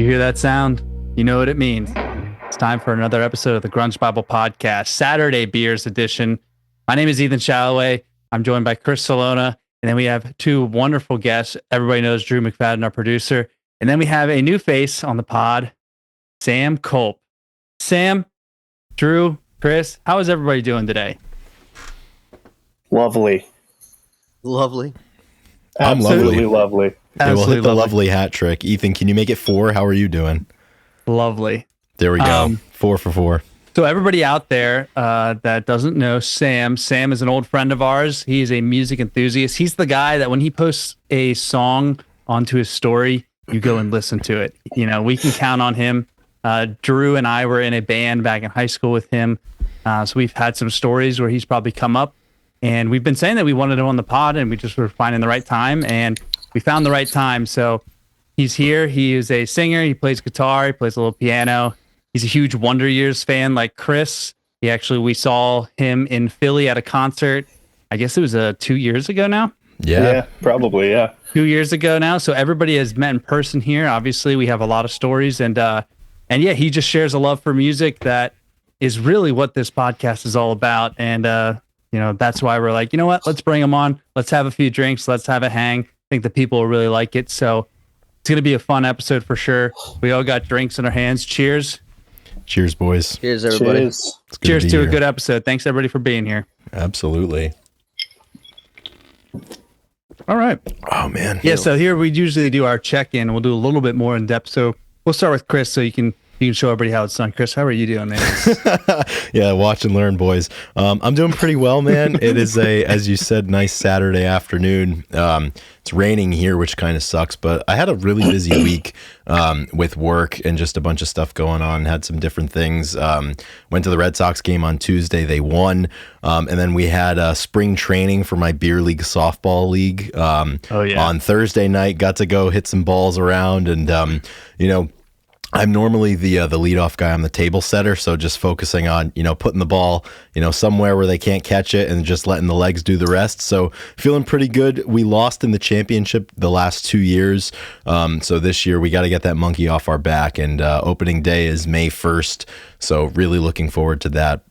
hear that sound? You know what it means. It's time for another episode of the Grunge Bible Podcast, Saturday Beers edition. My name is Ethan Shalloway. I'm joined by Chris Salona. And then we have two wonderful guests. Everybody knows Drew McFadyen, our producer. And then we have a new face on the pod, Sam Kulp. Sam, Drew, Chris, how is everybody doing today? Lovely. I'm Absolutely lovely. Okay, we'll hit the lovely hat trick. Ethan, can you make it 4? How are you doing? Lovely. There we go. 4 for 4. So everybody out there that doesn't know Sam is an old friend of ours. He's a music enthusiast. He's the guy that when he posts a song onto his story, you go and listen to it. You know, we can count on him. Drew and I were in a band back in high school with him. So we've had some stories where he's probably come up. And we've been saying that we wanted him on the pod, and we just were finding the right time, and we found the right time. So he's here. He is a singer. He plays guitar. He plays a little piano. He's a huge Wonder Years fan like Chris. We saw him in Philly at a concert. I guess it was 2 years ago now. Yeah, probably. Yeah. 2 years ago now. So everybody has met in person here. Obviously, we have a lot of stories, and yeah, he just shares a love for music that is really what this podcast is all about. And you know, that's why we're like, you know what? Let's bring him on. Let's have a few drinks. Let's have a hang. I think the people will really like it. So it's going to be a fun episode for sure. We all got drinks in our hands. Cheers. Cheers, boys. Cheers, everybody. Cheers to a good episode. Thanks, everybody, for being here. Absolutely. All right. Oh, man. Yeah, so here we usually do our check-in. We'll do a little bit more in depth. So we'll start with Chris so you can show everybody how it's done. Chris, how are you doing, man? Yeah, watch and learn, boys. I'm doing pretty well, man. It is as you said, nice Saturday afternoon. It's raining here, which kind of sucks, but I had a really busy week with work and just a bunch of stuff going on. Had some different things. Went to the Red Sox game on Tuesday. They won. And then we had spring training for my beer league softball league on Thursday night. Got to go hit some balls around, and you know, I'm normally the leadoff guy. I'm the table setter, so just focusing on, you know, putting the ball, you know, somewhere where they can't catch it and just letting the legs do the rest. So feeling pretty good. We lost in the championship the last 2 years. So this year we got to get that monkey off our back, and opening day is May 1st. So really looking forward to that.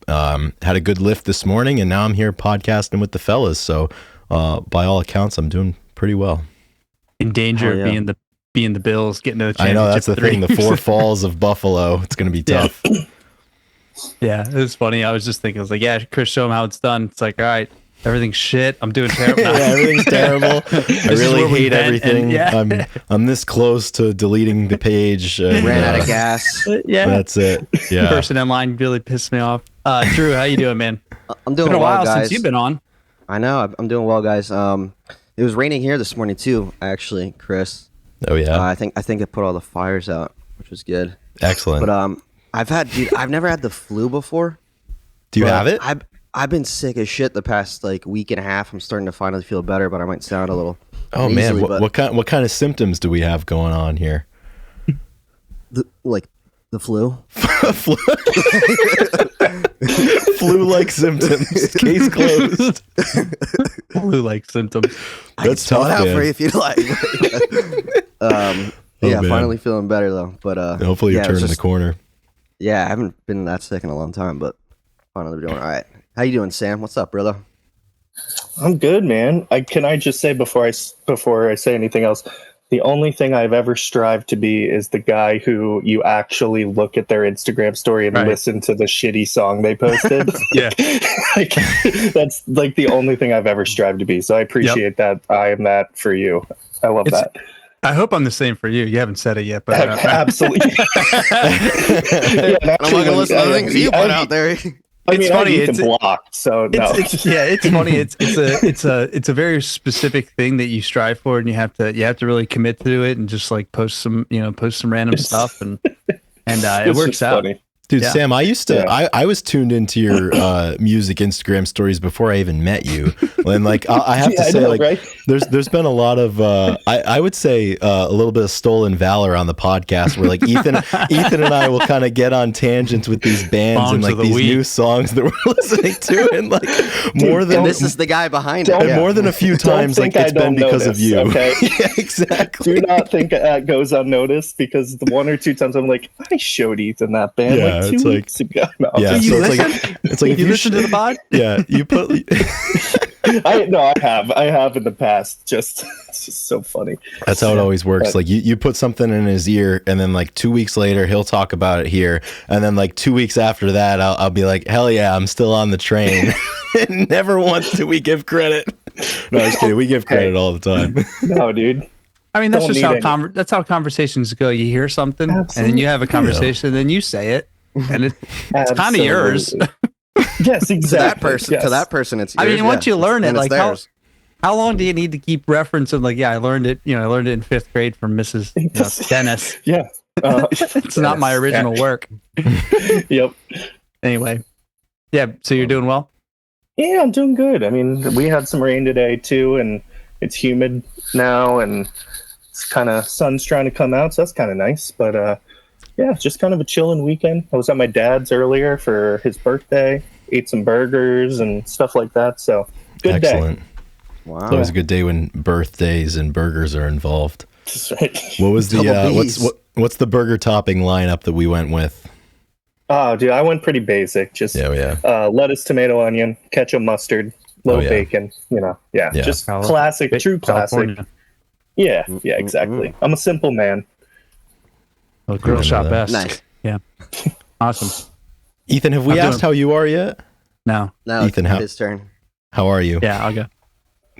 Had a good lift this morning, and now I'm here podcasting with the fellas. So by all accounts, I'm doing pretty well. In danger of being the Bills, getting to the championship. I know, that's the thing. The 4 falls of Buffalo. It's going to be tough. Yeah, it was funny. I was just thinking, I was like, yeah, Chris, show him how it's done. It's like, all right, everything's shit. I'm doing terrible. Yeah, everything's terrible. I really hate everything. I'm this close to deleting the page. Ran out of gas. Yeah, that's it. Yeah, the person in line really pissed me off. Drew, how you doing, man? I'm doing well, well, guys. Since you've been on. I know. I'm doing well, guys. It was raining here this morning too, actually, Chris. Oh yeah. I think it put all the fires out, which was good. Excellent. But I've never had the flu before. Do you have it? I've been sick as shit the past week and a half. I'm starting to finally feel better, but I might sound a little. Oh nasally, man, what kind of symptoms do we have going on here? The flu. Flu-like symptoms. Case closed. Flu-like symptoms. That's tough, out man. for you if you like. Yeah, man. finally feeling better though. But hopefully you're turning the corner. Yeah, I haven't been that sick in a long time, but finally doing all right. How you doing, Sam? What's up, brother? I'm good, man. Can I just say before I say anything else, the only thing I've ever strived to be is the guy who you actually look at their Instagram story and listen to the shitty song they posted. Yeah. That's like the only thing I've ever strived to be. So I appreciate that. I am that for you. I love that. I hope I'm the same for you. You haven't said it yet, but absolutely. I'm not gonna listen to the things you put out there. It's funny. It's blocked, so no. It's funny. It's a very specific thing that you strive for, and you have to really commit to it, and just like post some random stuff, and it works out. Funny. Dude, yeah. Sam, I was tuned into your music Instagram stories before I even met you. And I have to say, There's been a lot of I would say a little bit of stolen valor on the podcast where like Ethan and I will kind of get on tangents with these bands Songs and like of the these week. new songs that we're listening to, and like more than And this is the guy behind it. Don't- Yeah. more than a few times like think I it's been don't because of notice, you. okay? Yeah, exactly. Do not think that goes unnoticed, because the one or two times I'm like, I showed Ethan that band Yeah, like it's 2 like- weeks ago. No, Yeah, Do you so it's listen? like it's like if You listen to the pod? yeah, you put I have in the past. Just it's just so funny. That's how it always works. But- Like you put something in his ear, and then like 2 weeks later he'll talk about it here, and then like 2 weeks after that I'll be like, hell yeah, I'm still on the train. And never once do we give credit. No, I'm just kidding. We give credit all the time. No, dude. I mean, that's Don't just need how any. that's how conversations go. You hear something, and then you have a conversation, then you say it, and it's kind of yours. Absolutely. Yes, exactly. To that person, yes. to that person, it's. I yours, mean, once yeah. you learn it, And it's like theirs. how long do you need to keep referencing? Like, yeah, I learned it. I learned it in 5th grade from Mrs. Dennis. Yeah. It's not my original work. Yep. Anyway, yeah. So you're doing well. Yeah, I'm doing good. I mean, we had some rain today too, and it's humid now, and it's kind of sun's trying to come out, so that's kind of nice. But yeah, it's just kind of a chilling weekend. I was at my dad's earlier for his birthday, ate some burgers and stuff like that. So good Excellent. Wow. It's always a good day when birthdays and burgers are involved. day. That's right. What was the Double what's Bs. what's the burger topping lineup that we went with? Oh, dude, I went pretty basic. Just Yeah. lettuce, tomato, onion, ketchup, mustard, little yeah. bacon. Yeah. Just classic, true classic. California. Yeah, exactly. I'm a simple man. Well, grill Good to shop know that. best. Nice. Yeah. Awesome. Ethan, have we I'm asked doing- how you are yet? No. Now Ethan, it's how- his turn. How are you? Yeah, I'll go.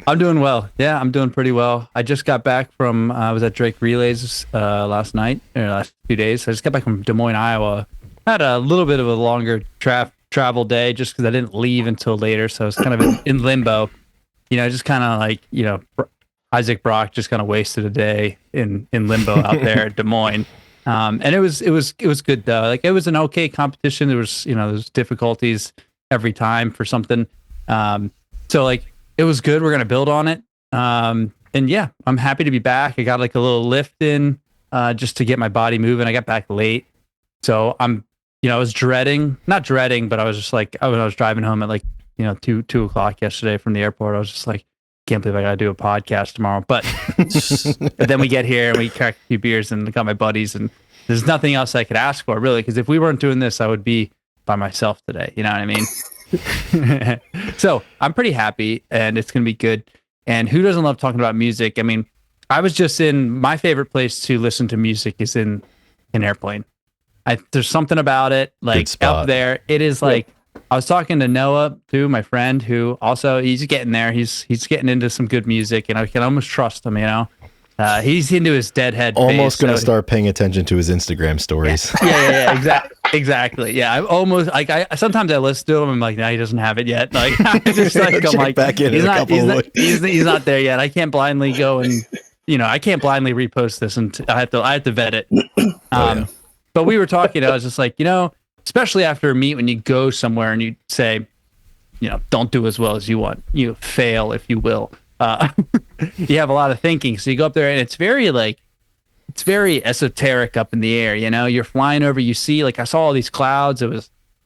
I'm doing well. Yeah, I'm doing pretty well. I just got back from, I was at Drake Relays last night, or last few days. I just got back from Des Moines, Iowa. Had a little bit of a longer travel day just because I didn't leave until later. So I was kind of in limbo, just kind of like, Isaac Brock just kind of wasted a day in limbo out there at Des Moines. And it was good though. Like it was an okay competition. There was, there's difficulties every time for something. So like it was good. We're going to build on it. And yeah, I'm happy to be back. I got like a little lift in just to get my body moving. I got back late. So I was not dreading, but I was just like, I was driving home at like, 2 o'clock yesterday from the airport. I was just like, can't believe I got to do a podcast tomorrow. But then we get here and we crack a few beers and got my buddies, and there's nothing else I could ask for really. Because if we weren't doing this, I would be by myself today. You know what I mean? So I'm pretty happy, and it's going to be good. And who doesn't love talking about music? I mean, I was just in my favorite place to listen to music is in an airplane. There's something about it, like spot. up there. It is like, I was talking to Noah too, my friend, who also he's getting there. He's getting into some good music, and I can almost trust him. He's into his Deadhead. Almost phase, going to so- start paying attention to his Instagram stories. Yeah, exactly. Yeah, I'm almost like I sometimes I listen to him. I'm like, no, he doesn't have it yet. Like, I'm Check like, back in he's in a not, couple he's of not, weeks. he's not there yet. I can't blindly go and I can't blindly repost this, and I have to vet it. Yeah. But we were talking. I was just like, especially after a meet, when you go somewhere and you say, don't do as well as you want, you fail, if you will. You have a lot of thinking, so you go up there and it's very esoteric up in the air. You're flying over, you see, like I saw all these clouds. It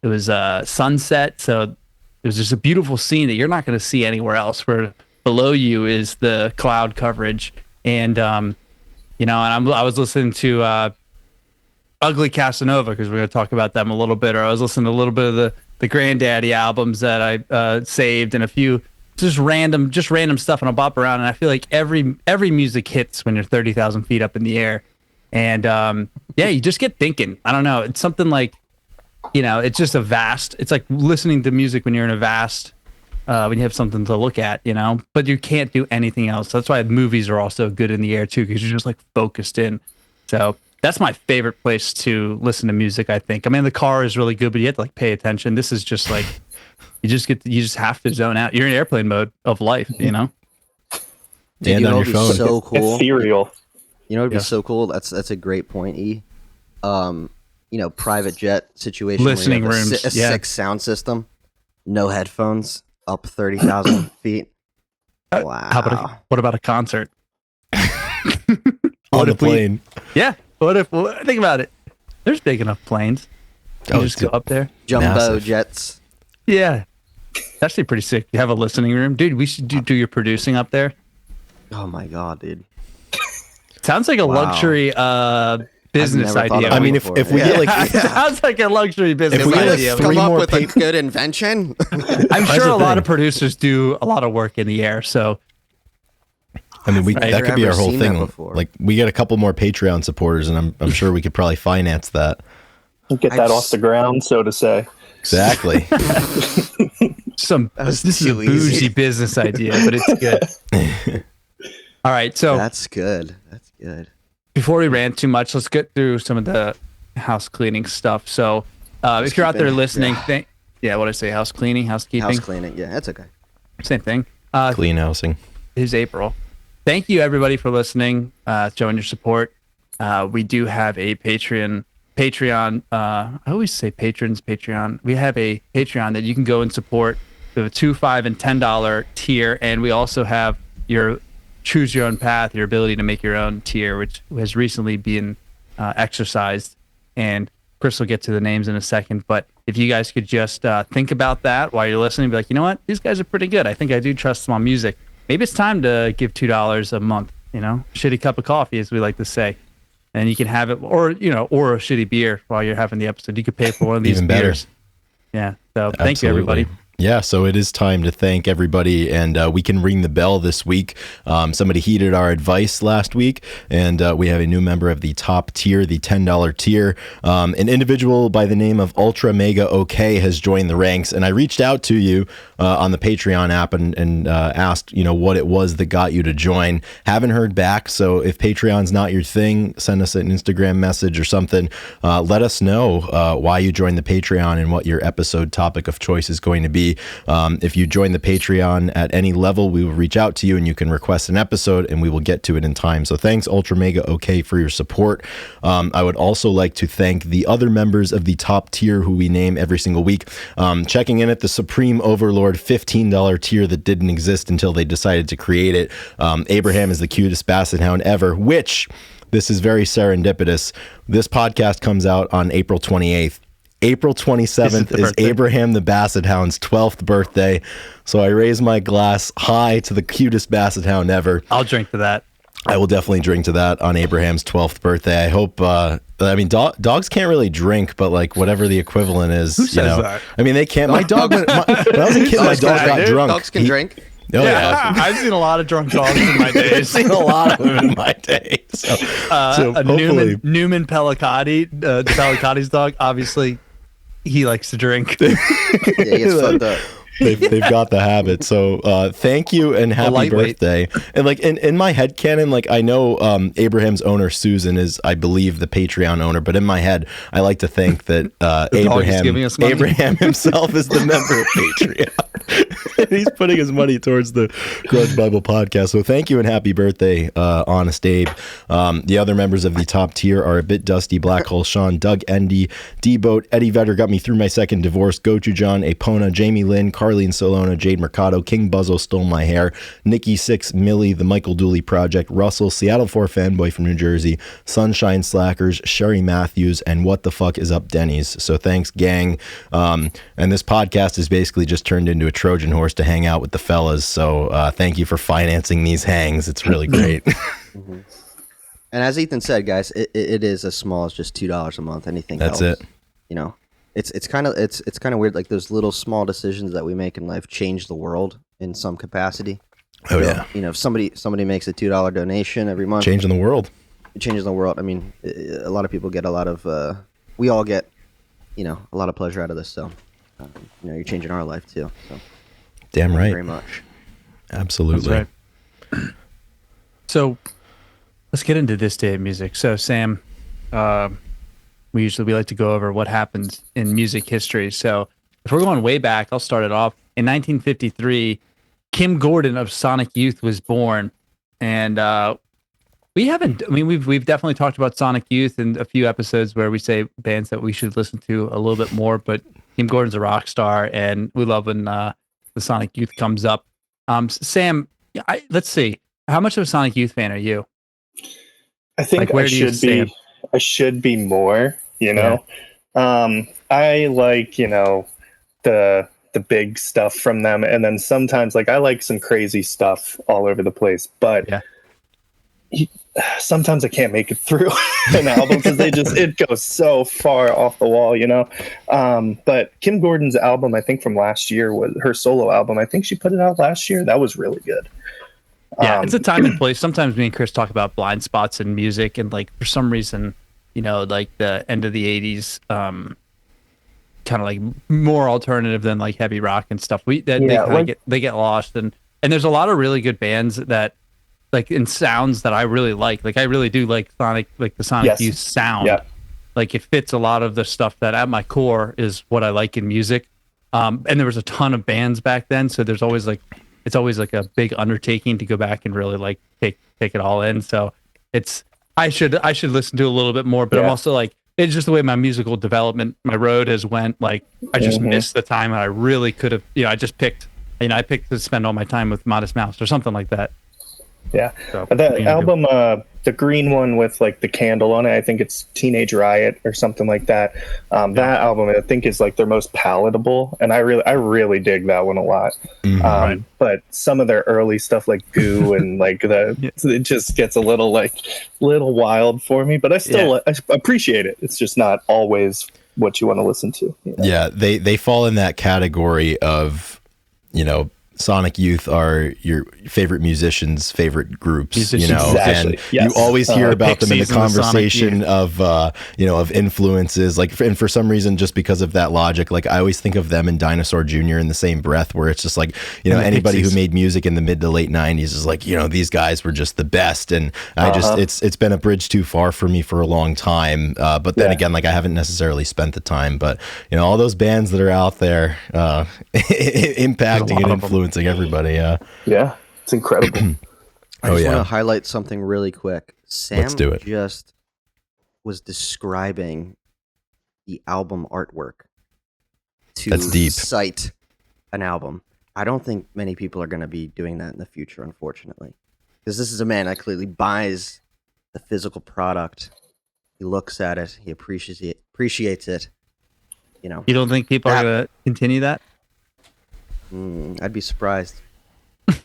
was sunset, so it was just a beautiful scene that you're not going to see anywhere else. Where below you is the cloud coverage, and and I was listening to Ugly Casanova, because we're going to talk about them a little bit. Or I was listening to a little bit of the Granddaddy albums that I saved, and a few just random stuff, and I'll bop around, and I feel like every music hits when you're 30,000 feet up in the air, and you just get thinking. I don't know, it's something like, it's just it's like listening to music when you're in a vast, when you have something to look at, but you can't do anything else. That's why movies are also good in the air too, because you're just like focused in. So that's my favorite place to listen to music, I think. I mean, the car is really good, but you have to like pay attention. This is just like, you just have to zone out. You're in airplane mode of life, Dude, And you know on what'd your be phone. so cool. Ethereal. You know, it'd Yeah. be so cool. That's a great point, E. Private jet situation. Listening where you have rooms, a yeah. sick sound system, no headphones, up 30,000 feet. Wow. What about a concert? On the plane. Yeah. Think about it. There's big enough planes. You just go up there. Jumbo Massive. jets. Yeah. That's actually pretty sick. You have a listening room. Dude, we should do your producing up there. Oh my god, dude. Sounds like a Wow. luxury business never thought idea. of I mean, before. if we Yeah. get like, Sounds like a luxury business If we get, like, idea. three Come up more with a good invention. I'm Here's sure the a lot thing. of producers do a lot of work in the air. So I mean, I've that could be never our whole seen that thing. before. Like, we get a couple more Patreon supporters, and I'm sure we could probably finance that. Get that off the ground, so to say. Exactly. was this is a too bougie easy. business idea, but it's good. All right. So That's good. That's good. before we rant too much, let's get through some of the house cleaning stuff. So if you're out there Housekeeping. listening, Yeah. what did I say? House cleaning, housekeeping, House cleaning. Yeah, that's okay. same thing. Clean housing. Is April. Thank you everybody for listening, showing your support. We do have a Patreon. I always say patrons, Patreon. We have a Patreon that you can go and support. We have a $2, $5, and $10 tier, and we also have your choose your own path, your ability to make your own tier, which has recently been exercised. And Chris will get to the names in a second, but if you guys could just think about that while you're listening, be like, you know what, these guys are pretty good. I think I do trust them on music. Maybe it's time to give $2 a month. Shitty cup of coffee, as we like to say. And you can have it, or a shitty beer while you're having the episode. You could pay for one of these Even better. beers. Yeah. So thank you, Absolutely. everybody. Yeah, so it is time to thank everybody, and we can ring the bell this week. Somebody heeded our advice last week, and we have a new member of the top tier, the $10 tier. An individual by the name of Ultra Mega OK has joined the ranks, and I reached out to you on the Patreon app and asked, what it was that got you to join. Haven't heard back, so if Patreon's not your thing, send us an Instagram message or something. Let us know why you joined the Patreon and what your episode topic of choice is going to be. If you join the Patreon at any level, we will reach out to you and you can request an episode and we will get to it in time. So thanks, Ultra Mega OK, for your support. I would also like to thank the other members of the top tier who we name every single week. Checking in at the Supreme Overlord $15 tier that didn't exist until they decided to create it. Abraham is the cutest basset hound ever, which, this is very serendipitous. This podcast comes out on April 28th. April 27th is Abraham the Basset Hound's 12th birthday. So I raise my glass high to the cutest Basset Hound ever. I'll drink to that. I will definitely drink to that on Abraham's 12th birthday. I hope, dogs can't really drink, but like whatever the equivalent is, Who says that? I mean, they can't. My dog, when I was a kid, my dog got drunk. Dogs can drink. Oh, yeah. I've seen a lot of drunk dogs in my days. I've seen a lot of them in my day. So hopefully. Newman Pellicati, Pellicati's dog, obviously, he likes to drink. Yeah, he gets fucked up. They've got the habit. So thank you and happy lightweight. birthday. And like in my head canon, like I know Abraham's owner Susan is, I believe, the Patreon owner, but in my head I like to think that dog is giving us money. Abraham himself is the member of Patreon. He's putting his money towards the Grudge Bible podcast. So thank you and happy birthday, Honest Abe. The other members of the top tier are A Bit Dusty, Black Hole Sean, Doug Endy, D-Boat, Eddie Vedder got me through my second divorce, Gochu John, Apona, Jamie Lynn, Carleen Solona, Jade Mercado, King Buzzo Stole My Hair, Nikki 6, Millie, The Michael Dooley Project, Russell, Seattle 4 Fanboy from New Jersey, Sunshine Slackers, Sherry Matthews, and What the Fuck is Up Denny's. So thanks, gang. And this podcast is basically just turned into a Trojan horse to hang out with the fellas. So thank you for financing these hangs. It's really great. Mm-hmm. And as Ethan said, guys, it is as small as just $2 a month. Anything That's helps. it. It's kind of weird. Like those little small decisions that we make in life change the world in some capacity. Oh, So, yeah. if somebody makes a $2 donation every month, Changing the world. it changes the world. I mean, a lot of people get a lot of. We all get, a lot of pleasure out of this. So, you're changing our life too. So, Damn thank you right. very much. Absolutely. That's right. So let's get into this day of music. So Sam, we like to go over what happens in music history. So if we're going way back, I'll start it off. In 1953, Kim Gordon of Sonic Youth was born, and we've definitely talked about Sonic Youth in a few episodes where we say bands that we should listen to a little bit more. But Kim Gordon's a rock star, and we love when the Sonic Youth comes up. Sam, Yeah, let's see. How much of a Sonic Youth fan are you? I think Like, where do you stand? I should be more, you know. I like, the big stuff from them, and then sometimes like I like some crazy stuff all over the place, but Yeah. sometimes I can't make it through an album because it goes so far off the wall, you know. But Kim Gordon's album, I think from last year, was her solo album. I think she put it out last year. That was really good. Yeah, it's a time and place. Sometimes me and Chris talk about blind spots in music, and like for some reason, like the end of the '80s, kind of like more alternative than like heavy rock and stuff. They kind of get lost, and there's a lot of really good bands that like in sounds that I really like. Like I really do like the Sonic Youth sound. Yeah. Like it fits a lot of the stuff that at my core is what I like in music. And there was a ton of bands back then, so there's always like it's always like a big undertaking to go back and really like take it all in. So I should listen to a little bit more, but I'm also like, it's just the way my musical development, my road has went. Like I just missed the time, and I really could have, I picked to spend all my time with Modest Mouse or something like that. Yeah, so, that album, the green one with like the candle on it, I think it's Teenage Riot or something like that. That album, I think, is like their most palatable, and I really dig that one a lot. Right. But some of their early stuff, like Goo and like it just gets a little wild for me. But I still I appreciate it. It's just not always what you want to listen to. You know? Yeah, they fall in that category of, Sonic Youth are your favorite musicians' favorite groups, Exactly. And you always hear about them in the conversation of influences. Like, and for some reason, just because of that logic, like I always think of them and Dinosaur Jr. in the same breath, where it's just like, anybody who made music in the mid to late '90s is like, these guys were just the best, and I just it's been a bridge too far for me for a long time. But then again, like I haven't necessarily spent the time, but all those bands that are out there impacting and influencing everybody. Yeah, it's incredible. I just want to highlight something really quick. Sam Let's do it. just was describing the album artwork to That's deep. cite an album. I don't think many people are going to be doing that in the future, unfortunately, because this is a man that clearly buys the physical product. He looks at it. He appreciates it. You don't think people are going to continue that? I'd be surprised. Let's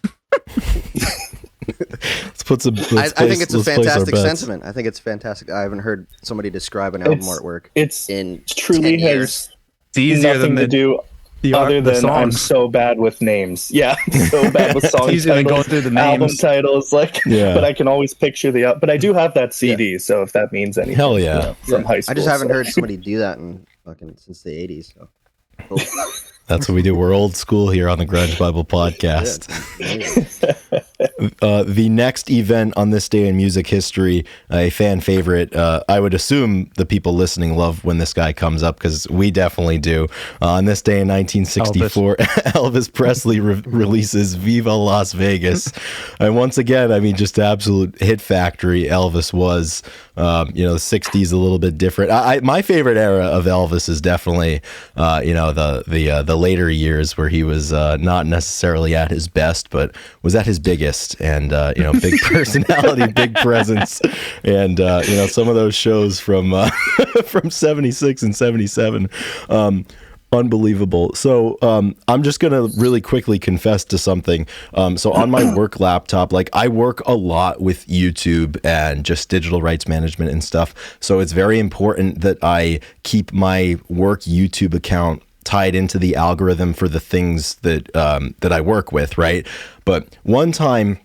put some. I think it's a fantastic sentiment. I think it's fantastic. I haven't heard somebody describe an album artwork. It's truly 10 years. It's easier nothing to do other than I'm so bad with names. Yeah, I'm so bad with song easier titles, than going through the names. album titles. But I can always picture but I do have that CD. So if that means anything, hell yeah, from high school. I just haven't heard somebody do that since the '80s. So. That's what we do. We're old school here on the Grunge Bible podcast. The next event on this day in music history, a fan favorite. I would assume the people listening love when this guy comes up, because we definitely do. On this day in 1964, Elvis Presley releases Viva Las Vegas. And once again, I mean, just absolute hit factory Elvis was. The 60s a little bit different. My favorite era of Elvis is definitely the later years, where he was not necessarily at his best, but was at his biggest, and big personality, big presence, and some of those shows from 76 and 77. Unbelievable. So I'm just going to really quickly confess to something. So on my work laptop, like I work a lot with YouTube and just digital rights management and stuff. So it's very important that I keep my work YouTube account tied into the algorithm for the things that I work with, right? But one time,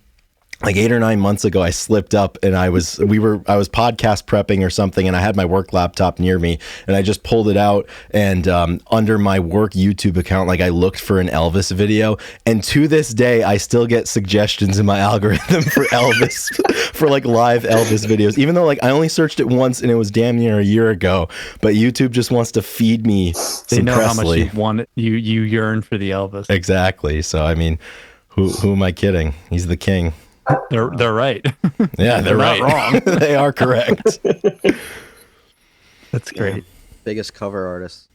like 8 or 9 months ago, I slipped up and I was podcast prepping or something, and I had my work laptop near me, and I just pulled it out, and under my work YouTube account, like I looked for an Elvis video, and to this day I still get suggestions in my algorithm for Elvis, for like live Elvis videos, even though like I only searched it once and it was damn near a year ago, but YouTube just wants to feed me some They know Presley. how much you want it. You yearn for the Elvis. Exactly. So I mean, who am I kidding? He's the king. They're right. Yeah, they're right. Not wrong. They are correct. That's great. Biggest cover artist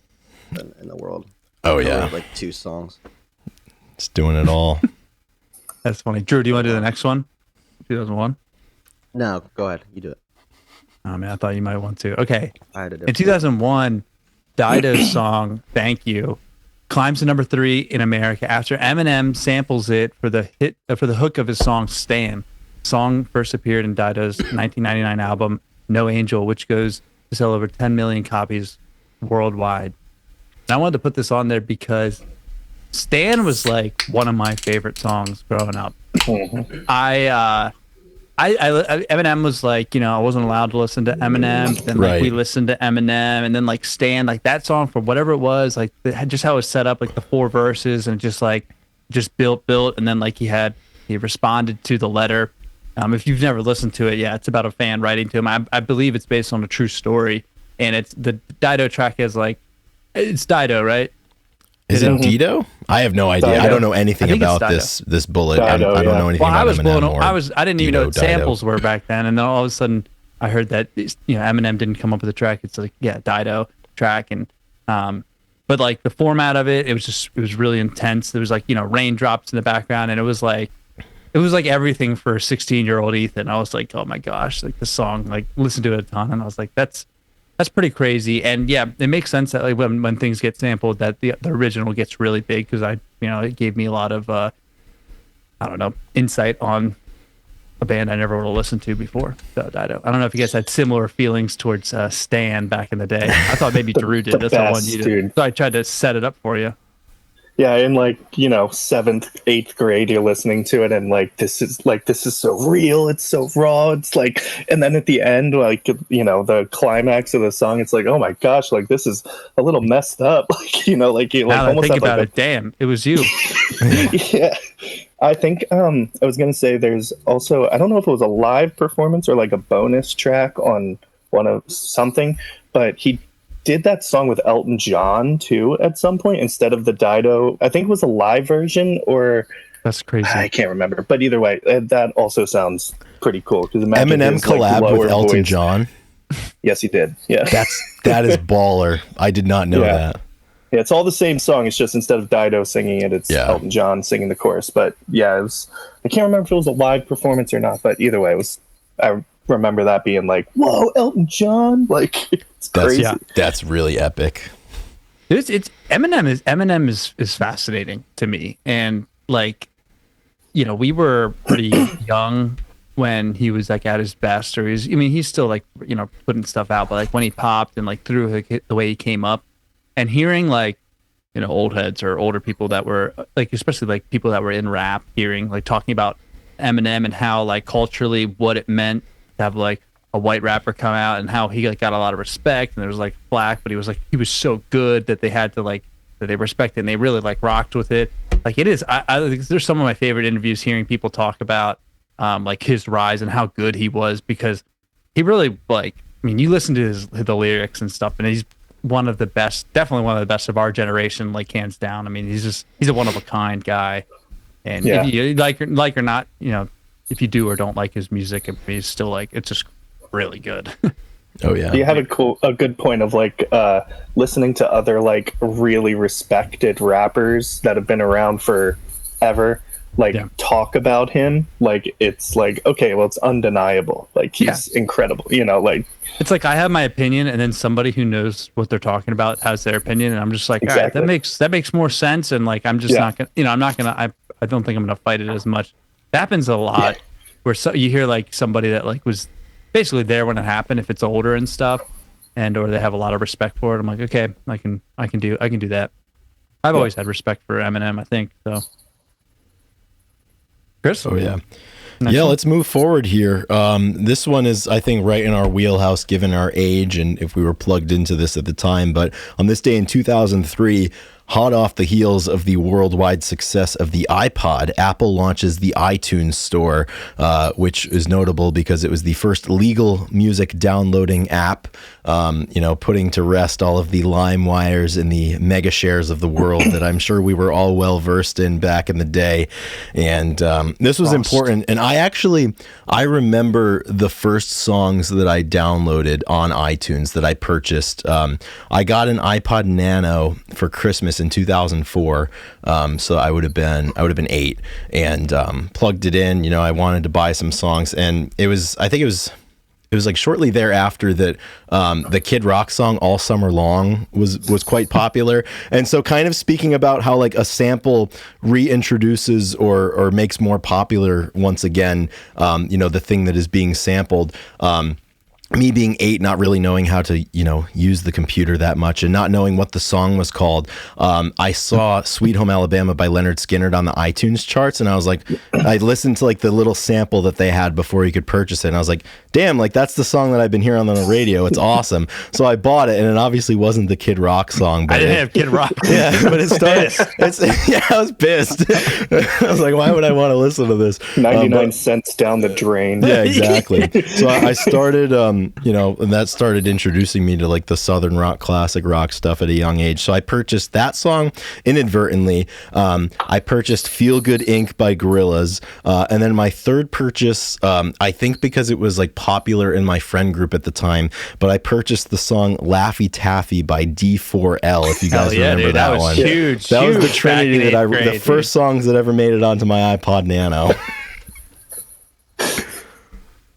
in the world. Oh yeah, like 2 songs. it's doing it all. That's funny. Drew, do you want to do the next one? 2001. No, go ahead. You do it. Oh man, I thought you might want to. Okay. I had to In 2001, Dido's song "Thank You" climbs to number 3 in America after Eminem samples it for the hook of his song "Stan." The song first appeared in Dido's 1999 album "No Angel," which goes to sell over 10 million copies worldwide. And I wanted to put this on there because Stan was like one of my favorite songs growing up. Eminem was like, I wasn't allowed to listen to Eminem. Then like we listened to Eminem, and then like Stan, like that song for whatever it was, like just how it was set up, like the 4 verses and just built, and then like he responded to the letter. If you've never listened to it, it's about a fan writing to him. I believe it's based on a true story, and it's the Dido track is like, it's Dido, right? Is it Dido? I have no idea. Dido. I don't know anything about this bullet. Dido, I don't know anything about Eminem. I didn't even know what samples were back then, and then all of a sudden I heard that Eminem didn't come up with a track. It's like Dido track, and but like the format of it was really intense. There was like raindrops in the background, and it was like everything for 16-year-old Ethan. I was like, oh my gosh, like the song, like listened to it a ton, and I was like, that's pretty crazy. And yeah, it makes sense that like when things get sampled, that the original gets really big, because it gave me a lot of insight on a band I never would have listened to before. So Dido. I don't know if you guys had similar feelings towards Stan back in the day. I thought maybe Drew did. That's what I wanted you to. Dude. So I tried to set it up for you. Yeah, in like 7th, 8th grade, you're listening to it, and this is so real. It's so raw. It's like, and then at the end, the climax of the song, it's like, oh my gosh, like this is a little messed up. Now almost think about it. Damn, it was you. Yeah, I think I was gonna say there's also, I don't know if it was a live performance or like a bonus track on one of something, but he did that song with Elton John too at some point instead of the Dido. I think it was a live version, or that's crazy. I can't remember, but either way, that also sounds pretty cool. Because Eminem collabed with Elton John. Yes, he did. Yeah, that is baller. I did not know that. Yeah, it's all the same song. It's just instead of Dido singing it, it's Elton John singing the chorus. But yeah, it was. I can't remember if it was a live performance or not. But either way, it was. I remember that being like, whoa, Elton John, like it's crazy. That's really epic. It's Eminem is fascinating to me, and like, we were pretty young when he was like at his best, or he's still like putting stuff out, but like when he popped and like through the way he came up, and hearing like old heads or older people that were like, especially like people that were in rap, hearing like talking about Eminem and how like culturally what it meant to have like a white rapper come out, and how he like got a lot of respect, and there was like flack, but he was so good that they had to like, that they respected, and they really like rocked with it. Like it is, I there's some of my favorite interviews hearing people talk about like his rise and how good he was, because he really like, you listen to the lyrics and stuff, and he's one of the best, definitely one of the best of our generation, like hands down. He's a one of a kind guy, and if you like or not, if you do or don't like his music, he's still like, it's just really good. Oh yeah. You have a good point of like listening to other like really respected rappers that have been around forever, like talk about him. Like it's like, okay, well, it's undeniable. Like he's incredible. Like it's like I have my opinion, and then somebody who knows what they're talking about has their opinion, and I'm just like, all right, that makes more sense. And like I'm just not gonna, I don't think I'm gonna fight it as much. It happens a lot where you hear like somebody that like was basically there when it happened, if it's older and stuff, and or they have a lot of respect for it. I'm like, okay, I can do that. I've always had respect for Eminem, I think. So, Chris? Oh yeah. Let's move forward here. This one is, I think, right in our wheelhouse given our age and if we were plugged into this at the time. But on this day in 2003, hot off the heels of the worldwide success of the iPod, Apple launches the iTunes Store, which is notable because it was the first legal music downloading app, putting to rest all of the LimeWires and the mega shares of the world that I'm sure we were all well versed in back in the day. And this was important. And I remember the first songs that I downloaded on iTunes that I purchased. I got an iPod Nano for Christmas Christmas in 2004. So I would have been 8, and plugged it in. I wanted to buy some songs, and it was like shortly thereafter that the Kid Rock song "All Summer Long" was quite popular. And so, kind of speaking about how like a sample reintroduces or makes more popular once again, the thing that is being sampled. Me being 8, not really knowing how to, use the computer that much and not knowing what the song was called. I saw Sweet Home Alabama by Leonard Skinner on the iTunes charts. And I was like, I listened to like the little sample that they had before you could purchase it. And I was like, damn, like that's the song that I've been hearing on the radio. It's awesome. So I bought it, and it obviously wasn't the Kid Rock song. But I didn't have Kid Rock. Yeah, but it started. I was pissed. I was like, why would I want to listen to this? 99 cents down the drain. Yeah, exactly. So I started, and that started introducing me to like the Southern rock, classic rock stuff at a young age. So I purchased that song inadvertently. I purchased Feel Good Inc. by Gorillaz. And then my third purchase, I think because it was like popular in my friend group at the time, but I purchased the song Laffy Taffy by D4L, if you guys remember that one. Huge. That was the trinity that the first dude. songs that ever made it onto my iPod Nano.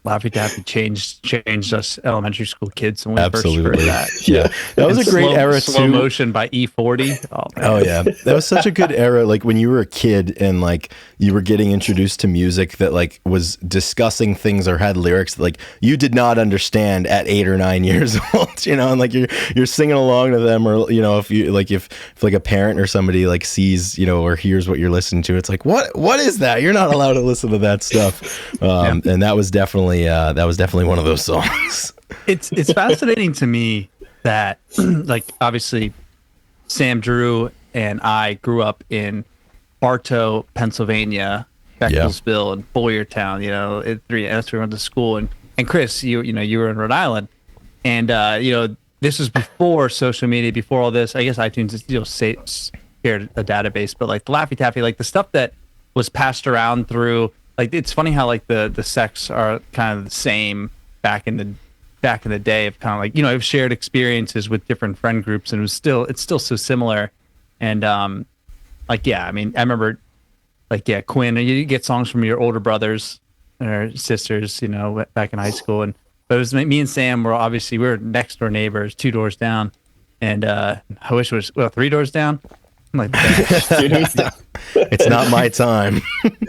Laffy Taffy changed us elementary school kids when we Absolutely. first heard that. Yeah, that was a great era Slow too. Motion by E40. Oh yeah, that was such a good era. Like when you were a kid and like you were getting introduced to music that like was discussing things or had lyrics that like you did not understand at 8 or 9 years old. And like you're singing along to them, or if you like if like a parent or somebody like sees or hears what you're listening to, it's like what is that? You're not allowed to listen to that stuff. And that was definitely one of those songs. It's fascinating to me that like obviously Sam, Drew, and I grew up in Bartow, Pennsylvania, Beckelsville, and Boyertown. That's where we went to school. And Chris, you were in Rhode Island, and this was before social media, before all this. I guess iTunes shared a database, but like the Laffy Taffy, like the stuff that was passed around through. Like it's funny how like the sects are kind of the same back in the day of kind of like I've shared experiences with different friend groups, and it's still so similar. And I remember Quinn, you get songs from your older brothers or sisters back in high school, but it was me and Sam we were next door neighbors, 2 doors down, and I wish it was 3 doors down. I'm like, it's not my time.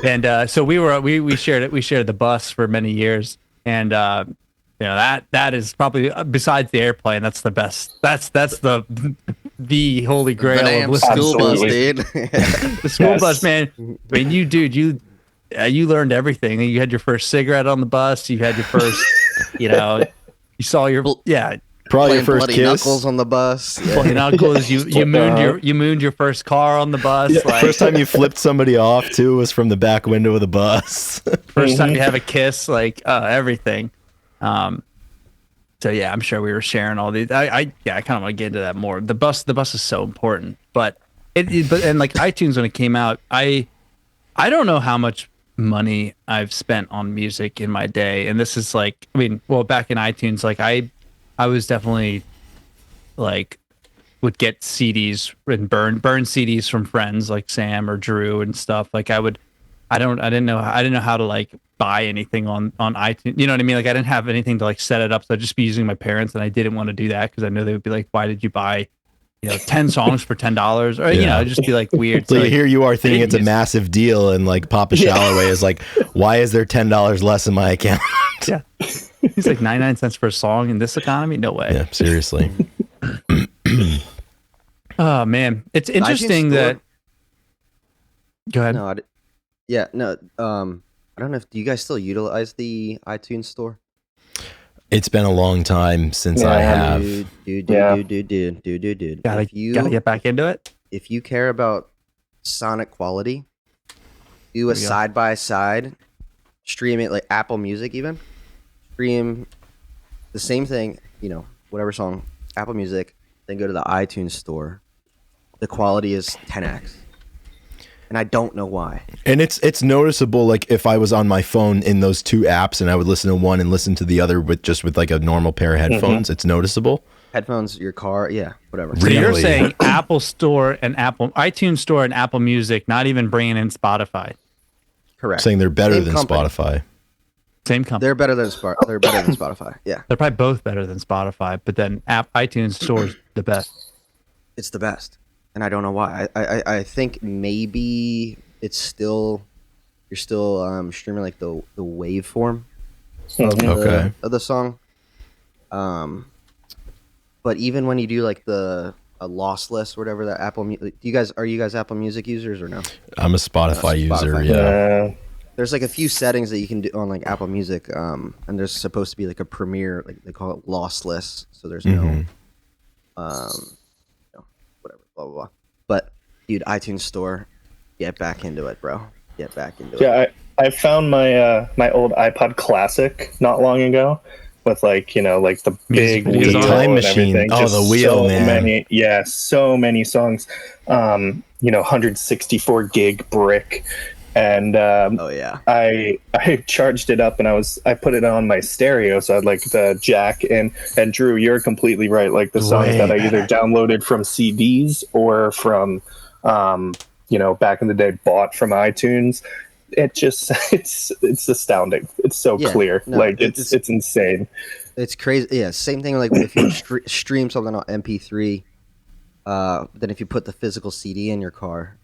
And so we shared it. We shared the bus for many years, and that is probably besides the airplane. That's the best. That's the holy grail The of damn listening school to bus, music. dude. The school bus, man. I mean, you learned everything. You had your first cigarette on the bus. You had your first, you saw your Probably your Playing first bloody kiss. knuckles on the bus. Yeah. Bloody knuckles. You mooned your first car on the bus. Yeah, Like, first time you flipped somebody off too was from the back window of the bus. first time you have a kiss, like everything. So yeah, I'm sure we were sharing all these. I kind of want to get into that more. The bus is so important, but like iTunes when it came out, I don't know how much money I've spent on music in my day, and this is like, back in iTunes, like I was definitely like would get CDs and burn CDs from friends like Sam or Drew and stuff. Like I didn't know how to like buy anything on iTunes. You know what I mean? Like I didn't have anything to like set it up. So I'd just be using my parents, and I didn't want to do that because I know they would be like, why did you buy 10 songs for $10? Or it'd just be like weird. So like, here you are thinking it's a massive deal, and like Papa Shalloway is like, why is there $10 less in my account? Yeah. He's like 99 cents for a song in this economy? No way. Yeah, seriously. Oh man. It's interesting that go ahead. No, I don't know do you guys still utilize the iTunes store? It's been a long time since I have. Dude. Gotta get back into it. If you care about sonic quality, do a side by side, stream it like Apple Music even. Stream the same thing, whatever song, Apple Music, then go to the iTunes store. The quality is 10x. And I don't know why. And it's noticeable, like if I was on my phone in those two apps and I would listen to one and listen to the other with like a normal pair of headphones, it's noticeable. Headphones, your car, yeah, whatever. So you're Really? saying Apple Store and iTunes Store and Apple Music, not even bringing in Spotify. Correct. Saying they're better Same than company. Spotify. Same company. They're better than Spotify. Yeah, They're probably both better than Spotify, but then iTunes Store is the best. it's the best, and I don't know why. I think maybe it's still you're still streaming like the waveform Okay. of the song. But even when you do like a lossless or whatever that Apple, are you guys Apple Music users or no? I'm a Spotify user. Spotify. Yeah. There's like a few settings that you can do on like Apple Music, and there's supposed to be like a premiere, like they call it lossless, so there's no, whatever, blah blah blah. But dude, iTunes Store, get back into it, bro. Get back into it. Yeah, I found my my old iPod Classic not long ago with like like the Music big videos wheel on it. Time and machine. everything. Oh, Just the wheel, so man. so many songs. 164 gig brick, and Oh yeah. I charged it up and I put it on my stereo, so I had like the jack in. And Drew, you're completely right. Like the songs Way that I either better. downloaded from CDs or from back in the day bought from iTunes. It just it's astounding. It's so Yeah, clear. no, Like it's insane. It's crazy. Yeah, same thing. Like if you stream something on MP3, then if you put the physical CD in your car,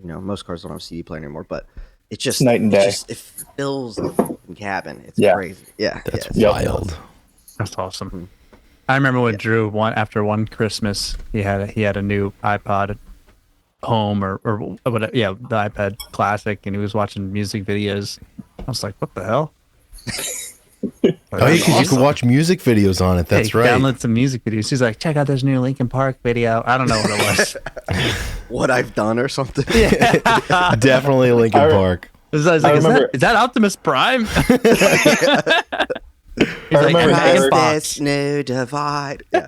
most cars don't have CD player anymore, but it just It's night and day. it fills the fucking cabin. It's Yeah. crazy. Yeah, That's yeah, wild. That's awesome. I remember when Drew after one Christmas he had a new iPod at home or whatever, the iPad Classic, and he was watching music videos. I was like, what the hell? Oh, yeah, because you can watch music videos on it. That's right. Download some music videos. He's like, check out this new Linkin Park video. I don't know what it was. what I've done or something. Definitely Linkin Park. I was like, remember- is that Optimus Prime? He's I remember Dragon Eric- Box. No divide. Yeah.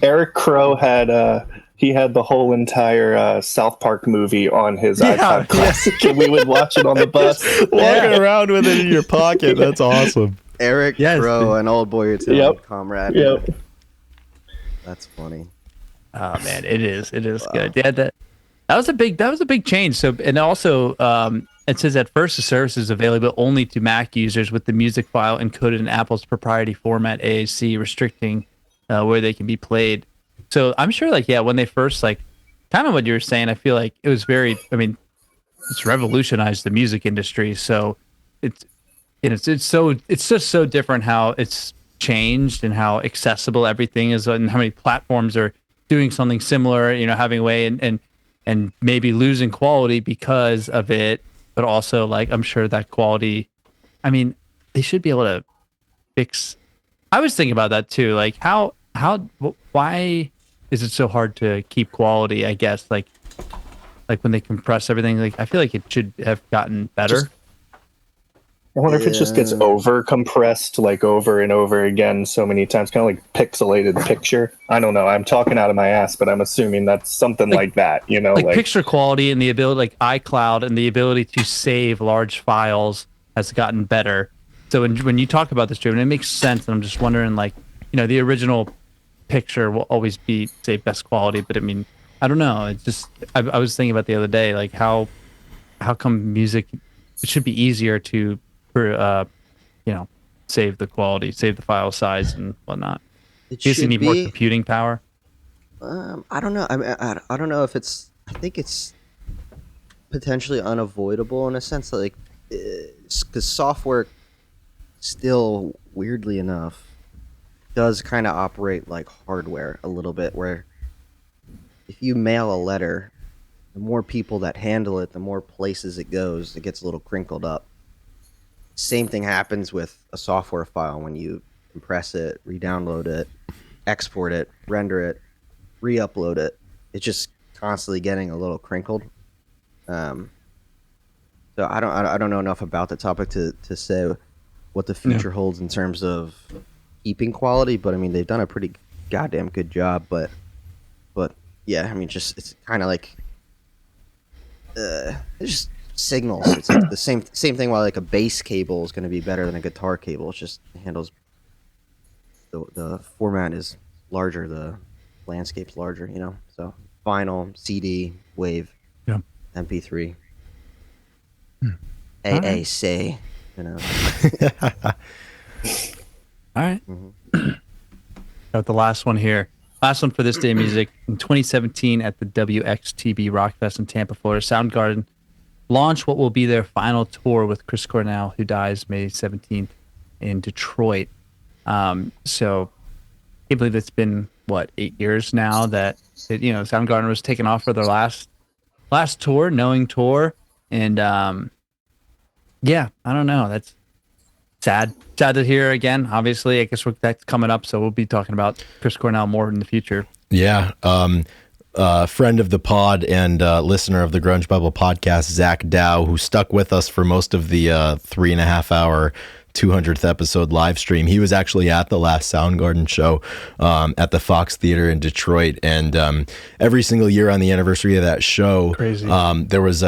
Eric Crow had he had the whole entire South Park movie on his iPod Classic, and we would watch it on the bus. Walking around with it in your pocket. That's awesome. Eric Yes, Crow, dude. an old boy or two, Yep. comrade. Yep. That's funny. Oh man, it is good. Yeah, that was a big change. So, and also it says at first the service is available only to Mac users with the music file encoded in Apple's proprietary format AAC, restricting where they can be played. So I'm sure, when they first kind of what you were saying, I feel like it was it's revolutionized the music industry. So it's just so different how it's changed and how accessible everything is, and how many platforms are doing something similar, having a way and maybe losing quality because of it, but also I'm sure that quality, they should be able to fix. I was thinking about that too. Why is it so hard to keep quality? I guess like when they compress everything, I feel like it should have gotten better. I wonder if it just gets over compressed over and over again so many times, kind of like pixelated picture. I don't know. I'm talking out of my ass, but I'm assuming that's something like that. Picture quality and the ability, iCloud, and the ability to save large files has gotten better. So when you talk about this, Drew, it makes sense. And I'm just wondering, the original picture will always be, say, best quality, but I don't know. It's just I was thinking about the other day, how come music, it should be easier to save the quality, save the file size and whatnot. It You should need more computing power. I don't know. I don't know if it's. I think it's potentially unavoidable in a sense that because software still, weirdly enough, does kind of operate like hardware a little bit. Where if you mail a letter, the more people that handle it, the more places it goes. It gets a little crinkled up. Same thing happens with a software file when you compress it, re-download it, export it, render it, re-upload it. It's just constantly getting a little crinkled. So I don't know enough about the topic to say what the future holds in terms of keeping quality, but they've done a pretty goddamn good job. But yeah, it's kind of it's just signals. It's the same thing. While a bass cable is going to be better than a guitar cable, it just handles the format is larger, the landscape's larger, you know. So vinyl, CD, wave, Yeah. MP3, All right. AAC, you know. All right. Got the last one here. Last one for this day of music. In 2017 at the WXTB Rockfest in Tampa, Florida, Soundgarden launched what will be their final tour with Chris Cornell, who dies May 17th in Detroit. So I can't believe it's been, 8 years now that Soundgarden was taken off for their last tour, Knowing tour. And yeah, I don't know. That's sad to hear again. Obviously, I guess that's coming up, so we'll be talking about Chris Cornell more in the future. Yeah. Friend of the pod and listener of the Grunge Bible podcast, Zach Dow, who stuck with us for most of the 3.5 hour 200th episode live stream. He was actually at the last Soundgarden show at the Fox Theater in Detroit, and every single year on the anniversary of that show, there was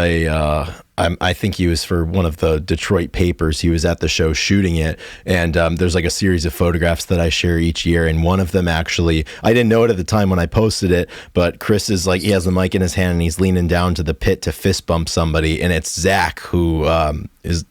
I think he was for one of the Detroit papers. He was at the show shooting it, and there's like a series of photographs that I share each year, and one of them actually, I didn't know it at the time when I posted it, but Chris is like, he has the mic in his hand and he's leaning down to the pit to fist bump somebody, and it's Zach, who is,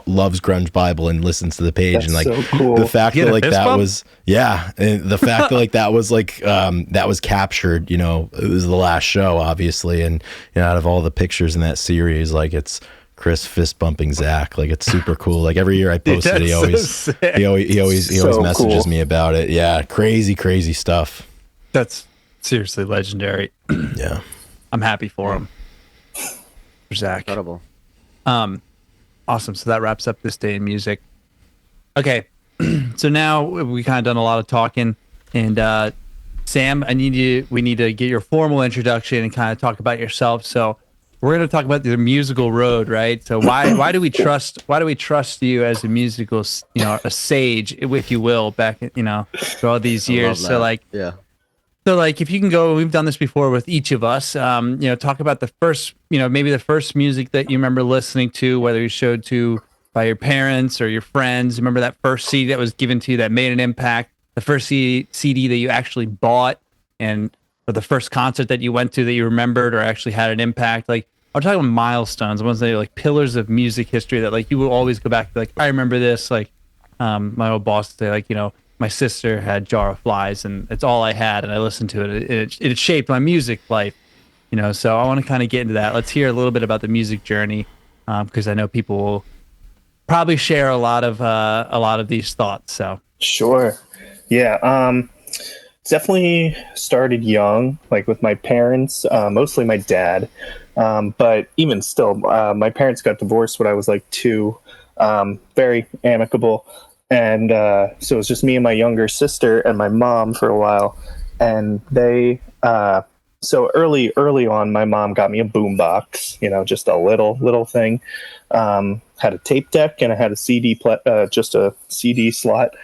loves Grunge Bible and listens to the page. That's and like so cool. the fact that like that bump? was, yeah, and the fact that like that was like that was captured, it was the last show, obviously, and out of all the pictures in that series, like it's Chris fist bumping Zach. Like it's super cool. Like every year I post it, he always messages me about it. Yeah, crazy stuff. That's seriously legendary. Yeah, I'm happy for him, for Zach. Incredible. Awesome. So that wraps up this day in music. Okay, so now we kind of done a lot of talking, and Sam, we need to get your formal introduction and kind of talk about yourself. So we're going to talk about the musical road, right? So why do we trust you as a musical, a sage, if you will, back for all these years? So if you can go, we've done this before with each of us. Talk about the first, maybe the first music that you remember listening to, whether you showed to by your parents or your friends. Remember that first CD that was given to you that made an impact, the first CD that you actually bought, or the first concert that you went to that you remembered or actually had an impact. Like, I'm talking about milestones, ones that are like pillars of music history that like you will always go back to. Like, I remember this. Like, my old boss would say, like, my sister had Jar of Flies, and it's all I had, and I listened to it. It shaped my music life, So I want to kind of get into that. Let's hear a little bit about the music journey, because I know people will probably share a lot of these thoughts. So Sure, yeah. Definitely started young, like with my parents, mostly my dad. But even still, my parents got divorced when I was like 2. Very amicable. And so it was just me and my younger sister and my mom for a while. And they, so early on, my mom got me a boombox, just a little thing. Had a tape deck and I had a CD, just a CD slot.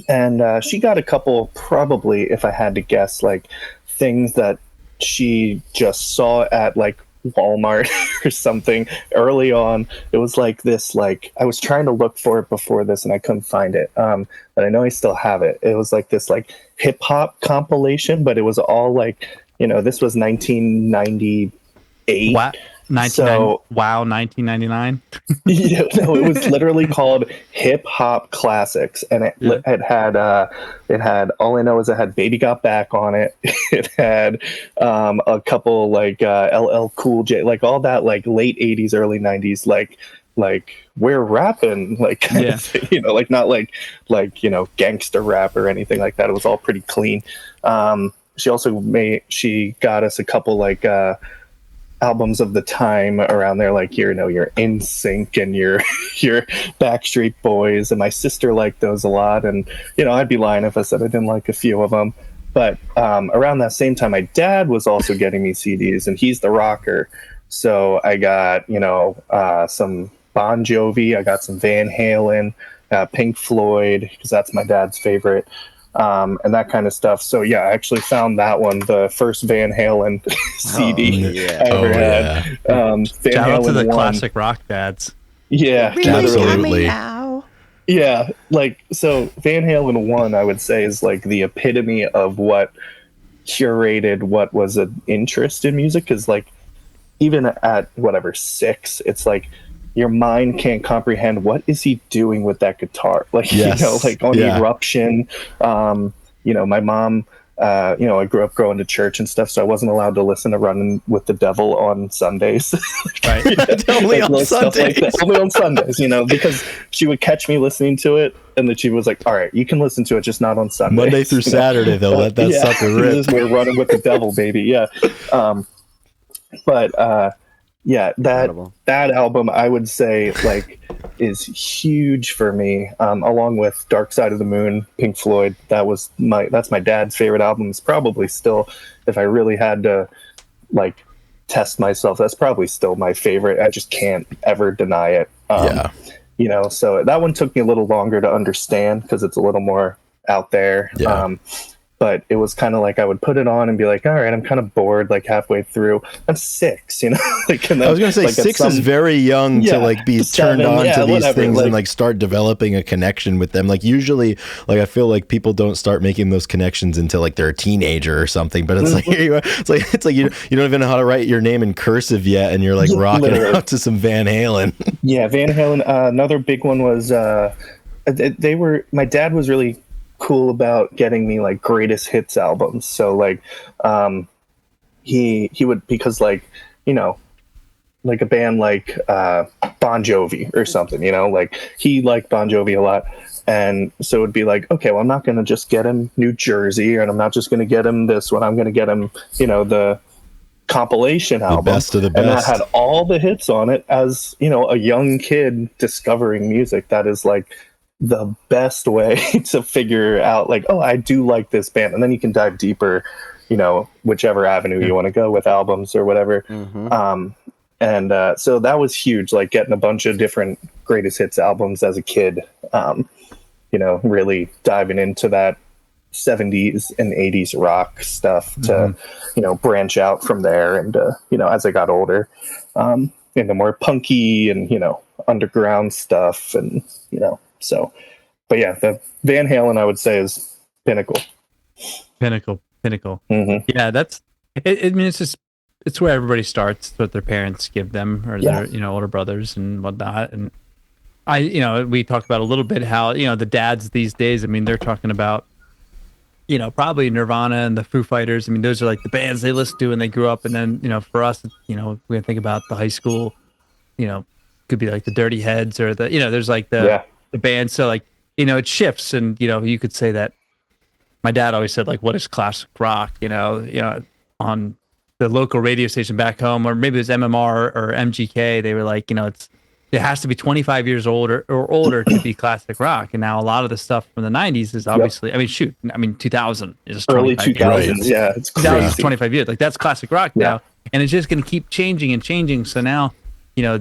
And she got a couple, probably, if I had to guess, like things that she just saw at like Walmart or something early on. It was like this, like I was trying to look for it before this and I couldn't find it. But I know I still have it. It was like this like hip hop compilation, but it was all like, this was 1998. Wow. 1999. Yeah, no, it was literally called Hip Hop Classics, and it had all I know is it had Baby Got Back on it. It had a couple like LL Cool J, like all that like late 80s, early 90s, like we're rapping, like kind of thing, like not like gangster rap or anything like that. It was all pretty clean. She got us a couple like albums of the time around there, like your NSYNC and your Backstreet Boys, and my sister liked those a lot, and I'd be lying if I said I didn't like a few of them. But around that same time, my dad was also getting me CDs, and he's the rocker, so I got some Bon Jovi, I got some Van Halen, Pink Floyd, because that's my dad's favorite. And that kind of stuff. So yeah, I actually found that one, the first Van Halen CD I ever had. Van Shout out to Halen the 1. classic rock dads. Yeah, Absolutely. Yeah, like, so Van Halen 1, I would say, is like the epitome of what curated what was an interest in music. Because, like, even at whatever 6, it's like your mind can't comprehend what is he doing with that guitar. Like, Yes. you know, like on Yeah. Eruption, you know, my mom, you know, I grew up going to church and stuff, so I wasn't allowed to listen to Running with the Devil on Sundays. Right. Only Like, on little stuff like Sundays. that. Only on Sundays, you know, because she would catch me listening to it, and then she was like, "All right, you can listen to it, just not on Sundays." Monday through you know? Saturday, they'll let that Yeah. sucker rip. We're Running with the Devil, baby. Yeah. But yeah, Incredible. that album, I would say, like, is huge for me, along with Dark Side of the Moon, Pink Floyd. That's my dad's favorite album. It's probably still, if I really had to, like, test myself, that's probably still my favorite. I just can't ever deny it. Yeah. You know, so that one took me a little longer to understand because it's a little more out there. Yeah. But it was kind of like I would put it on and be like, all right, I'm kind of bored, like, halfway through. I'm 6, you know? Like, and then, I was gonna say, like, at 6 is very young to, Yeah, like, be 7, turned on yeah, to these whatever, things like- and, like, start developing a connection with them. Like, usually, like, I feel like people don't start making those connections until, like, they're a teenager or something. But it's like, here you are. It's like you don't even know how to write your name in cursive yet, and you're like rocking Literally. out to some Van Halen. Yeah, Van Halen. Another big one was my dad was really cool about getting me, like, greatest hits albums. So, like, he would, because, like, you know, like a band like Bon Jovi or something, you know, like, he liked Bon Jovi a lot. And so it would be like, okay, well, I'm not going to just get him New Jersey, and I'm not just going to get him this one. I'm going to get him, you know, the compilation album, best of the and that best. had all the hits on it. As, you know, a young kid discovering music, that is, like, the best way to figure out, like, oh, I do like this band, and then you can dive deeper, you know, whichever avenue you want to go with albums or whatever. So that was huge, like, getting a bunch of different greatest hits albums as a kid, you know, really diving into that 70s and 80s rock stuff to, you know, branch out from there. And, you know, as I got older, into more punky and, you know, underground stuff, and, you know, so, but yeah, the Van Halen, I would say, is pinnacle. Pinnacle. Mm-hmm. Yeah, that's it. I mean, it's where everybody starts. It's what their parents give them, or Yeah. their, you know, older brothers and whatnot. And you know, we talked about a little bit how, you know, the dads these days, I mean, they're talking about, you know, probably Nirvana and the Foo Fighters. I mean, those are like the bands they listened to when they grew up. And then, you know, for us, you know, we think about the high school, you know, could be like the Dirty Heads, or the, you know, there's like the band. So, like, you know, it shifts. And, you know, you could say that my dad always said, like, what is classic rock, you know, on the local radio station back home, or maybe it was MMR or MGK. They were like, you know, it has to be 25 years older or older to be classic rock. And now a lot of the stuff from the 90s is obviously, I mean, 2000 is Early 25 years. 2000s. Yeah, it's 2000 is crazy. 25 years. Like, that's classic rock Yeah. now. And it's just going to keep changing and changing. So now, you know,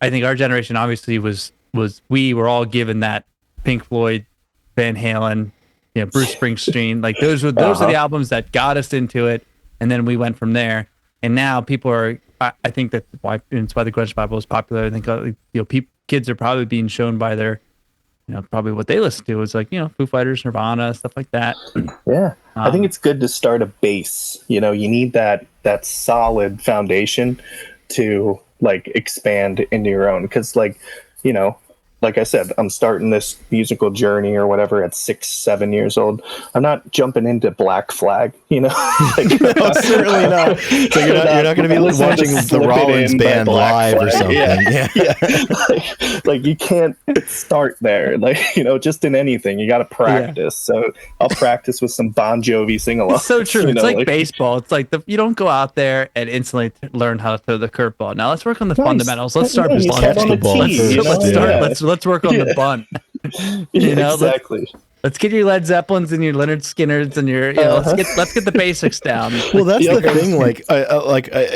I think our generation obviously we were all given that Pink Floyd, Van Halen, you know, Bruce Springsteen, like those are the albums that got us into it. And then we went from there. And now people are, I think that's why the Grudge Bible is popular. I think, you know, kids are probably being shown by their, you know, probably what they listen to is, like, you know, Foo Fighters, Nirvana, stuff like that. Yeah. I think it's good to start a base. You know, you need that solid foundation to, like, expand into your own. Because, like, you know, like I said, I'm starting this musical journey or whatever at 6, 7 years old. I'm not jumping into Black Flag, you know. Like, No, certainly not. So you're not going to be listening watching to the Slip It Rollins In by band Black live or Flag. something. Yeah. Yeah. Like, you can't start there. Like, you know, just in anything, you got to practice. So I'll practice with some Bon Jovi sing-along. It's so true. You It's know, like baseball. It's like you don't go out there and instantly learn how to throw the curveball. Now let's work on the fundamentals. Let's start Yeah, with you launching. start on the ball tee, first. you know? Let's work on the bunt. Yeah, You know, exactly. Let's get your Led Zeppelins and your Leonard Skinners and your, you know, let's get the basics down. Well, that's Yeah. the thing.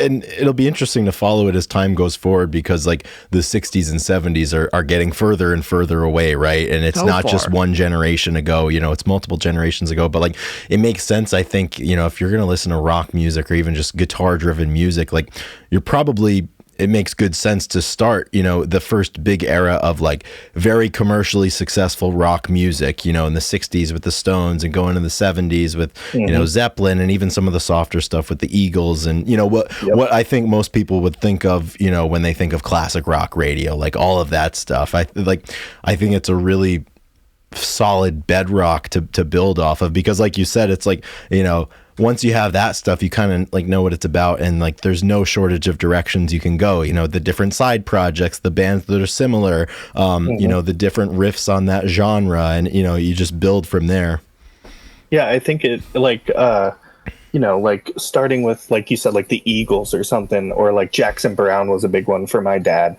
And it'll be interesting to follow it as time goes forward, because, like, the 60s and 70s are getting further and further away, right? And it's So not just far. one generation ago. You know, it's multiple generations ago. But, like, it makes sense. I think, you know, if you're going to listen to rock music or even just guitar-driven music, like, you're probably it makes good sense to start, you know, the first big era of like very commercially successful rock music, you know, in the 60s with the Stones, and going in the 70s with, you know, Zeppelin, and even some of the softer stuff with the Eagles, and, you know, what I think most people would think of, you know, when they think of classic rock radio, like all of that stuff. I think it's a really solid bedrock to build off of, because like you said, it's like, you know, once you have that stuff, you kind of like know what it's about, and like there's no shortage of directions you can go, you know, the different side projects, the bands that are similar, you know, the different riffs on that genre, and, you know, you just build from there. Yeah, I think it like you know, like starting with, like you said, like the Eagles or something, or like Jackson Browne was a big one for my dad,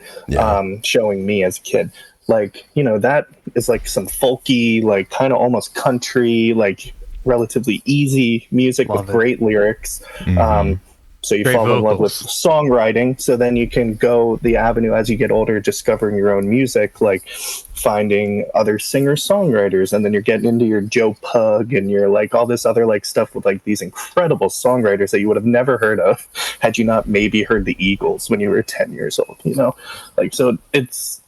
showing me as a kid. Like, you know, that is like some folky, like kind of almost country, like relatively easy music with great lyrics. So you fall in love with songwriting. So then you can go the avenue as you get older, discovering your own music, like finding other singer-songwriters. And then you're getting into your Joe Pug and you're like all this other like stuff with like these incredible songwriters that you would have never heard of had you not maybe heard the Eagles when you were 10 years old, you know? Like, so it's,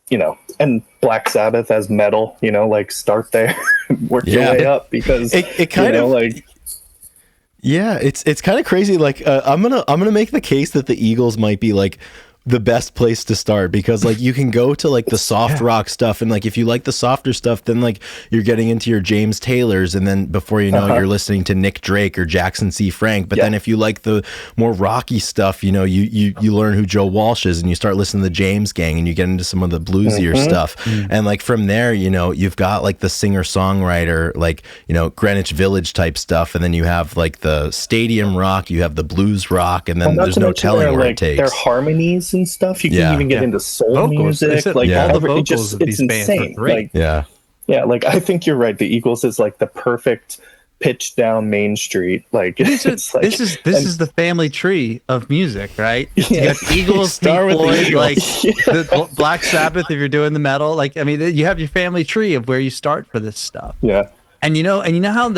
you know, and Black Sabbath as metal, you know, like start there, work your way up, because it kind of like, yeah, it's kind of crazy. Like, I'm gonna make the case that the Eagles might be like the best place to start, because like you can go to like the soft rock stuff, and like if you like the softer stuff, then like you're getting into your James Taylors, and then before you know it, you're listening to Nick Drake or Jackson C. Frank. But then if you like the more rocky stuff, you know, you learn who Joe Walsh is, and you start listening to the James Gang, and you get into some of the bluesier stuff. And like from there, you know, you've got like the singer-songwriter, like, you know, Greenwich Village type stuff, and then you have like the stadium rock, you have the blues rock, and then there's no telling where it takes. Their harmonies and stuff, you can even get into soul vocals, music, like all the vocals of it's these bands insane. are great. Like, like I think you're right, the Eagles is like the perfect pitch down Main Street. Like it's like this is the family tree of music, right? You got Eagles, Pink Floyd, like the Black Sabbath if you're doing the metal. Like, I mean, you have your family tree of where you start for this stuff. And you know how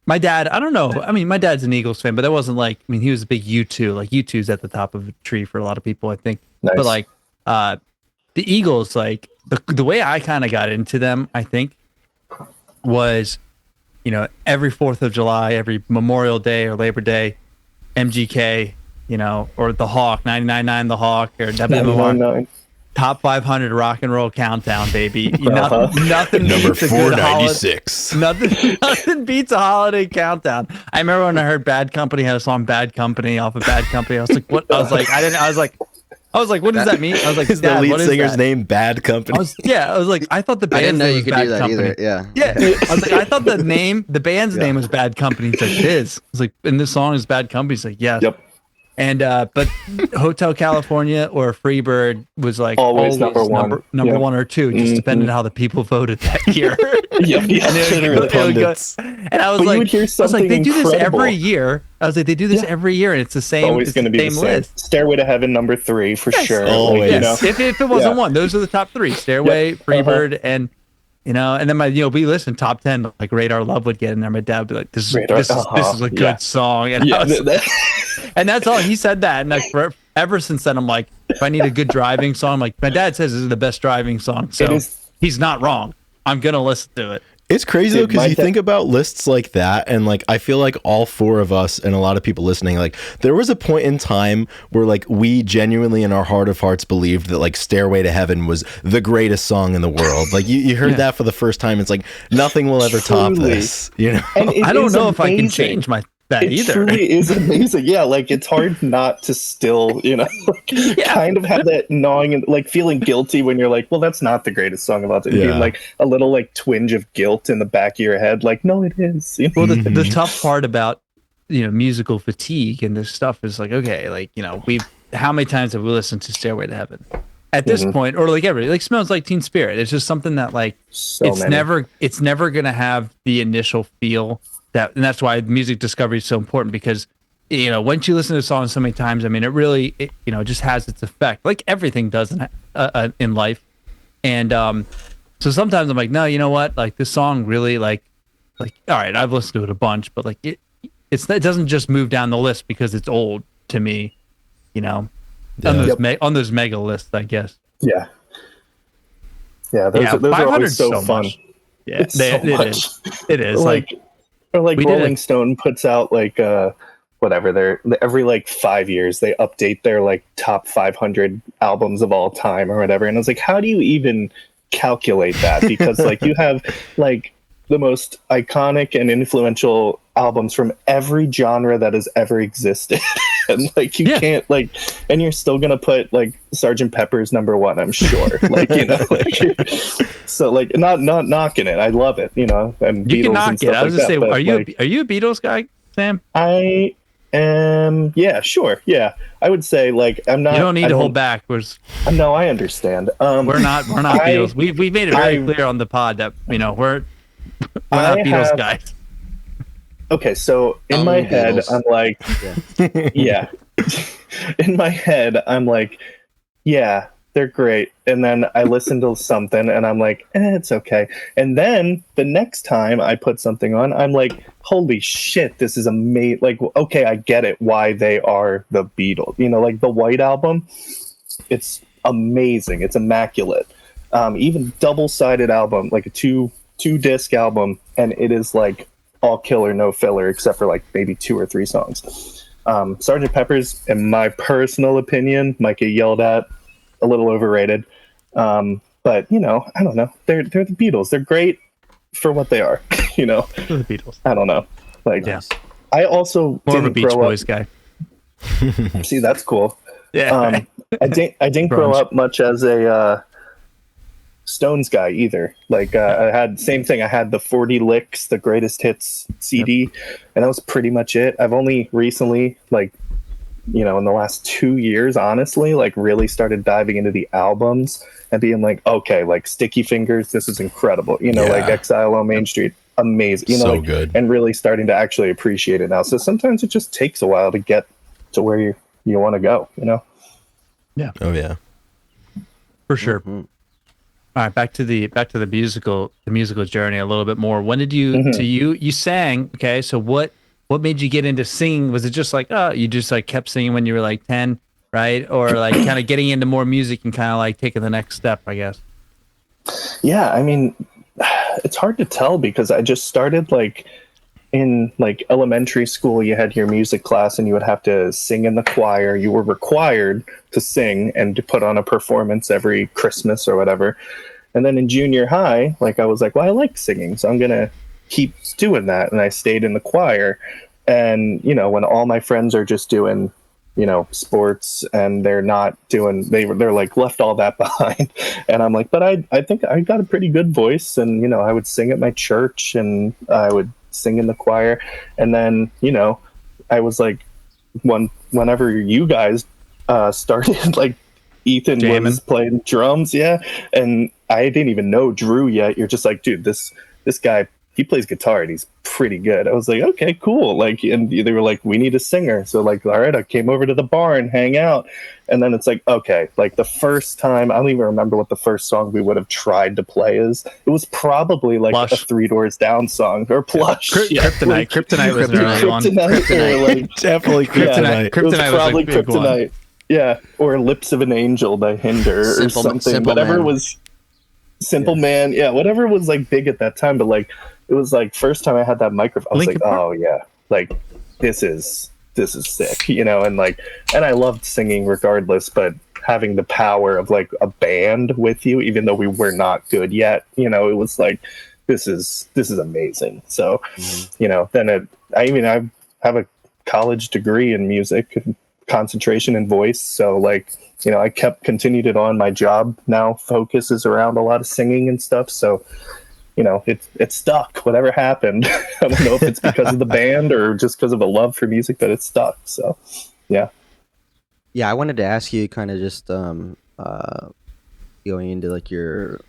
my dad, I don't know. I mean, my dad's an Eagles fan, but that wasn't like, I mean, he was a big U2. Like, U2's at the top of a tree for a lot of people, I think. Nice. But like, the Eagles, like the way I kind of got into them, I think, was, you know, every 4th of July, every Memorial Day or Labor Day, MGK, you know, or the Hawk, 99.9 the Hawk, or WMR. Top 500 rock and roll countdown, baby. Nothing number beats 496. Nothing beats a holiday countdown. I remember when I heard Bad Company had a song "Bad Company" off of Bad Company. I was like, "What?" I was like, "What does that mean?" I was like, "Is the lead singer's name Bad Company?" I was like, I thought the band's name was Bad Company. Yeah. I was like, I thought the band's name was Bad Company. He's like, "It is." I was like, "And this song is Bad Company." He's like, "Yes." Yep. And but Hotel California or Freebird was like always number one or two, just depending on how the people voted that year. And I was like, they do this every year. I was like, they do this every year, and it's the same. Always going to be the same list. Stairway to Heaven, number 3 for sure. Always. Like, you know? If it wasn't one, those are the top 3: Stairway, Freebird, and. You know, and then we listen top 10, like Radar Love would get in there. My dad would be like, this is a good song. And, and that's all. He said that. And like ever since then, I'm like, if I need a good driving song, like my dad says this is the best driving song. So he's not wrong. I'm going to listen to it. It's crazy though, because you think about lists like that, and like I feel like all 4 of us and a lot of people listening, like there was a point in time where like we genuinely in our heart of hearts believed that like Stairway to Heaven was the greatest song in the world. Like you heard that for the first time. It's like nothing will ever top this. You know, I don't know if I can change that either. It truly is amazing. Yeah, like it's hard not to still, you know, kind of have that gnawing and like feeling guilty when you're like, well, that's not the greatest song of all time. Yeah. Like a little like twinge of guilt in the back of your head, like, no, it is. You know? Well, the tough part about, you know, musical fatigue and this stuff is like, okay, like, you know, how many times have we listened to Stairway to Heaven at this point, or like Smells Like Teen Spirit? It's just something that like it's never gonna have the initial feel. And that's why music discovery is so important, because, you know, once you listen to a song so many times, I mean, it you know, just has its effect, like everything does in life. And so sometimes I'm like, no, you know what? Like this song really like, all right, I've listened to it a bunch, but like it doesn't just move down the list because it's old to me. you know, Yeah. on those mega lists, I guess. Yeah. Yeah, those are 500 always so fun. much. Yeah, It's so much. It is Or like we did Rolling it. Stone puts out like whatever, they're every like 5 years they update their like top 500 albums of all time or whatever, and I was like, how do you even calculate that? Because like you have like the most iconic and influential albums from every genre that has ever existed. And like you can't like, and you're still gonna put like Sgt. Pepper's #1, I'm sure. Like, you know, like, so like not knocking it. I love it, you know, and You Beatles can knock and stuff it. I was like just that, saying, but, are you like, are you a Beatles guy, Sam? I am, yeah, sure, yeah. I would say like I'm not. You don't need I to hold back. No, I understand. We're not Beatles. We've made it very clear on the pod that, you know, we're not Beatles guys. Okay, so in my head, Beatles. I'm like, yeah. In my head, I'm like, yeah, they're great. And then I listen to something and I'm like, it's okay. And then the next time I put something on, I'm like, holy shit, this is amazing. Like, okay, I get it, why they are the Beatles. You know, like the White Album, it's amazing. It's immaculate. Even double-sided album, like a two-disc album, and it is like all killer, no filler, except for like maybe 2 or 3 songs. Sgt. Pepper's, in my personal opinion, might get yelled at, a little overrated. But you know, I don't know. They're the Beatles. They're great for what they are. You know, The Beatles. I don't know. Like, Yeah. I also More of a didn't Beach grow Boys up. guy. See, that's cool. Yeah. I didn't grow Grunge. up much as a Stones guy either. Like I had same thing. I had the 40 Licks, the greatest hits CD, and that was pretty much it. I've only recently, like, you know, in the last 2 years, honestly, like really started diving into the albums and being like, okay, like Sticky Fingers, this is incredible. You know, like Exile on Main Street, amazing. You know, So like, good. and really starting to actually appreciate it now. So sometimes it just takes a while to get to where you want to go. You know. Oh yeah. For sure. All right, back to the musical journey a little bit more. When did you so you sang, okay? So what made you get into singing? Was it just like, oh, you just like kept singing when you were like 10, right? Or like kind of getting into more music and kind of like taking the next step, I guess. Yeah, I mean, it's hard to tell because I just started like in like elementary school. You had your music class and you would have to sing in the choir. You were required to sing and to put on a performance every Christmas or whatever. And then in junior high, like I was like, well, I like singing, so I'm gonna keep doing that. And I stayed in the choir. And you know, when all my friends are just doing, you know, sports and they're not doing, they're like left all that behind. And I'm like, but I think I got a pretty good voice, and you know, I would sing at my church and I would sing in the choir. And then, you know, I was like, whenever you guys started, like Ethan Jamming. was playing drums, and I didn't even know Drew yet. You're just like, dude, this guy, he plays guitar and he's pretty good. I was like, okay, cool. Like, and they were like, we need a singer. So like, all right, I came over to the bar and hang out. And then it's like, okay, like the first time, I don't even remember what the first song we would have tried to play is. It was probably like Plush. a Three Doors Down song or Plush. Kryptonite. Kryptonite was an early one. Kryptonite. Or like, Definitely Kryptonite. it was Kryptonite probably was a big one. Kryptonite. Yeah, or Lips of an Angel by Hinder or something. Simple Whatever Man. was Simple Man. Yeah, whatever was like big at that time. But like, it was like first time I had that microphone, I was Linkin like, Park. oh yeah, like this is sick, you know. And like, and I loved singing regardless, but having the power of like a band with you, even though we were not good yet, you know, it was like, this is amazing. So, you know, then I have a college degree in music and concentration and voice. So like, you know, I continued it on. My job now focuses around a lot of singing and stuff. So, you know, it stuck. Whatever happened, I don't know if it's because of the band or just because of a love for music, but it stuck. So, yeah. Yeah, I wanted to ask you kind of just going into like your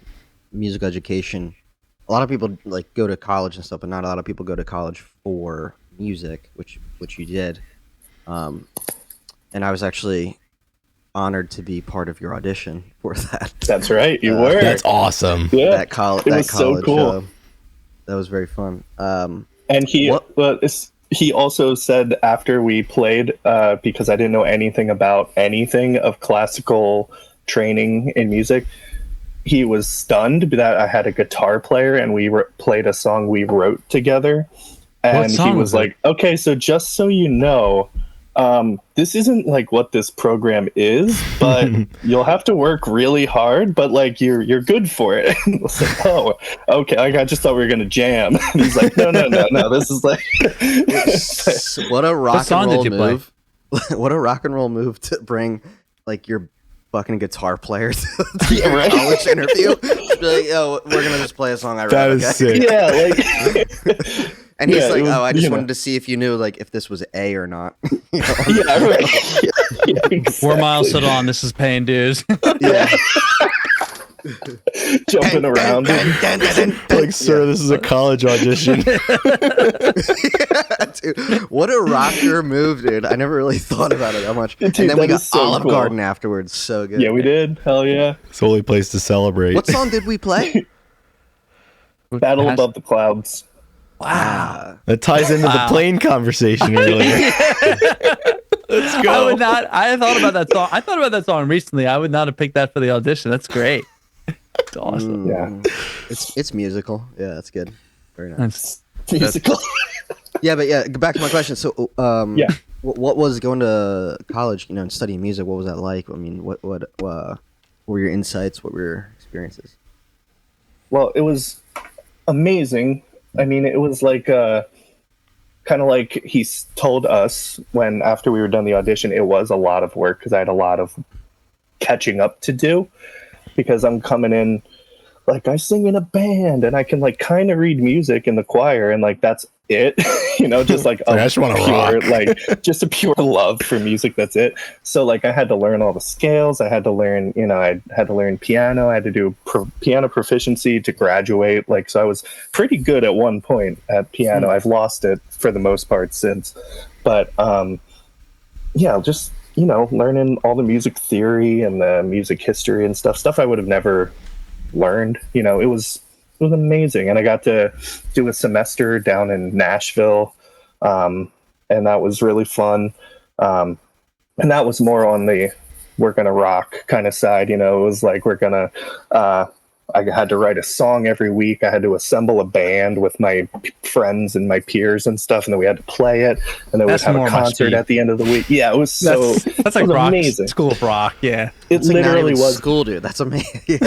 music education. A lot of people like go to college and stuff, but not a lot of people go to college for music, which you did. And I was actually honored to be part of your audition for that. That's right. You were. That's awesome. Yeah. That It was so college. cool. That was very fun. And he, What- well, it's he also said after we played, because I didn't know anything about anything of classical training in music, he was stunned that I had a guitar player and we played a song we wrote together. And he was like, okay, so just so you know, this isn't like what this program is, but you'll have to work really hard, but like you're good for it. I was like, oh, okay. Like, I just thought we were gonna jam. And he's like, no. This is like what a rock and roll move. What a rock and roll move to bring like your fucking guitar player to the college interview. Be like, yo, we're gonna just play a song I wrote. That is sick. Yeah, like and he's like, I just wanted to see if you knew like if this was A or not. You know? Yeah, right. Yeah, exactly. 4 miles to dawn. This is paying dues. Yeah. Jumping around. Like, sir, this is a college audition. Yeah, dude, what a rocker move, dude. I never really thought about it that much. Dude, and then we got so Olive cool. Garden afterwards. So good. Yeah, we did. Hell yeah. It's the only place to celebrate. What song did we play? Battle Above the Clouds. Wow. That ties into the plane conversation earlier. Let's go. I would not. I thought about that song. I thought about that song recently. I would not have picked that for the audition. That's great. It's awesome. Yeah. It's musical. Yeah, that's good. Very nice. Musical. Yeah, but yeah, back to my question. So, Yeah. what was going to college, and studying music? What was that like? I mean, what were your insights? What were your experiences? Well, it was amazing. I mean, it was like kind of like he told us when after we were done the audition, it was a lot of work because I had a lot of catching up to do because I'm coming in like I sing in a band and I can like kind of read music in the choir and like that's it, just like I just want to rock. Like just a pure love for music. That's it. So like I had to learn all the scales. I had to learn, I had to learn piano. I had to do piano proficiency to graduate. Like, so I was pretty good at one point at piano. I've lost it for the most part since, but yeah, just, learning all the music theory and the music history and stuff I would have never learned. It was amazing, and I got to do a semester down in Nashville, and that was really fun. And that was more on the we're gonna rock kind of side. It was like we're gonna. I had to write a song every week. I had to assemble a band with my friends and my peers and stuff, and then we had to play it, and then we'd have a concert at the end of the week. Yeah, it was that's like rock, amazing. School of Rock. Yeah, it literally was school, dude. That's amazing.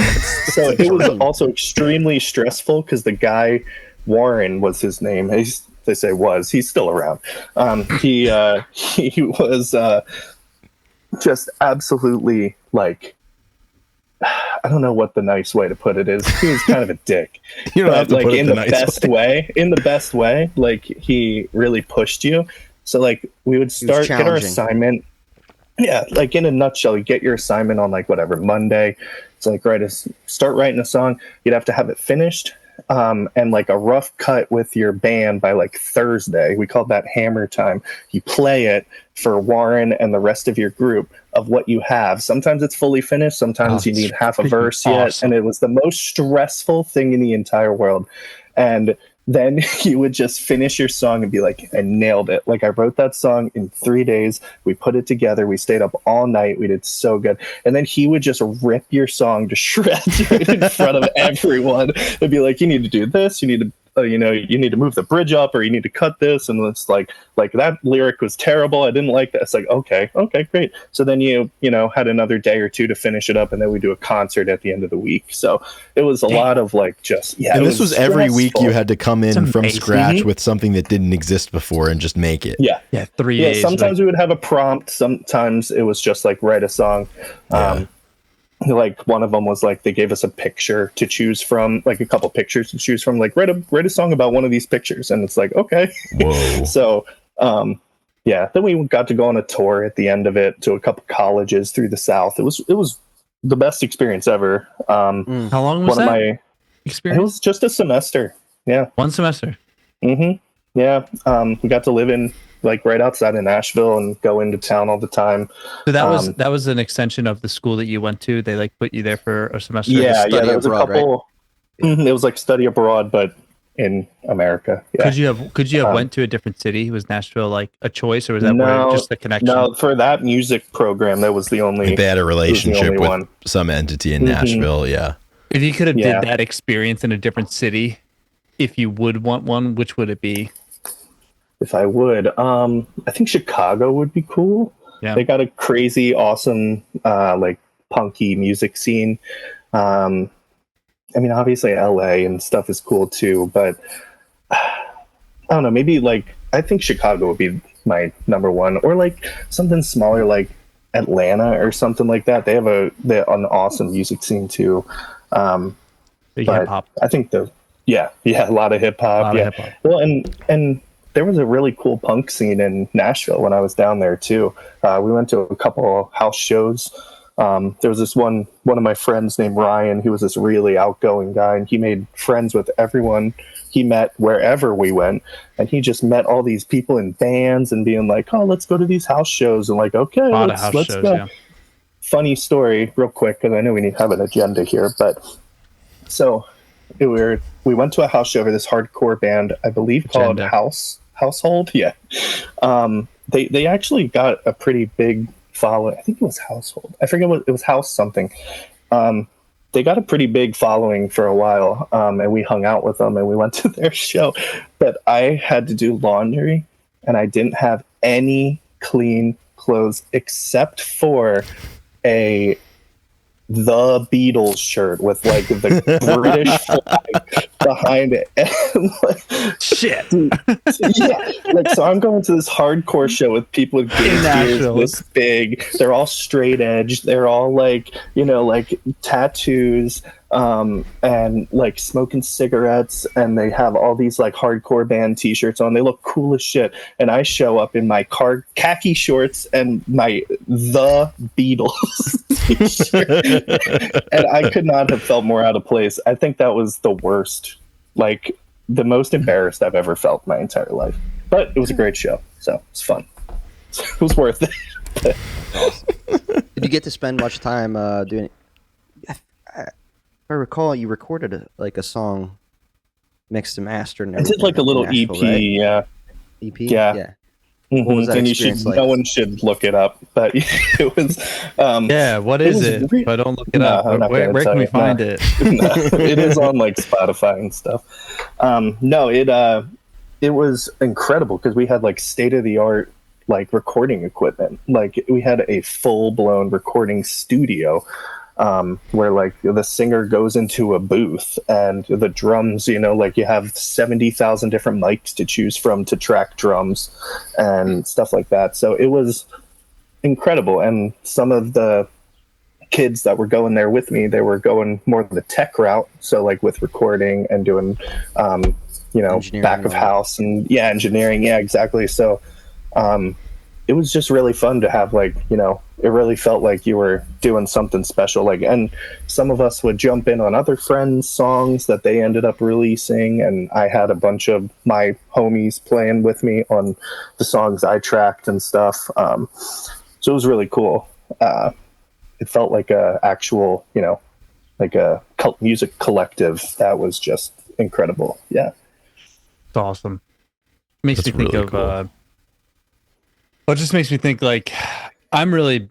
So it was also extremely stressful because the guy Warren was his name. He's still around. He was just absolutely like. I don't know what the nice way to put it is. He was kind of a dick. You don't have to like put it in the the nice best way. In the best way. Like he really pushed you. So like we would get our assignment. Yeah, like in a nutshell, you get your assignment on like whatever Monday. It's like start writing a song. You'd have to have it finished. And like a rough cut with your band by like Thursday. We called that hammer time. You play it for Warren and the rest of your group of what you have. Sometimes it's fully finished. Sometimes you need half a verse yet. And it was the most stressful thing in the entire world. And then you would just finish your song and be like, I nailed it. Like I wrote that song in 3 days. We put it together. We stayed up all night. We did so good. And then he would just rip your song to shreds right in front of everyone. It'd be like, you need to do this. You need to, you need to move the bridge up, or you need to cut this. And it's like that lyric was terrible. I didn't like that. It's like, okay, great. So then you had another day or two to finish it up. And then we do a concert at the end of the week. So it was a lot of like, just, yeah. And this was every week you had to come in from scratch Mm-hmm. with something that didn't exist before and just make it. Yeah. Yeah. 3 days. Sometimes we would have a prompt. Sometimes it was just like write a song. Like one of them was like they gave us a picture to choose from, like a couple pictures to choose from, like write a song about one of these pictures, and it's like okay. Whoa. So then we got to go on a tour at the end of it to a couple colleges through the South. It was the best experience ever. How long was that It experience? was just a semester. Yeah. 1 semester. Mm-hmm. Yeah. We got to live in like right outside of Nashville and go into town all the time. So that was an extension of the school that you went to. They like put you there for a semester. Yeah, there was a couple. It was like study abroad, but in America. Yeah. Could you have went to a different city? Was Nashville like a choice, or was that No, just the connection? No, for that music program, that was the only. They had a relationship with one. some entity in Nashville. Yeah. If you could have did that experience in a different city, if you would want one, which would it be? If I would, I think Chicago would be cool. Yeah. They got a crazy, awesome, like punky music scene. I mean, obviously LA and stuff is cool too, but I don't know, maybe like, I think Chicago would be my number one, or like something smaller like Atlanta or something like that. They have an awesome music scene too. Big hip hop. I think a lot of hip hop. Well, and there was a really cool punk scene in Nashville when I was down there too. We went to a couple house shows. There was this one of my friends named Ryan. He was this really outgoing guy, and he made friends with everyone he met wherever we went. And he just met all these people in bands and being like, "Oh, let's go to these house shows." And like, "Okay, let's go." Yeah. Funny story, real quick, because I know we have an agenda here. But so we went to a house show for this hardcore band, I believe called Household. Yeah. They actually got a pretty big following. I think it was Household. I forget what it was. House something. They got a pretty big following for a while, and we hung out with them and we went to their show. But I had to do laundry, and I didn't have any clean clothes except for the Beatles shirt with like the British flag behind it. And, like, shit. Yeah. Like, so I'm going to this hardcore show with people with beards this big. They're all straight edge. They're all like, like tattoos, and like smoking cigarettes, and they have all these like hardcore band t-shirts on. They look cool as shit. And I show up in my khaki shorts and my The Beatles t-shirt. And I could not have felt more out of place. I think that was the worst, like the most embarrassed I've ever felt my entire life. But it was a great show, so it's fun. It was worth it. Did you get to spend much time doing? If I recall, you recorded a song, mixed and mastered. I did like a little EP, right? Yeah. EP, yeah. What was that experience like? No one should look it up, but it was. What is it? If I don't look it up, where can we find it? It is on like Spotify and stuff. It was incredible because we had like state of the art like recording equipment. Like we had a full blown recording studio. Where like the singer goes into a booth and the drums, like you have 70,000 different mics to choose from to track drums and stuff like that. So it was incredible. And some of the kids that were going there with me, they were going more the tech route. So like with recording and doing, back of house and engineering. Yeah, exactly. So, it was just really fun to have like, it really felt like you were doing something special. Like, and some of us would jump in on other friends' songs that they ended up releasing. And I had a bunch of my homies playing with me on the songs I tracked and stuff. So it was really cool. It felt like a actual, like a music collective that was just incredible. Yeah. It's awesome. Makes me think of, cool. It just makes me think like I'm really,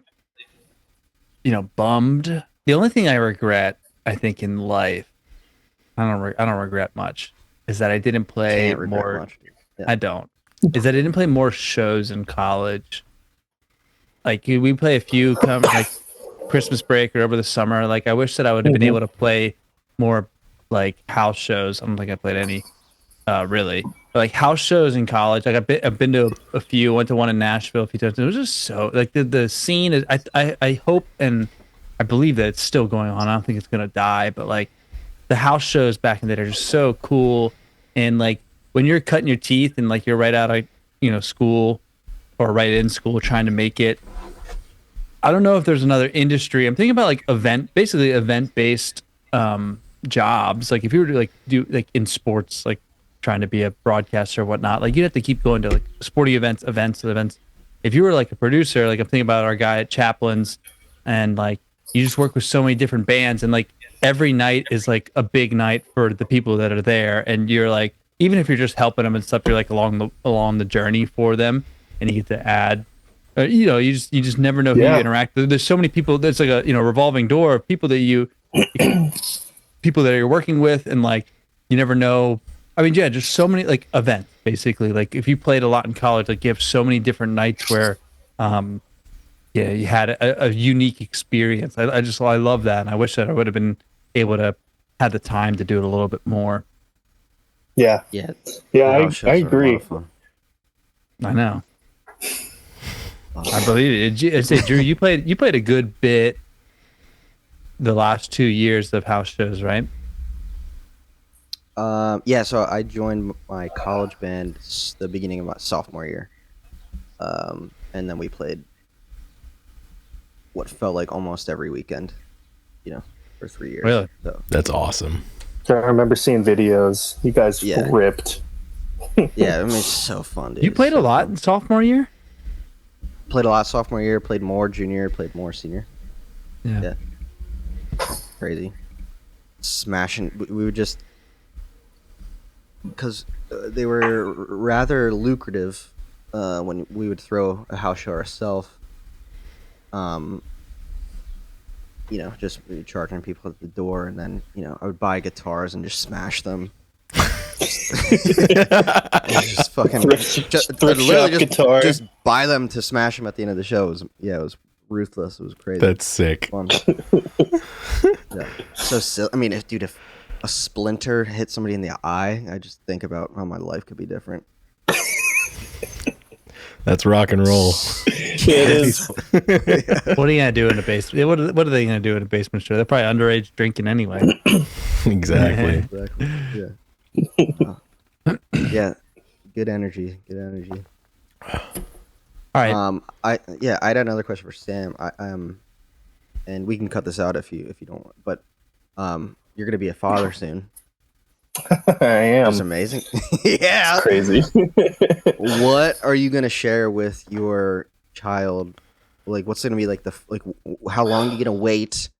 bummed. The only thing I regret, I think, in life, I don't regret much, is that I didn't play more. Yeah. I don't. Is that I didn't play more shows in college. Like we play a few like Christmas break or over the summer. Like I wish that I would have been able to play more like house shows. I don't think I played any really. Like house shows in college, like I've been to a few. Went to one in Nashville a few times. It was just so like the scene is. I hope and I believe that it's still going on. I don't think it's gonna die, but like the house shows back in the day are just so cool. And like when you're cutting your teeth and like you're right out of school or right in school trying to make it. I don't know if there's another industry. I'm thinking about like event-based jobs. Like if you were to like do like in sports, like trying to be a broadcaster or whatnot, like you'd have to keep going to like sporting events. If you were like a producer, like I'm thinking about our guy at Chaplin's, and like you just work with so many different bands, and like every night is like a big night for the people that are there, and you're like even if you're just helping them and stuff, you're like along the journey for them, and you get to add. You just never know who you interact with. There's so many people. There's like a revolving door of people that people that you're working with, and like you never know. I mean, yeah, just so many like events basically. Like if you played a lot in college, like you have so many different nights where, you had a unique experience. I love that, and I wish that I would have been able to have the time to do it a little bit more. Yeah. I agree. I know. I believe it. I say, Drew, you played a good bit the last 2 years of house shows, right? So I joined my college band the beginning of my sophomore year, and then we played what felt like almost every weekend, for 3 years. Really? So, That's awesome. I remember seeing videos. You guys ripped. yeah, I mean, it's so fun, dude. You played a lot in sophomore year? Played a lot sophomore year, played more junior, played more senior. Yeah. Crazy. Smashing. We would just... Because they were rather lucrative when we would throw a house show ourselves. Just charging people at the door, and then, I would buy guitars and just smash them. Just fucking just buy them to smash them at the end of the show. It was ruthless. It was crazy. That's sick. Fun. So silly. I mean, if a splinter hit somebody in the eye, I just think about how my life could be different. That's rock and roll. It is. What are you gonna do in a basement? What are they gonna do in a basement show? They're probably underage drinking anyway. Exactly. Yeah. Yeah. Good energy. All right. I had another question for Sam. And we can cut this out if you don't want. But you're gonna be a father soon. I am. That's amazing. Yeah. It's crazy. What are you gonna share with your child? Like, what's gonna be like how long are you gonna wait?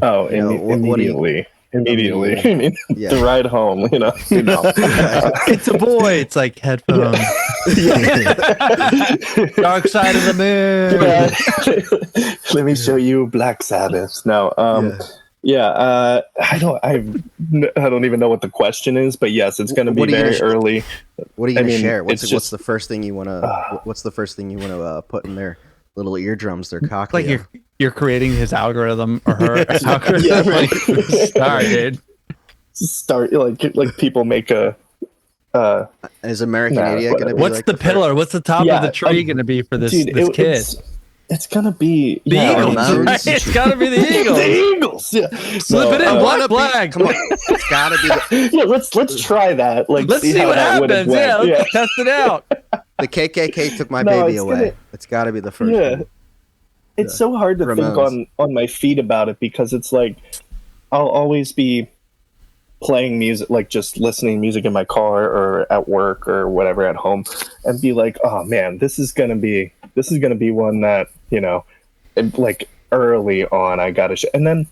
Oh, immediately. Immediately. I mean, the ride home, It's a boy. It's like headphones. Dark Side of the Moon. Let me show you Black Sabbath. No, I don't even know what the question is, but yes, it's going to be very early. What are you going to share? What's the first thing you want to? What's the first thing you want to put in their little eardrums? Their cochlea. Like you're creating his algorithm or her algorithm. Yeah, right. Sorry, dude. Start like people make a. Is American Idiot going to be? What's the pillar? What's the top of the tree going to be for this kid? It's gonna be the Eagles. Right? It's gotta be the Eagles. The Eagles. Yeah. Slip it in black flag. Come on, it's gotta be. Let's try that. Like, let's see what happens. Yeah, let's test it out. The KKK took my baby away. It's gotta be the first. Yeah. One. It's so hard to think on my feet about it, because it's like I'll always be playing music, like just listening to music in my car or at work or whatever at home, and be like, oh man, this is gonna be one that, like early on I gotta and then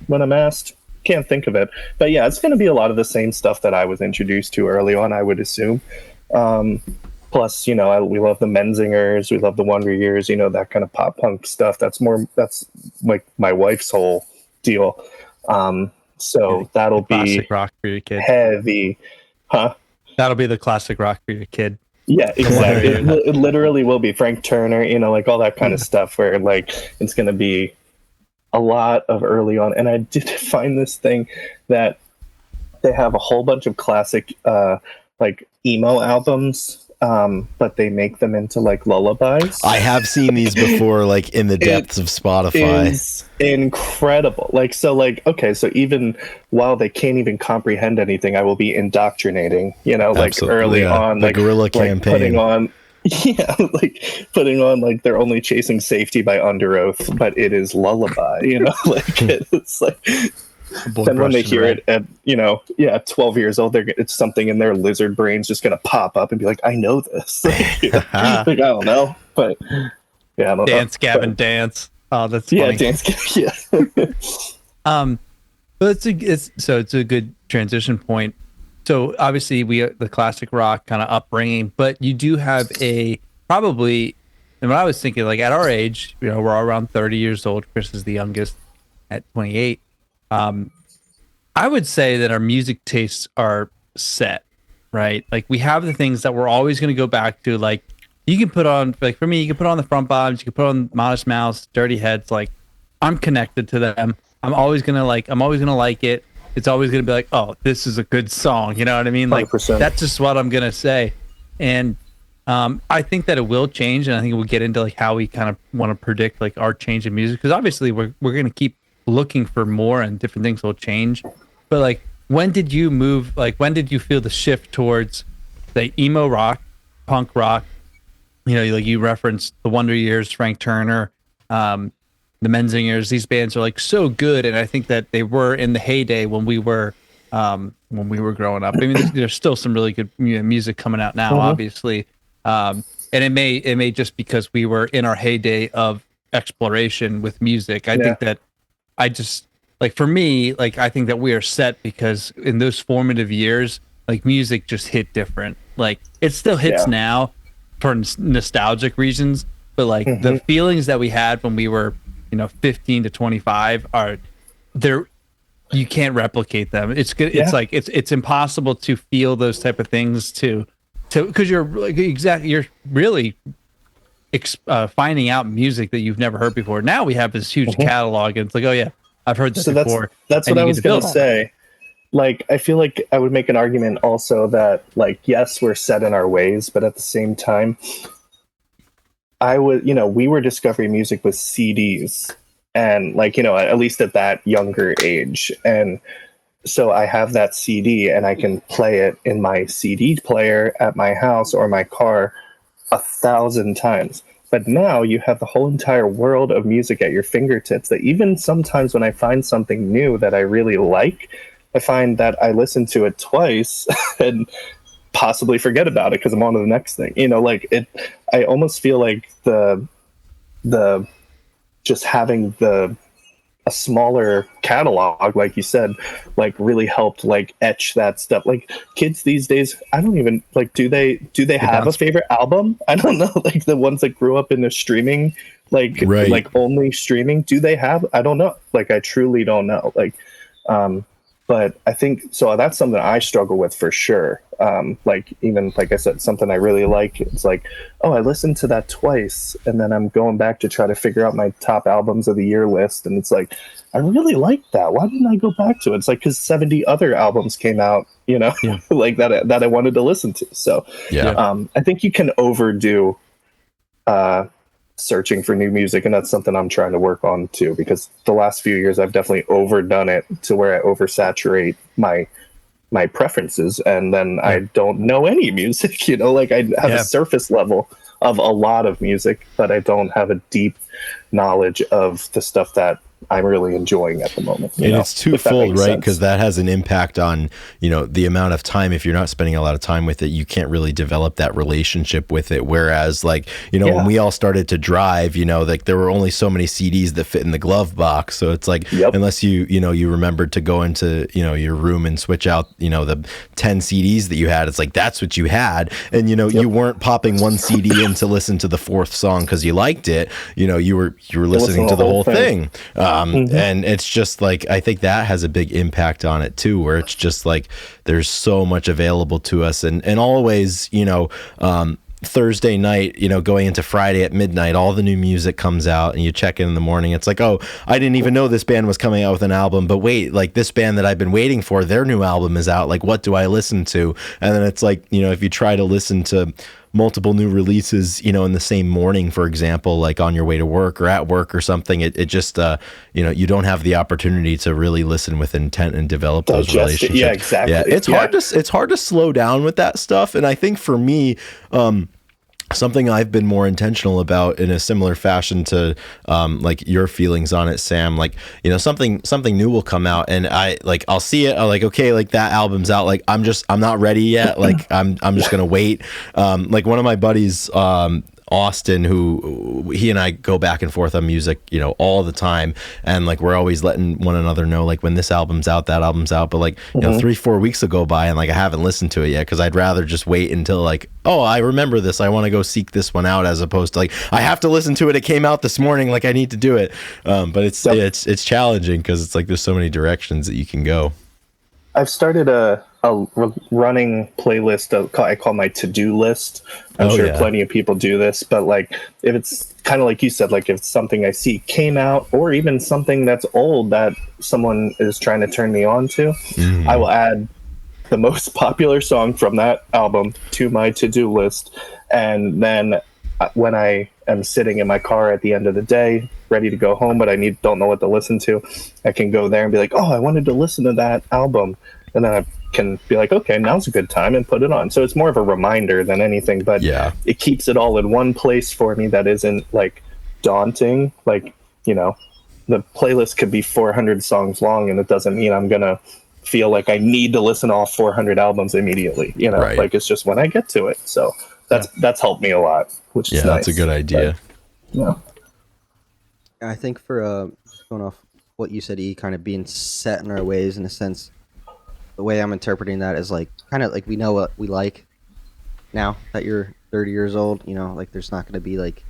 when I'm asked, can't think of it. But yeah, it's gonna be a lot of the same stuff that I was introduced to early on, I would assume. Plus, we love the Menzingers, we love the Wonder Years, that kind of pop punk stuff. That's like my wife's whole deal. So that'll be classic rock for your kid. Heavy, huh? That'll be the classic rock for your kid. Yeah, exactly. It literally will be Frank Turner, like all that kind of stuff, where like it's going to be a lot of early on. And I did find this thing that they have a whole bunch of classic like emo albums, but they make them into like lullabies. I have seen these before, like in the depths of Spotify. It's incredible. Like, so like, okay, so even while they can't even comprehend anything, I will be indoctrinating, like early on, the like guerrilla campaign. Putting on like They're Only Chasing Safety by Under Oath, but it is lullaby, like it's like. Then when they hear it at 12 years old, it's something in their lizard brain's just gonna pop up and be like, I know this. Like, I don't know, but yeah, I don't dance, know. Gavin, dance. Oh, that's funny. Yeah, dance, yeah. But it's a good transition point. so obviously we the classic rock kind of upbringing, but you do have a probably. And what I was thinking, like at our age, we're all around 30 years old. Chris is the youngest at 28. I would say that our music tastes are set, right? Like we have the things that we're always going to go back to. Like you can put on, like for me, you can put on the Front Bottoms, you can put on Modest Mouse, Dirty Heads. Like I'm connected to them. I'm always gonna like it. It's always gonna be like, oh, this is a good song. You know what I mean? Like 100%. that's just what I'm gonna say. And I think that it will change, and I think we'll get into like how we kind of want to predict like our change in music, because obviously we're gonna keep looking for more and different things will change. But like, when did you move? Like, when did you feel the shift towards the emo rock, punk rock? You know, like you referenced the Wonder Years, Frank Turner, the Menzingers. These bands are like so good, and I think that they were in the heyday when we were growing up. I mean, there's still some really good music coming out now, obviously, and it may just because we were in our heyday of exploration with music. I think that I just like for me, like I think that we are set because in those formative years, like music just hit different. Like it still hits now for nostalgic reasons, but like the feelings that we had when we were 15 to 25 are there. You can't replicate them. It's good. It's like it's impossible to feel those type of things because you're like you're really finding out music that you've never heard before. Now we have this huge catalog, and it's like, oh yeah, I've heard this before. That's what I was gonna say. Like, I feel like I would make an argument also that, like, yes, we're set in our ways, but at the same time, we were discovering music with CDs, and like, at least at that younger age. And so I have that CD and I can play it in my CD player at my house or my car 1,000 times. But now you have the whole entire world of music at your fingertips, that even sometimes when I find something new that I really like, I find that I listen to it twice and possibly forget about it because I'm on to the next thing. I almost feel like the just having a smaller catalog, like you said, like really helped like etch that stuff. Like kids these days, I don't even like, do they have a favorite album? I don't know. Like the ones that grew up in the streaming, like only streaming, do they have? I don't know. Like I truly don't know. Like, but I think so. That's something I struggle with for sure. Like even like I said, something I really like. It's like, oh, I listened to that twice, and then I'm going back to try to figure out my top albums of the year list, and it's like, I really like that. Why didn't I go back to it? It's like because 70 other albums came out, like that I wanted to listen to. So I think you can overdo searching for new music, and that's something I'm trying to work on too, because the last few years I've definitely overdone it to where I oversaturate my preferences, and then I don't know any music. Like I have a surface level of a lot of music, but I don't have a deep knowledge of the stuff that I'm really enjoying at the moment. And it's twofold, right? Because that has an impact on, the amount of time. If you're not spending a lot of time with it, you can't really develop that relationship with it. Whereas like, when we all started to drive, like there were only so many CDs that fit in the glove box. So it's like, unless you remembered to go into, your room and switch out, the 10 CDs that you had, it's like, that's what you had. And, you weren't popping one CD in to listen to the fourth song because you liked it. You were listening to the whole thing. And it's just like, I think that has a big impact on it too, where it's just like, there's so much available to us, and always, Thursday night, going into Friday at midnight, all the new music comes out, and you check in the morning. It's like, oh, I didn't even know this band was coming out with an album, but wait, like this band that I've been waiting for, their new album is out. Like, what do I listen to? And then it's like, if you try to listen to multiple new releases, in the same morning, for example, like on your way to work or at work or something, it just, you don't have the opportunity to really listen with intent and develop those relationships. Yeah, exactly. Yeah, it's hard to slow down with that stuff. And I think for me, something I've been more intentional about in a similar fashion to like your feelings on it, Sam, like, something new will come out, and I'll see it. I'm like, okay, like that album's out. Like, I'm not ready yet. Like I'm just going to wait. Like one of my buddies, Austin, who he and I go back and forth on music, you know, all the time, and like we're always letting one another know like when this album's out, that album's out. But like, you know, 3-4 weeks will go by and like I haven't listened to it yet because I'd rather just wait until like, oh, I remember this, I want to go seek this one out, as opposed to like I have to listen to it. It came out this morning, like I need to do it. But it's challenging because it's like there's so many directions that you can go. I've started a running playlist I call my to-do list. I'm sure plenty of people do this, but like if it's kind of like you said, like if it's something I see came out or even something that's old that someone is trying to turn me on to, I will add the most popular song from that album to my to-do list. And then when I am sitting in my car at the end of the day, ready to go home, but I don't know what to listen to, I can go there and be like, oh, I wanted to listen to that album. And then I can be like, okay, now's a good time, and put it on. So it's more of a reminder than anything, but it keeps it all in one place for me that isn't like daunting. Like, you know, the playlist could be 400 songs long, and it doesn't mean I'm going to feel like I need to listen to all 400 albums immediately. You know, like it's just when I get to it. So that's helped me a lot, which is nice. That's a good idea. But, I think for going off what you said, kind of being set in our ways in a sense, the way I'm interpreting that is like kind of like we know what we like now that you're 30 years old. You know, like there's not going to be like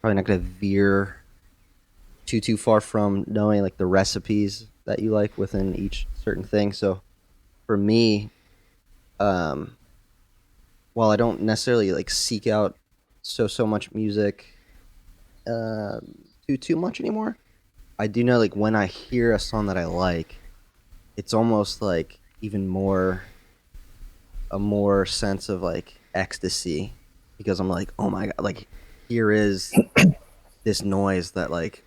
probably not going to veer too far from knowing like the recipes that you like within each certain thing. So for me, while I don't necessarily like seek out so much music too much anymore, I do know like when I hear a song that I like, it's almost like even more a more sense of like ecstasy, because I'm like, oh my god, like here is this noise that like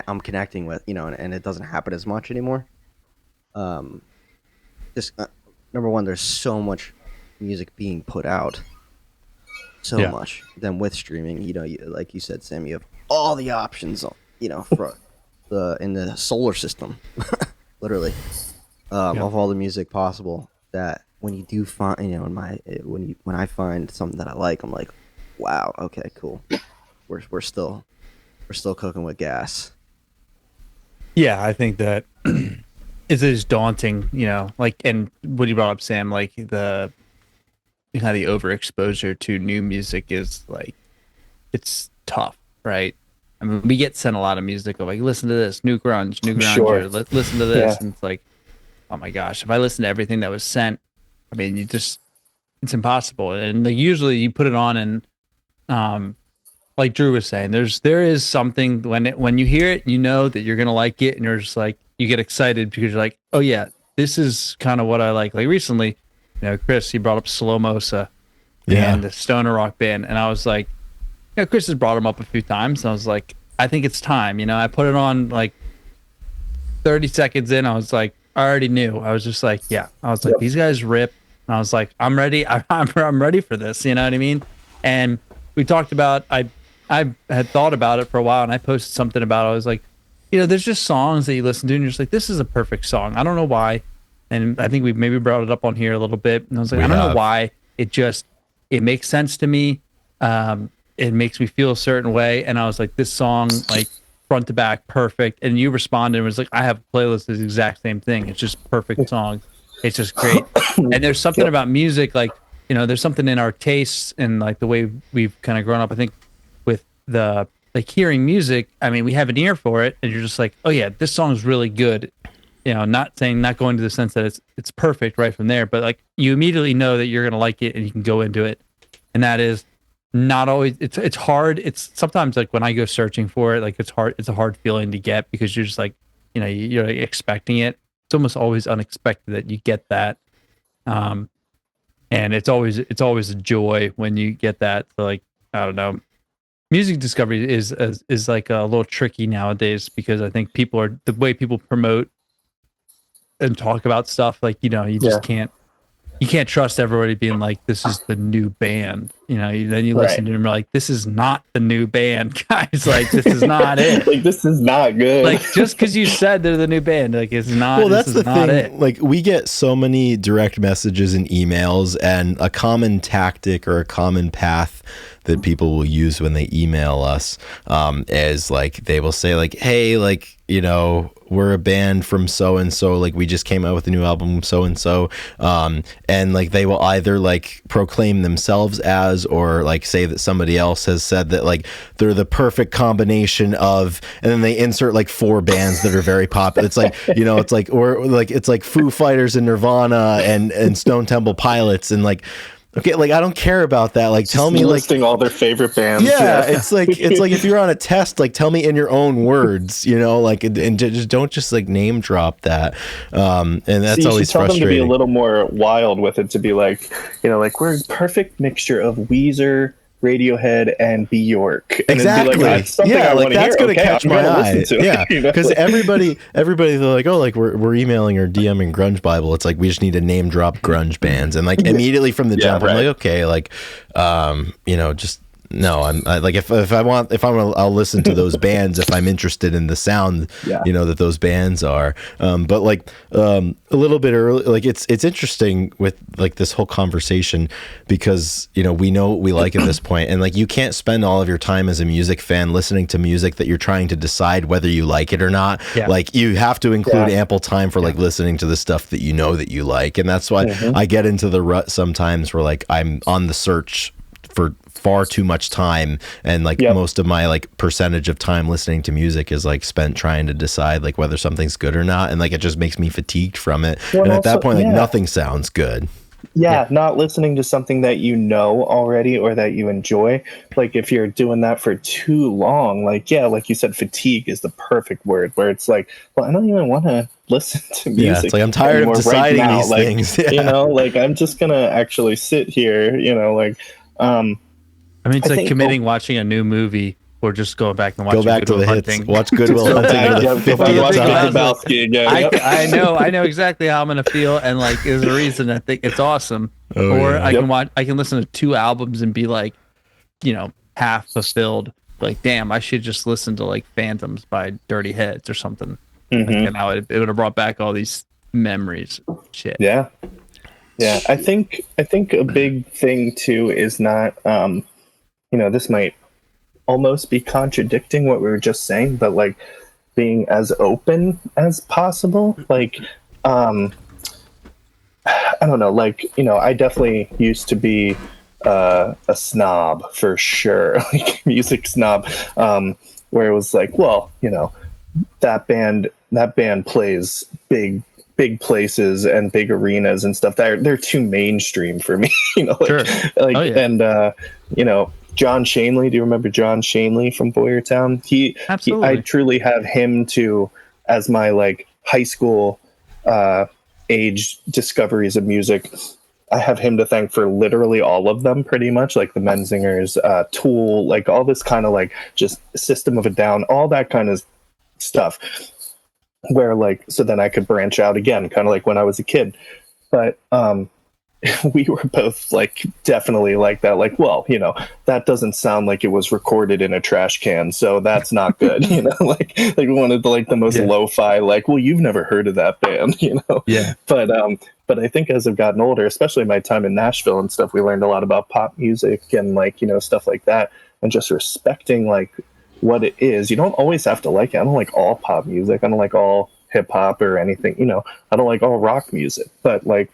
I'm connecting with, you know, and it doesn't happen as much anymore. Just number one, there's so much music being put out, so much. Then with streaming, you know, like you said, Sam, you have all the options, you know, for in the solar system, literally, of all the music possible. That when you do find, you know, when I find something that I like, I'm like, wow, okay, cool. We're still cooking with gas. Yeah, I think that it is daunting, you know, like, and what you brought up, Sam, like the kind of the overexposure to new music is like, it's tough, right? I mean, we get sent a lot of music of like, listen to this, new grunge, Sure. or listen to this, and it's like, oh my gosh, if I listen to everything that was sent, I mean, it's impossible. And like, usually you put it on and, like Drew was saying, there is something when you hear it, you know that you're gonna like it, and you're just like, you get excited because you're like, oh yeah, this is kind of what I like. Like recently, you know, Chris, he brought up Slow Mosa, and the stoner rock band, and I was like, you know, Chris has brought him up a few times, and I was like, I think it's time. You know, I put it on like 30 seconds in, I was like, I already knew. I was just like, yeah. I was like, these guys rip. And I was like, I'm ready. I'm ready for this. You know what I mean? And we talked about, I had thought about it for a while, and I posted something about it. I was like, you know, there's just songs that you listen to and you're just like, this is a perfect song. I don't know why. And I think we maybe brought it up on here a little bit. And I was like, I don't know why. It makes sense to me. It makes me feel a certain way. And I was like, this song, like front to back, perfect. And you responded and was like, I have a playlist that's the exact same thing. It's just perfect song. It's just great. And there's something about music, like, you know, there's something in our tastes and like the way we've kind of grown up. I think with the like hearing music, I mean, we have an ear for it, and you're just like, oh yeah, this song is really good. You know, not going to the sense that it's perfect right from there, but like you immediately know that you're gonna like it and you can go into it. And that is not always, it's hard. It's sometimes like when I go searching for it, like it's hard. It's a hard feeling to get because you're just like, you know, you're like expecting it. It's almost always unexpected that you get that. And it's always a joy when you get that. So like, I don't know, music discovery is like a little tricky nowadays because I think the way people promote and talk about stuff, like, you know, you just can't trust everybody being like, this is the new band. then you listen to them, you're like, this is not the new band, guys. Like, this is not it. Like, this is not good. Like, just because you said they're the new band, like, it's not. Well, that's the thing. It. Like, we get so many direct messages and emails, and a common tactic or a common path that people will use when they email us is like, they will say like, hey, like, we're a band from so and so, like we just came out with a new album so and so, and like they will either like proclaim themselves as, or like say that somebody else has said that like they're the perfect combination of, and then they insert like 4 bands that are very popular. It's like, it's like, or like it's like Foo Fighters and Nirvana and Stone Temple Pilots, and like, okay, like I don't care about that. Like, tell me, listing all their favorite bands. Yeah, it's like if you're on a test, like tell me in your own words, like, and just don't just like name drop that. And that's always tell frustrating. Them to be a little more wild with it, to be like, like we're a perfect mixture of Weezer, Radiohead, and Bjork. And exactly. That's something I want to that's hear. going to catch my eye. Yeah, because everybody they're like, oh, like we're emailing or DMing Grunge Bible. It's like we just need to name drop grunge bands, and like immediately from the jump, I'm like, okay, like, just. No, I'll listen to those bands if I'm interested in the sound, that those bands are. But like a little bit early, like it's interesting with like this whole conversation, because we know what we like at this point, and like you can't spend all of your time as a music fan listening to music that you're trying to decide whether you like it or not. Yeah. Like you have to include ample time for like listening to the stuff that that you like, and that's why I get into the rut sometimes where like I'm on the search for far too much time, and like most of my like percentage of time listening to music is like spent trying to decide like whether something's good or not, and like it just makes me fatigued from it. Well, and at that point, like nothing sounds good. Not listening to something that already or that you enjoy. Like if you're doing that for too long, like you said, fatigue is the perfect word, where it's like, well, I don't even want to listen to music. It's like I'm tired of deciding right now. these things. Like I'm just gonna actually sit here, I mean, it's like committing watching a new movie or just going back and watching to the Hunting. hits. Watch Good Will Hunting. I know exactly how I'm gonna feel, and like there's a reason I think it's awesome. I can listen to 2 albums and be like, half fulfilled. Like, damn, I should just listen to like Phantoms by Dirty Heads or something. And now it would have brought back all these memories. Shit. Yeah. I think a big thing too is not this might almost be contradicting what we were just saying, but like being as open as possible. Like I don't know, like I definitely used to be a snob for sure, like music snob, where it was like, well, that band plays big places and big arenas and stuff. They're too mainstream for me, Sure. And John Shanley. Do you remember John Shanley from Boyertown? I truly have him as my like high school age discoveries of music. I have him to thank for literally all of them, pretty much, like the Menzingers, Tool, like all this kind of like just System of a Down, all that kind of stuff. Where like, so then I could branch out again, kind of like when I was a kid. But we were both like definitely like that, like, well, that doesn't sound like it was recorded in a trash can, so that's not good. Like we wanted the most lo-fi, like, well, you've never heard of that band. But I think as I've gotten older, especially my time in Nashville and stuff, we learned a lot about pop music and like stuff like that, and just respecting like what it is. You don't always have to like it. I don't like all pop music. I don't like all hip hop or anything. I don't like all rock music, but like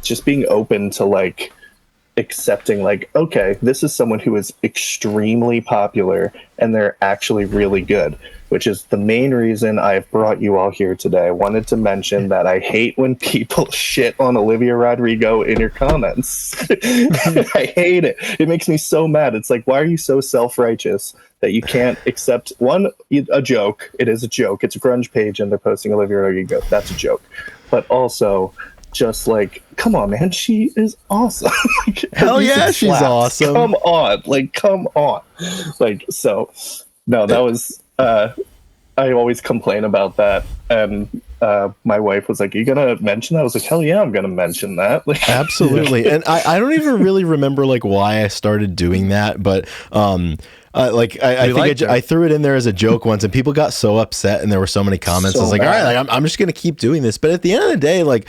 just being open to like accepting like, okay, this is someone who is extremely popular and they're actually really good, which is the main reason I've brought you all here today. I wanted to mention that I hate when people shit on Olivia Rodrigo in your comments. I hate it. It makes me so mad. It's like, why are you so self-righteous that you can't accept a joke? It is a joke. It's a grunge page and they're posting Olivia Rodrigo. That's a joke. But also just like, come on, man, she is awesome. Like, hell yeah, she's awesome. Come on. Like, so no, that was I always complain about that, and my wife was like, "You gonna mention that?" I was like, "Hell yeah, I'm gonna mention that." Like, Absolutely. And I don't even really remember like why I started doing that, but I think I threw it in there as a joke once, and people got so upset, and there were so many comments. I was like, all right, like, I'm just gonna keep doing this. But at the end of the day, like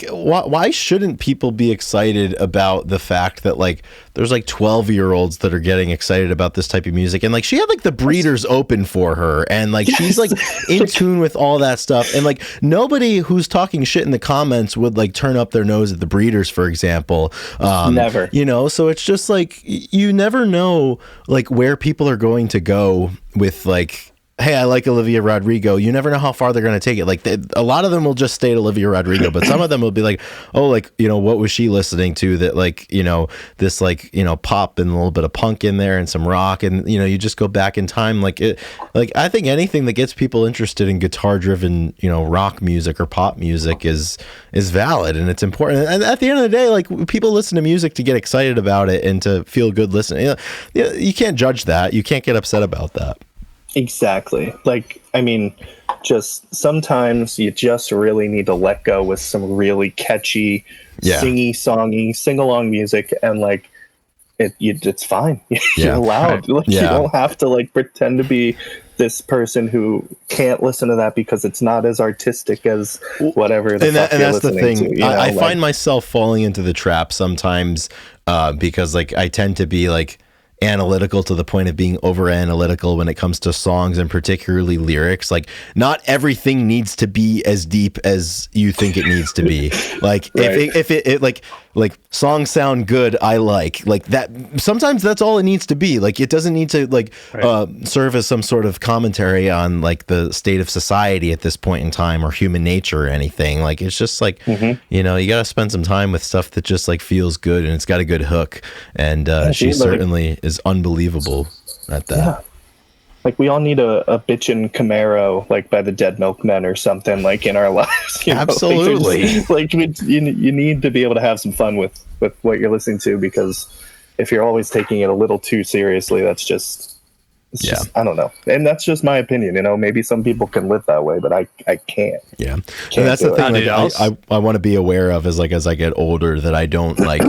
why shouldn't people be excited about the fact that like there's like 12-year-olds that are getting excited about this type of music, and like she had like the Breeders open for her, and like she's like in tune with all that stuff, and like nobody who's talking shit in the comments would like turn up their nose at the Breeders, for example. Never, you know, so it's just like you never know like where people are going to go with like, hey, I like Olivia Rodrigo. You never know how far they're going to take it. Like a lot of them will just stay at Olivia Rodrigo, but some of them will be like, oh, like, you know, what was she listening to that, like, you know, this like, you know, pop and a little bit of punk in there and some rock. And, you know, you just go back in time. Like I think anything that gets people interested in guitar driven, you know, rock music or pop music is valid, and it's important. And at the end of the day, like people listen to music to get excited about it and to feel good listening. You can't judge that. You can't get upset about that. Exactly. Like, I mean, just sometimes you just really need to let go with some really catchy, singy, songy, sing-along music, and like it's fine. You're allowed. Like, you don't have to like pretend to be this person who can't listen to that because it's not as artistic as whatever the fuck you're listening to. You know, I find myself falling into the trap sometimes because like I tend to be like analytical to the point of being over analytical when it comes to songs and particularly lyrics. Like not everything needs to be as deep as you think it needs to be. Like if it like songs sound good, I like that. Sometimes that's all it needs to be. Like it doesn't need to like serve as some sort of commentary on like the state of society at this point in time or human nature or anything. Like it's just like, you know, you got to spend some time with stuff that just like feels good and it's got a good hook. And she certainly is unbelievable at that. Yeah. Like we all need a bitchin' Camaro, like by the Dead Milkmen or something, like in our lives. You know? Absolutely. Like you need to be able to have some fun with what you're listening to, because if you're always taking it a little too seriously, that's just I don't know. And that's just my opinion. You know, maybe some people can live that way, but I can't. Yeah. And that's the thing like, I want to be aware of is like, as I get older, that I don't like,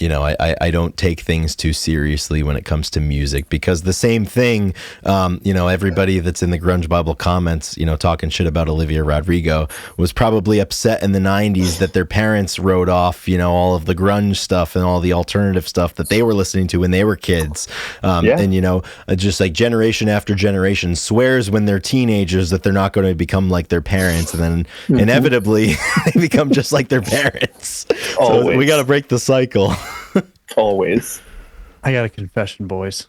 you know, I don't take things too seriously when it comes to music, because the same thing, you know, everybody that's in the Grunge Bible comments, you know, talking shit about Olivia Rodrigo was probably upset in the 90s that their parents wrote off, you know, all of the grunge stuff and all the alternative stuff that they were listening to when they were kids. And, you know, just like generation after generation swears when they're teenagers that they're not going to become like their parents, and then inevitably they become just like their parents. So we got to break the cycle. Always. I got a confession, boys.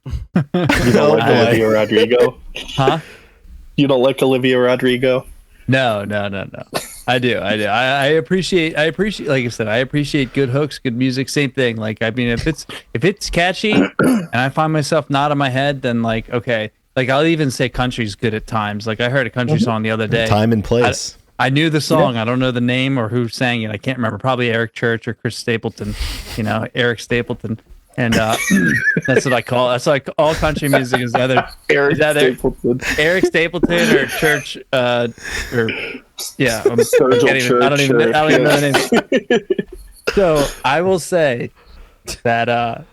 You don't like Olivia Rodrigo? Huh? You don't like Olivia Rodrigo? No. I do. I appreciate, like I said, I appreciate good hooks, good music, same thing. Like, I mean, if it's catchy and I find myself nodding my head, then like, okay. Like I'll even say country's good at times. Like I heard a country song the other day. Time and place. I knew the song. I don't know the name or who sang it. I can't remember. Probably Eric Church or Chris Stapleton, you know, Eric Stapleton. And that's what I call. That's like all country music is either Eric Stapleton or Church or yeah. I don't even know the name. So I will say that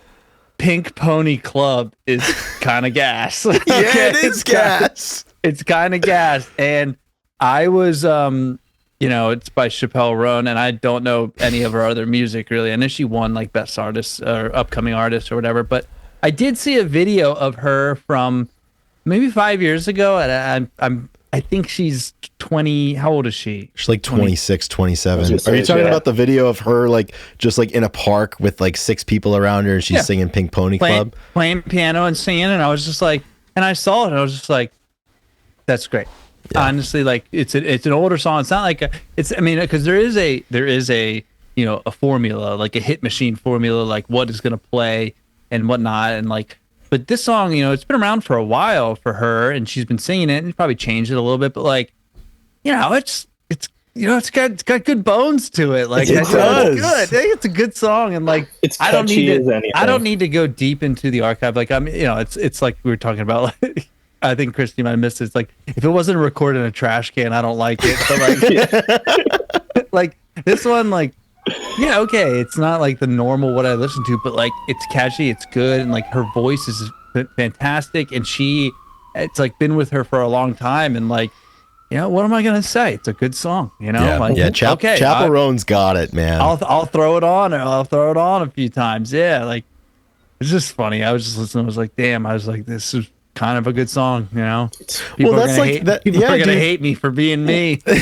Pink Pony Club is kind of gas. Yeah, it is gas. It's kind of gas, and I was you know, it's by Chappelle Roan, and I don't know any of her other music really. I know she won like best artist or upcoming artist or whatever, but I did see a video of her from maybe 5 years ago, and I think she's 20. How old is she? She's like 26, 27. Are you talking about the video of her like just like in a park with like 6 people around her and she's singing Pink Pony Club? Playing piano and singing, and I was just like, and I saw it and I was just like, that's great. Yeah. Honestly, like it's an older song. It's not like I mean, because there is a you know, a formula, like a hit machine formula, like what is gonna play and whatnot, and like, but this song, you know, it's been around for a while for her, and she's been singing it, and probably changed it a little bit, but like, you know, it's you know, it's got good bones to it. Like it does. Good. I think it's a good song, and like I don't need to go deep into the archive. Like you know, it's like we were talking about. Like, I think Christy might have missed it. It's like, if it wasn't recorded in a trash can, I don't like it. But like, like this one, like, yeah, okay, it's not like the normal what I listen to, but like it's catchy, it's good, and like her voice is fantastic, and it's like been with her for a long time, and like, you know, what am I gonna say? It's a good song, you know. Chappell Roan's got it, man. I'll throw it on, or I'll throw it on a few times. Yeah, like it's just funny. I was just listening. I was like, damn. I was like, this is kind of a good song, you know. People are gonna hate me for being me. Well,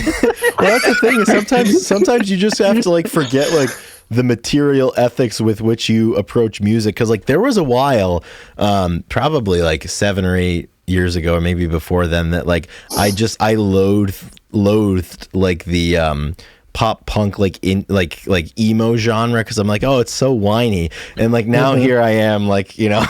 that's the thing. Is sometimes you just have to like forget like the material ethics with which you approach music, because like there was a while, probably like 7 or 8 years ago, or maybe before then, that like I loathed like the pop punk like emo genre, because I'm like, oh, it's so whiny, and like now here I am, like, you know,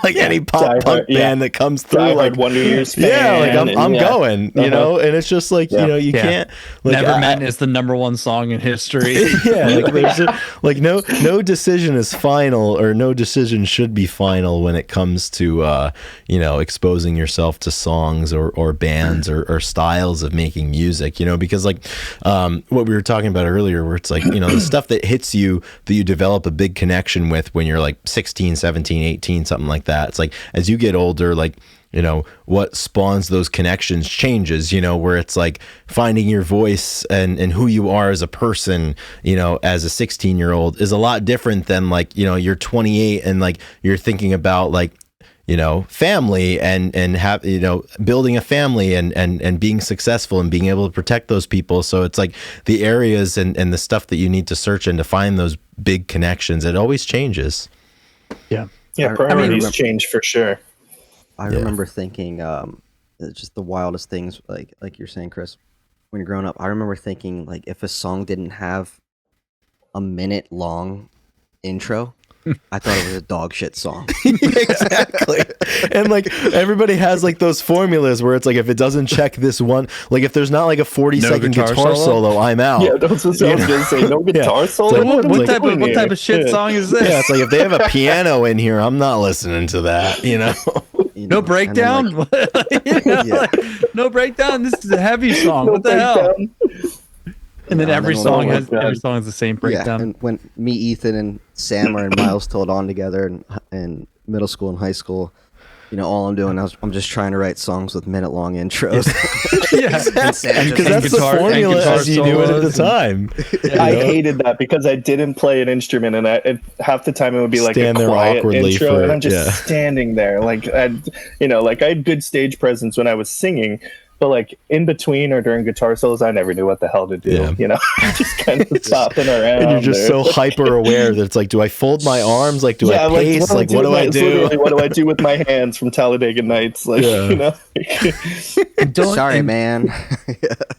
like any pop punk band that comes through, like Wonder Years fan, yeah, like I'm going, you know, and it's just like, you know, you can't like, Nevermind is the #1 song in history. Yeah, like there's like no decision is final, or no decision should be final when it comes to you know, exposing yourself to songs or bands or styles of making music, you know, because like what we were talking about earlier, where it's like, you know, the stuff that hits you, that you develop a big connection with when you're like 16, 17, 18, something like that. It's like as you get older, like, you know, what spawns those connections changes, you know, where it's like finding your voice and who you are as a person, you know, as a 16-year-old is a lot different than like, you know, you're 28 and like you're thinking about like, you know, family and have, you know, building a family and being successful and being able to protect those people. So it's like the areas and the stuff that you need to search in to find those big connections, it always changes. Yeah. Yeah. Priorities change for sure. I remember thinking, just the wildest things, like you're saying, Chris, when you're growing up. I remember thinking, like, if a song didn't have a minute long intro, I thought it was a dog shit song. Exactly. And like everybody has like those formulas where it's like, if it doesn't check this one, like if there's not like a 40-second guitar solo, I'm out. Yeah, that's what I was gonna say. No guitar solo. Like, what type of shit song is this? Yeah, it's like if they have a piano in here, I'm not listening to that, you know. No breakdown. No breakdown. This is a heavy song. What the hell? And then every song has the same breakdown. Yeah, and when me, Ethan, and Sam are in Miles Told On together in middle school and high school, you know, all I'm doing I'm just trying to write songs with minute-long intros. Yeah, because that's the formula as you knew it at the time. I hated that because I didn't play an instrument, and half the time it would be like a quiet intro, and I'm just standing there, like, you know, like I had good stage presence when I was singing. But like in between or during guitar solos, I never knew what the hell to do. You know, just kind of stopping around. And you're just so hyper aware that it's like, do I fold my arms? Like, do I pace? Like, what do I do? What do I do with my hands from Talladega Nights? Like, you know. Sorry, man.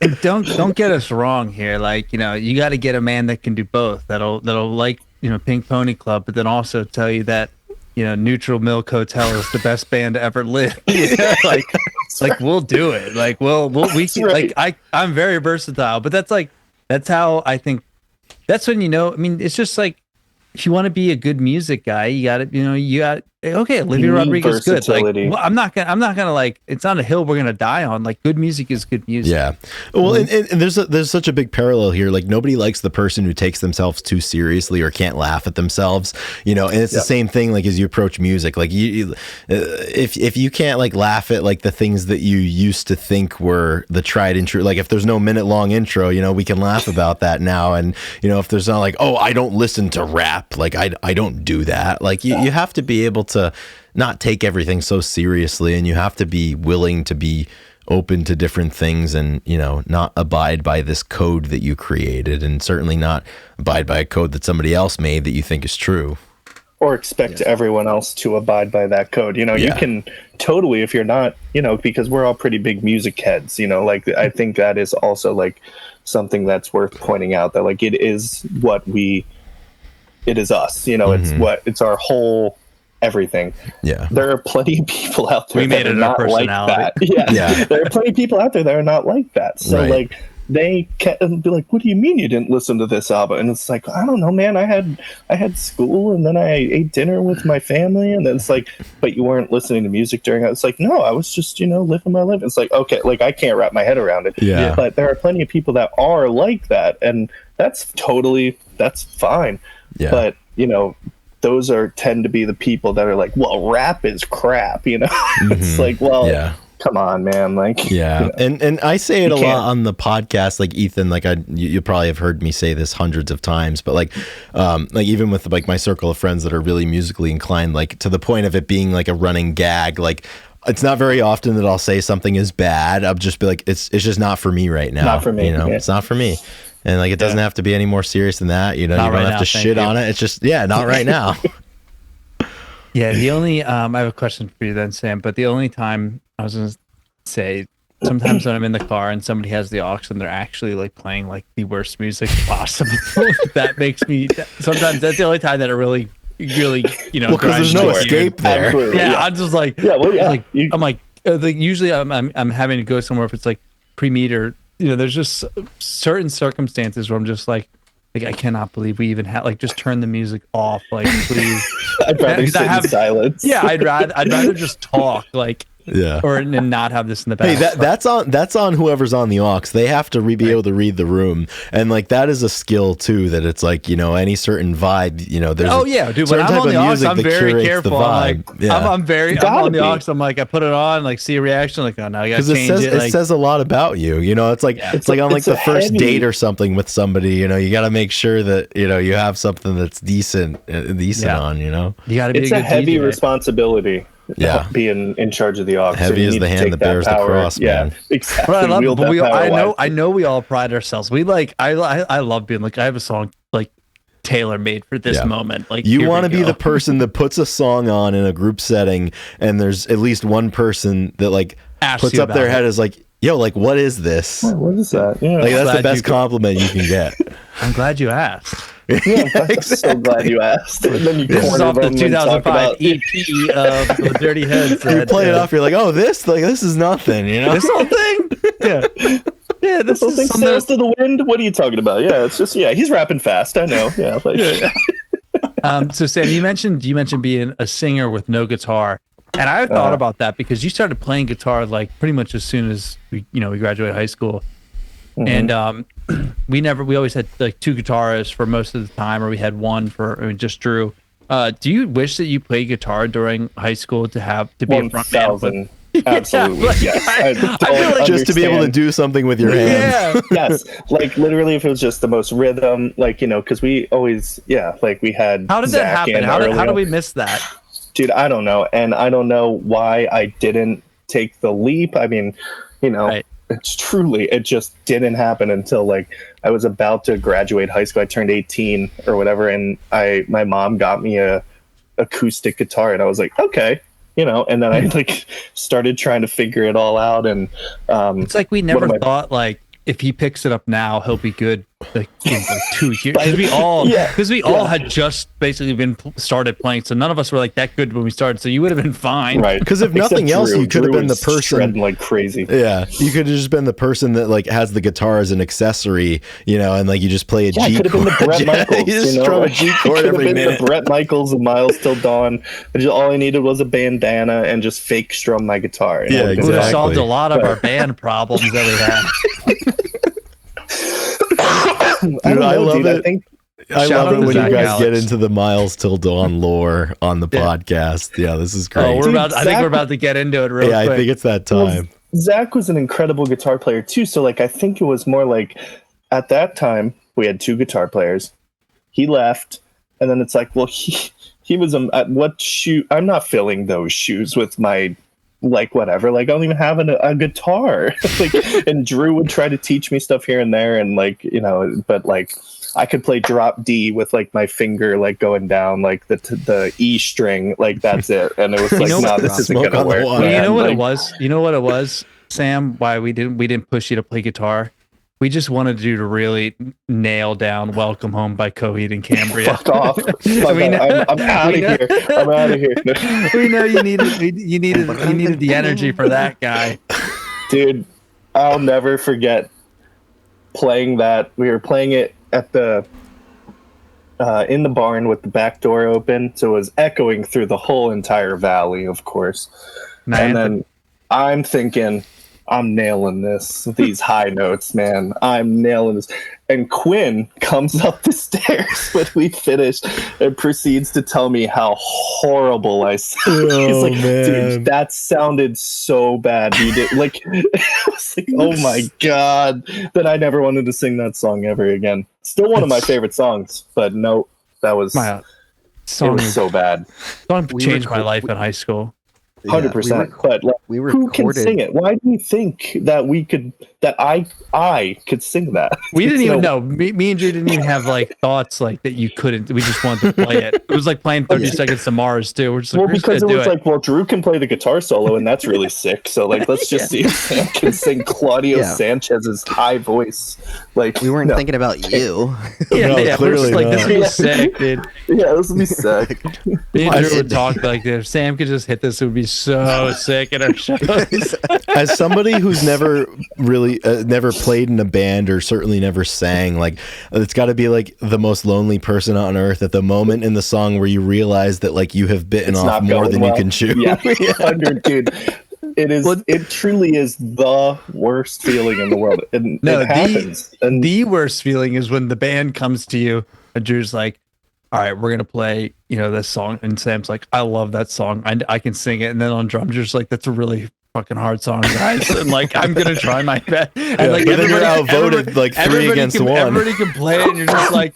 And don't get us wrong here. Like, you know, you got to get a man that can do both. That'll like, you know, Pink Pony Club, but then also tell you that, you know, Neutral Milk Hotel is the best band to ever live. You know? Like we'll do it. Like we can, like I'm very versatile, but that's how I think. That's when, you know, I mean, it's just like, if you want to be a good music guy, you got to, okay, Olivia Rodrigo's good. Like, well, I'm not gonna like, it's not a hill we're gonna die on. Like, good music is good music. Yeah. Well, and there's such a big parallel here. Like, nobody likes the person who takes themselves too seriously or can't laugh at themselves, you know, and it's the same thing, like, as you approach music. Like, if you can't like laugh at like the things that you used to think were the tried and true, like if there's no minute-long intro, you know, we can laugh about that now. And, you know, if there's not like, oh, I don't listen to rap, like I don't do that. Like, you have to be able to not take everything so seriously, and you have to be willing to be open to different things, and, you know, not abide by this code that you created, and certainly not abide by a code that somebody else made that you think is true, or expect everyone else to abide by that code. You know, you can totally, if you're not, you know, because we're all pretty big music heads, you know, like I think that is also like something that's worth pointing out, that like it is us, you know, it's our whole everything. Yeah. There are plenty of people out there that are not like that. Yeah. There are plenty of people out there that are not like that. So like they can be like, what do you mean you didn't listen to this album? And it's like, I don't know, man. I had school, and then I ate dinner with my family, and then it's like, but you weren't listening to music during it. It's like, no, I was just, living my life. It's like, okay, like I can't wrap my head around it. Yeah. But there are plenty of people that are like that, and that's fine. Yeah. But those tend to be the people that are like, well, rap is crap, It's like, well, yeah. Come on, man. Like, yeah. And I say it a lot on the podcast, like Ethan, like you probably have heard me say this hundreds of times, but like even with like my circle of friends that are really musically inclined, like to the point of it being like a running gag, like it's not very often that I'll say something is bad. I'll just be like, it's just not for me right now. Not for me. It's not for me. And like, it doesn't have to be any more serious than that. You don't have to shit on it. It's just, not right now. Yeah. The only, I have a question for you then, Sam, but the only time I was going to say, sometimes when I'm in the car and somebody has the aux and they're actually like playing like the worst music possible, that makes me, sometimes that's the only time that it really, well, because there's no escape there. Absolutely. Yeah. I'm just like, I'm like, usually I'm having to go somewhere if it's like pre-meter, there's just certain circumstances where I'm just like I cannot believe we even have, like, just turn the music off, like, please. I'd rather sit in silence. Yeah, I'd rather just talk, like, yeah, or and not have this in the back. Hey, that's on whoever's on the aux. They have to be able to read the room, and like that is a skill too. That it's like any certain vibe. There's dude. When I'm on the aux, I'm very careful. I'm on the aux. I'm like, I put it on, like, see a reaction, like, oh no, I gotta change it. It says a lot about you. It's like it's like on like the first date or something with somebody. You got to make sure that you have something that's decent on. You got to be. It's a heavy responsibility. Yeah, being in charge of the aux. Heavy is the hand that bears the cross, man. Yeah, exactly. I know we all pride ourselves. We I love being like, I have a song like tailor made for this moment. Like, you want to be the person that puts a song on in a group setting, and there's at least one person that like puts up their head as like, yo, like, what is this? What is that? Yeah. Like, that's the best compliment you can get. I'm glad you asked. Yeah, I'm so glad you asked. And then this is off the 2005 EP of the Dirty Heads. You play it off, you're like, oh, this is nothing, This whole thing? Yeah, this whole thing sails to the wind? What are you talking about? Yeah, it's just, he's rapping fast, I know. Yeah. So Sam, you mentioned being a singer with no guitar. And I thought about that because you started playing guitar like pretty much as soon as we graduated high school. Mm-hmm. And we always had like two guitarists for most of the time, or we had one for just Drew. Do you wish that you played guitar during high school to be a front man? Absolutely, yes. I totally just to be able to do something with your hands. Yeah. Yes, like literally, if it was just the most rhythm, like because we always, like we had. How did that happen? How did we miss that? Dude, I don't know, and I don't know why I didn't take the leap. I mean, right. It just didn't happen until like I was about to graduate high school. I turned 18 or whatever, and my mom got me a acoustic guitar, and I was like, okay, and then I like started trying to figure it all out. And it's like we never thought like if he picks it up now, he'll be good like in like 2 years. Because we all had just basically started playing, so none of us were like that good when we started. So you would have been fine, right? Because if nothing else, you could have been the person like crazy. Yeah, you could have just been the person that like has the guitar as an accessory, and like you just play a G chord. Could have been the Brett Michaels. You just strum a G chord every minute. The Brett Michaels of Miles Till Dawn. All I needed was a bandana and just fake strum my guitar. Yeah, exactly. It would have solved a lot of our band problems that we had. Dude, I love it. I love it when you guys get into the Miles Till Dawn lore on the podcast. Yeah, this is great. I think we're about to get into it real quick. I think it's that time. Zach was an incredible guitar player too. So like, I think it was more like at that time we had two guitar players. He left, and then it's like, well, he was at what shoe? I'm not filling those shoes with my. Like whatever, like I don't even have a guitar. Like, and Drew would try to teach me stuff here and there, and like but like I could play drop D with like my finger like going down like the E string, like that's it. And it was like, no, this isn't gonna work. Well, you know what it was? You know what it was, Sam? Why we didn't push you to play guitar? We just wanted you to really nail down "Welcome Home" by Coheed and Cambria. Fuck off! I'm out of here. I'm out of here. We know you needed the energy for that guy, dude. I'll never forget playing that. We were playing it at the in the barn with the back door open, so it was echoing through the whole entire valley, of course. And then I'm thinking, I'm nailing these high notes, man. I'm nailing this. And Quinn comes up the stairs when we finished and proceeds to tell me how horrible I sound. He's like, dude, that sounded so bad. You did like, I was like, oh my God. Then I never wanted to sing that song ever again. Still one of my favorite songs, but no, that was, it was so bad. Song changed my life in high school. 100%. But like, who can sing it? Why do you think that I could sing that? We didn't even know. Me and Drew didn't even have like thoughts like that you couldn't. We just wanted to play it. It was like playing 30 Seconds to Mars too. We're just like, because it was like, well, Drew can play the guitar solo, and that's really sick. So like, let's just see if Sam can sing Claudio Sanchez's high voice. Like, we weren't thinking about you. We're just like, this would be sick, dude. Yeah, this would be sick. Me and Drew would talk like this. If Sam could just hit this, it would be so sick in our shows. As somebody who's never really never played in a band or certainly never sang, like it's got to be like the most lonely person on earth at the moment in the song where you realize that like you have bitten off more than you can chew. Yeah, 100, dude. It is. It truly is the worst feeling in the world, and it happens. And the worst feeling is when the band comes to you and Drew's like, all right, we're gonna play, this song, and Sam's like, I love that song, I can sing it, and then on drums, you're just like, that's a really fucking hard song, guys, and like, I'm gonna try my best, and like, then you're outvoted like 3 against 1. Everybody can play it, and you're just like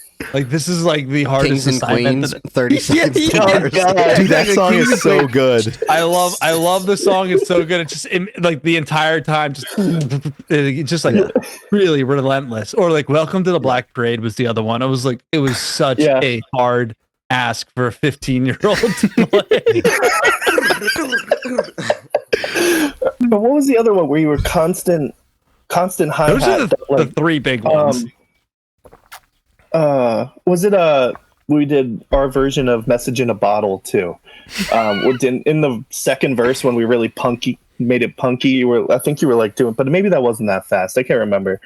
this is like the hardest Kings and assignment. Queens, 30 seconds. Dude, that song is so good. I love the song. It's so good. It's just like the entire time, just like really relentless. Or like Welcome to the Black Parade was the other one. It was such a hard ask for a 15-year-old to play. But what was the other one where you were constant hi-hat? Those are the 3 big ones. Was it we did our version of Message in a Bottle too. In the second verse when we really made it punky, I think you were like doing, but maybe that wasn't that fast. I can't remember.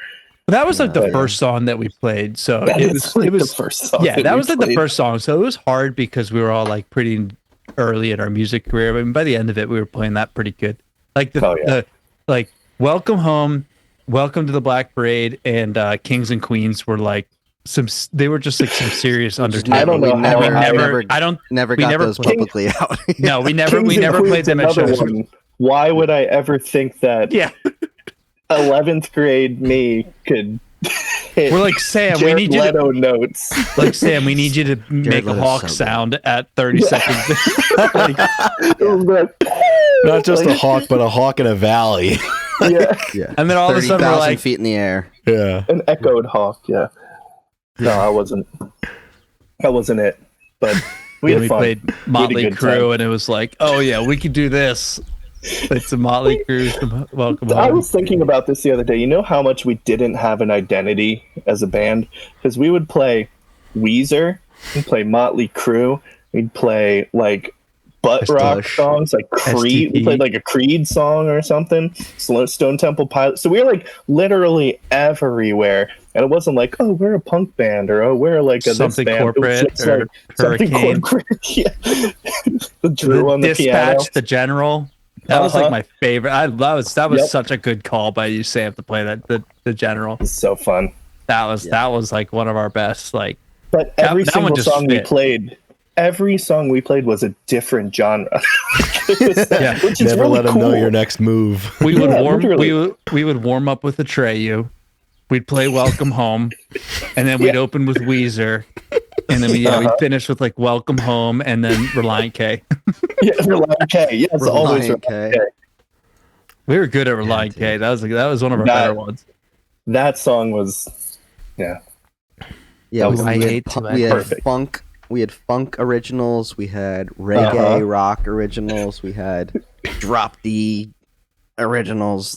That was like the first song that we played. So it was the first song. Yeah, that was like the first song. So it was hard because we were all like pretty early in our music career. But by the end of it, we were playing that pretty good. Like the Welcome Home, Welcome to the Black Parade, and Kings and Queens were like they were just like some serious undertones. I don't know. Never got those publicly out. No, we never played them at shows. Why would I ever think that? Yeah. 11th grade me could hit. We're like, Sam, Jared we need you Leto notes. Like, Sam, we need you to make a hawk sound at 30 seconds. Not just a hawk, but a hawk in a valley. Yeah. And then all of a sudden we're like, feet in the air. Yeah. An echoed hawk. Yeah. No, I wasn't. That wasn't it. But we played Motley Crue, and it was like, oh yeah, we could do this. It's a Motley Crue. Welcome home. I was thinking about this the other day. You know how much we didn't have an identity as a band? Because we would play Weezer, we'd play Motley Crue, we'd play like butt rock songs, like Creed. We played like a Creed song or something. Stone Temple Pilots. So we were like literally everywhere. And it wasn't like, oh, we're a punk band, or oh, we're like a something this band. corporate, or like Hurricane. Yeah. The Drew on the Dispatch, piano. the General. That was like my favorite. That was such a good call by you, Sam, to play that the General. It's so fun. That was like one of our best. Like, but every single song we played. Every song we played was a different genre. Which is never really let them know your next move. We would warm up with Atreyu. We'd play Welcome Home, and then we'd open with Weezer, and then we'd finish with like Welcome Home, and then Reliant K. Reliant K. Yes, always Reliant K. We were good at Reliant K. That was one of our better ones. That song was, yeah. We had funk. We had funk originals. We had reggae rock originals. We had drop D originals.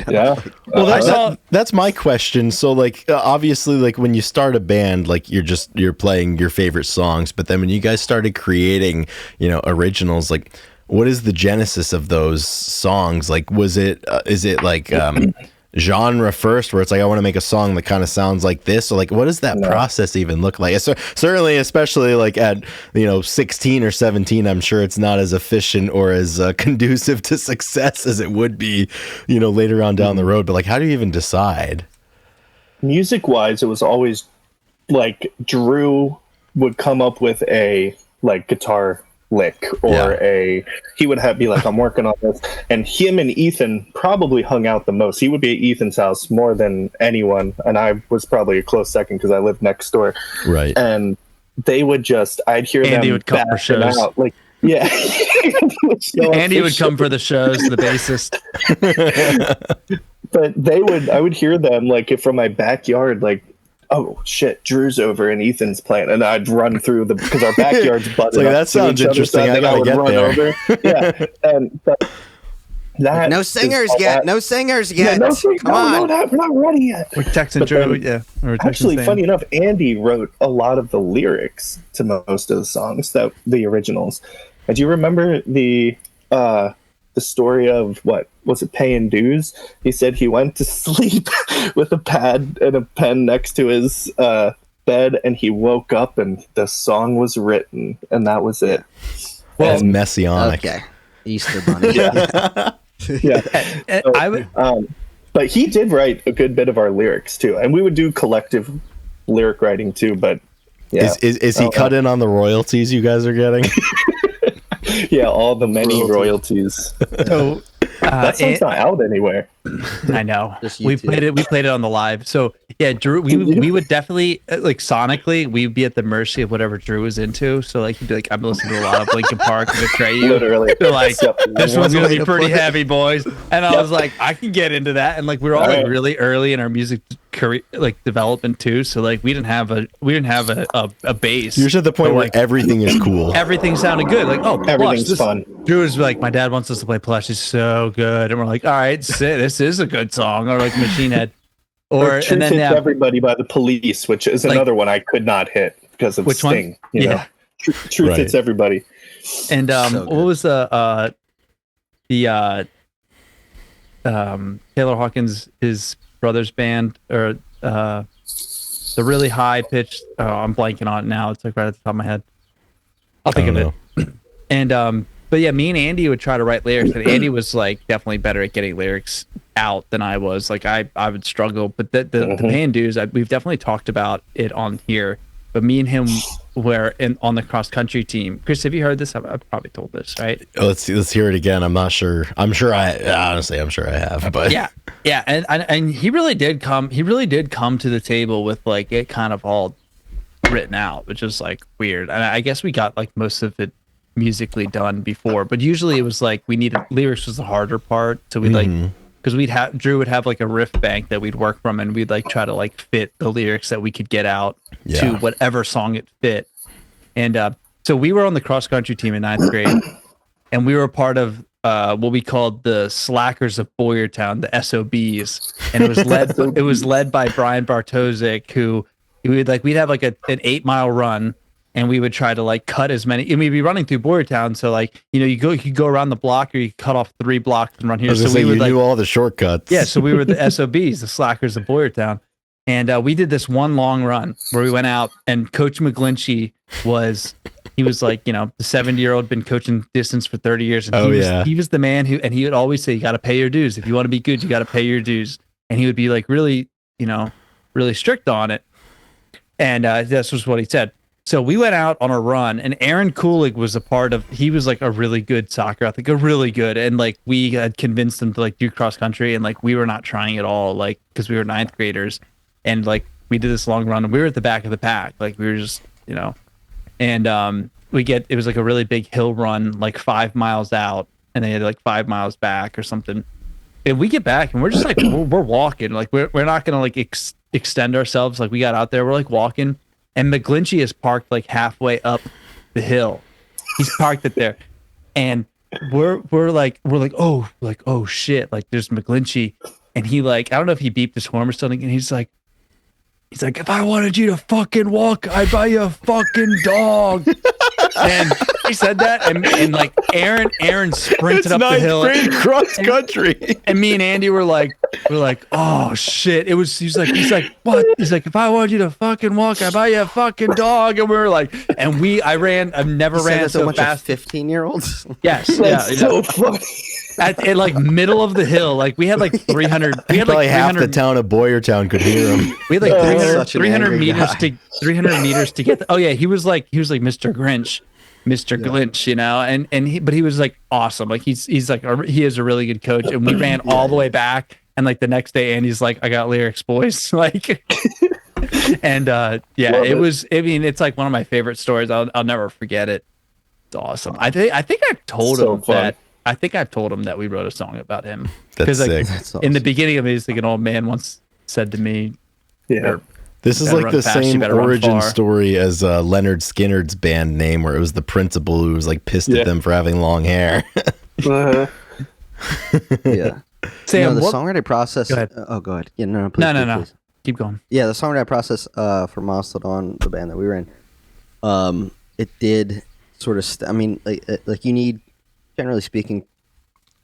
Well, that's my question. So like obviously like when you start a band, like you're playing your favorite songs, but then when you guys started creating originals, like what is the genesis of those songs? Like is it like genre first, where it's like I want to make a song that kind of sounds like this? Or like, what does that process even look like? Certainly, especially like at 16 or 17, I'm sure it's not as efficient or as conducive to success as it would be later on down the road. But like, how do you even decide? Music wise, it was always like Drew would come up with a like guitar lick or he would be like, I'm working on this, and him and Ethan probably hung out the most. He would be at Ethan's house more than anyone, and I was probably a close second because I lived next door, right? And they would I'd hear Andy them would come for shows out, like Andy would come for the shows, the bassist. But I would hear them like from my backyard, like, oh shit, Drew's over and Ethan's playing, and I'd run through because our backyards butted like, up that sounds interesting. I gotta get there. Over. Yeah, and that no singers yet. No singers yeah, yet. Come on, we're not ready yet. We're texting Drew. We're texting actually, Sam. funny enough, Andy wrote a lot of the lyrics to most of the songs, the originals. And do you remember the story of what was it, paying dues? He said he went to sleep with a pad and a pen next to his bed, and he woke up and the song was written, and that was it. Well, it's messianic. Okay, Easter Bunny. Yeah. So, I would. But he did write a good bit of our lyrics too, and we would do collective lyric writing too. But yeah, is he cut in on the royalties you guys are getting? Yeah, all the many royalties. So that song's not out anywhere. I know. We played it on the live. So yeah, Drew, we would definitely like sonically we'd be at the mercy of whatever Drew was into. So like he'd be like, I'm listening to a lot of Linkin Park and Betrayal. Literally. They're like, this one's gonna be pretty heavy, boys. And I was like, I can get into that. And like we were all like really early in our music career like development too. So like we didn't have a bass. You're at the point where everything is cool. Everything sounded good. Like, oh, everything's fun. Drew was like, my dad wants us to play Plush. It's so good. And we're like, all right, this is a good song. Or like Machine Head. Or Truth Hits Everybody by the Police, which is another one I could not hit because of Sting. You know? Truth Hits Everybody. And what was the Taylor Hawkins, his brother's band, or the really high pitched, I'm blanking on it now. It's like right at the top of my head. I'll think of it. And but yeah, me and Andy would try to write lyrics, and Andy was like definitely better at getting lyrics out than I was. Like I would struggle, but the paying dues, we've definitely talked about it on here. But me and him were on the cross country team. Chris, have you heard this? I've probably told this, right? Let's hear it again. I'm not sure. I'm sure I have. But yeah, and he really did come. He really did come to the table with like it kind of all written out, which is like weird. And I guess we got like most of it musically done before, but usually it was like we needed lyrics was the harder part. So we'd like because Drew would have like a riff bank that we'd work from, and we'd like try to like fit the lyrics that we could get out to whatever song it fit. And so we were on the cross country team in 9th grade, and we were part of what we called the Slackers of Boyertown, the SOBs, and it was led by Brian Bartosik, who we'd have like an 8-mile run. And we would try to like cut as many, and we'd be running through Boyertown. So like, you could go around the block, or you cut off 3 blocks and run here. So we knew all the shortcuts. Yeah. So we were the SOBs, the Slackers of Boyertown. And we did this one long run where we went out, and Coach McGlinchey was like, the 70-year-old been coaching distance for 30 years. And he was the man and he would always say, you got to pay your dues. If you want to be good, you got to pay your dues. And he would be like really, really strict on it. And this was what he said. So we went out on a run, and Aaron Kulig was he was like a really good soccer athlete, really good. And like we had convinced him to like do cross country, and like we were not trying at all, like because we were 9th graders. And like we did this long run, and we were at the back of the pack. Like we were just, and it was like a really big hill run, like 5 miles out, and they had like 5 miles back or something. And we get back, and we're just like, we're walking. Like we're not going to like extend ourselves. Like we got out there, we're like walking. And McGlinchey is parked like halfway up the hill. He's parked it there, and we're like oh shit, like there's McGlinchey, and he like I don't know if he beeped his horn or something, and he's like if I wanted you to fucking walk, I'd buy you a fucking dog. And he said that, and like Aaron sprinted up the hill. Cross country. And me and Andy were like, oh shit. He's like, what? He's like, if I wanted you to fucking walk, I'd buy you a fucking dog. And we were like, I've never ran so fast. 15-year-olds. Yes. That's so funny. At like middle of the hill, like we had like 300. We had Probably like half 300. the town of Boyertown could hear him. We had like 300, such an 300 angry meters guy. to 300 meters to get. Oh yeah, he was like Mr. Grinch, Glinch, you know, but he was like awesome. Like he's like he is a really good coach, and we ran all the way back. And like the next day, Andy's like, I got lyrics, boys. Like, and it was. I mean, it's like one of my favorite stories. I'll never forget it. It's awesome. I think I've told So him fun. that. I think I've told him that we wrote a song about him. That's like, sick. That's in the awesome. beginning of it, he's like an old man once said to me, Yeah. This is better like run the fast, you same better run origin far. story as Leonard Skinner's band name, where it was the principal who was like pissed Yeah. at them for having long hair. Uh-huh. Yeah. Sam, the what- songwriting process. Go ahead. Go ahead. Yeah, no, please, No. please. Keep going. Yeah, the songwriting process for Mastodon, the band that we were in, it did sort of. I mean, like you need, generally speaking,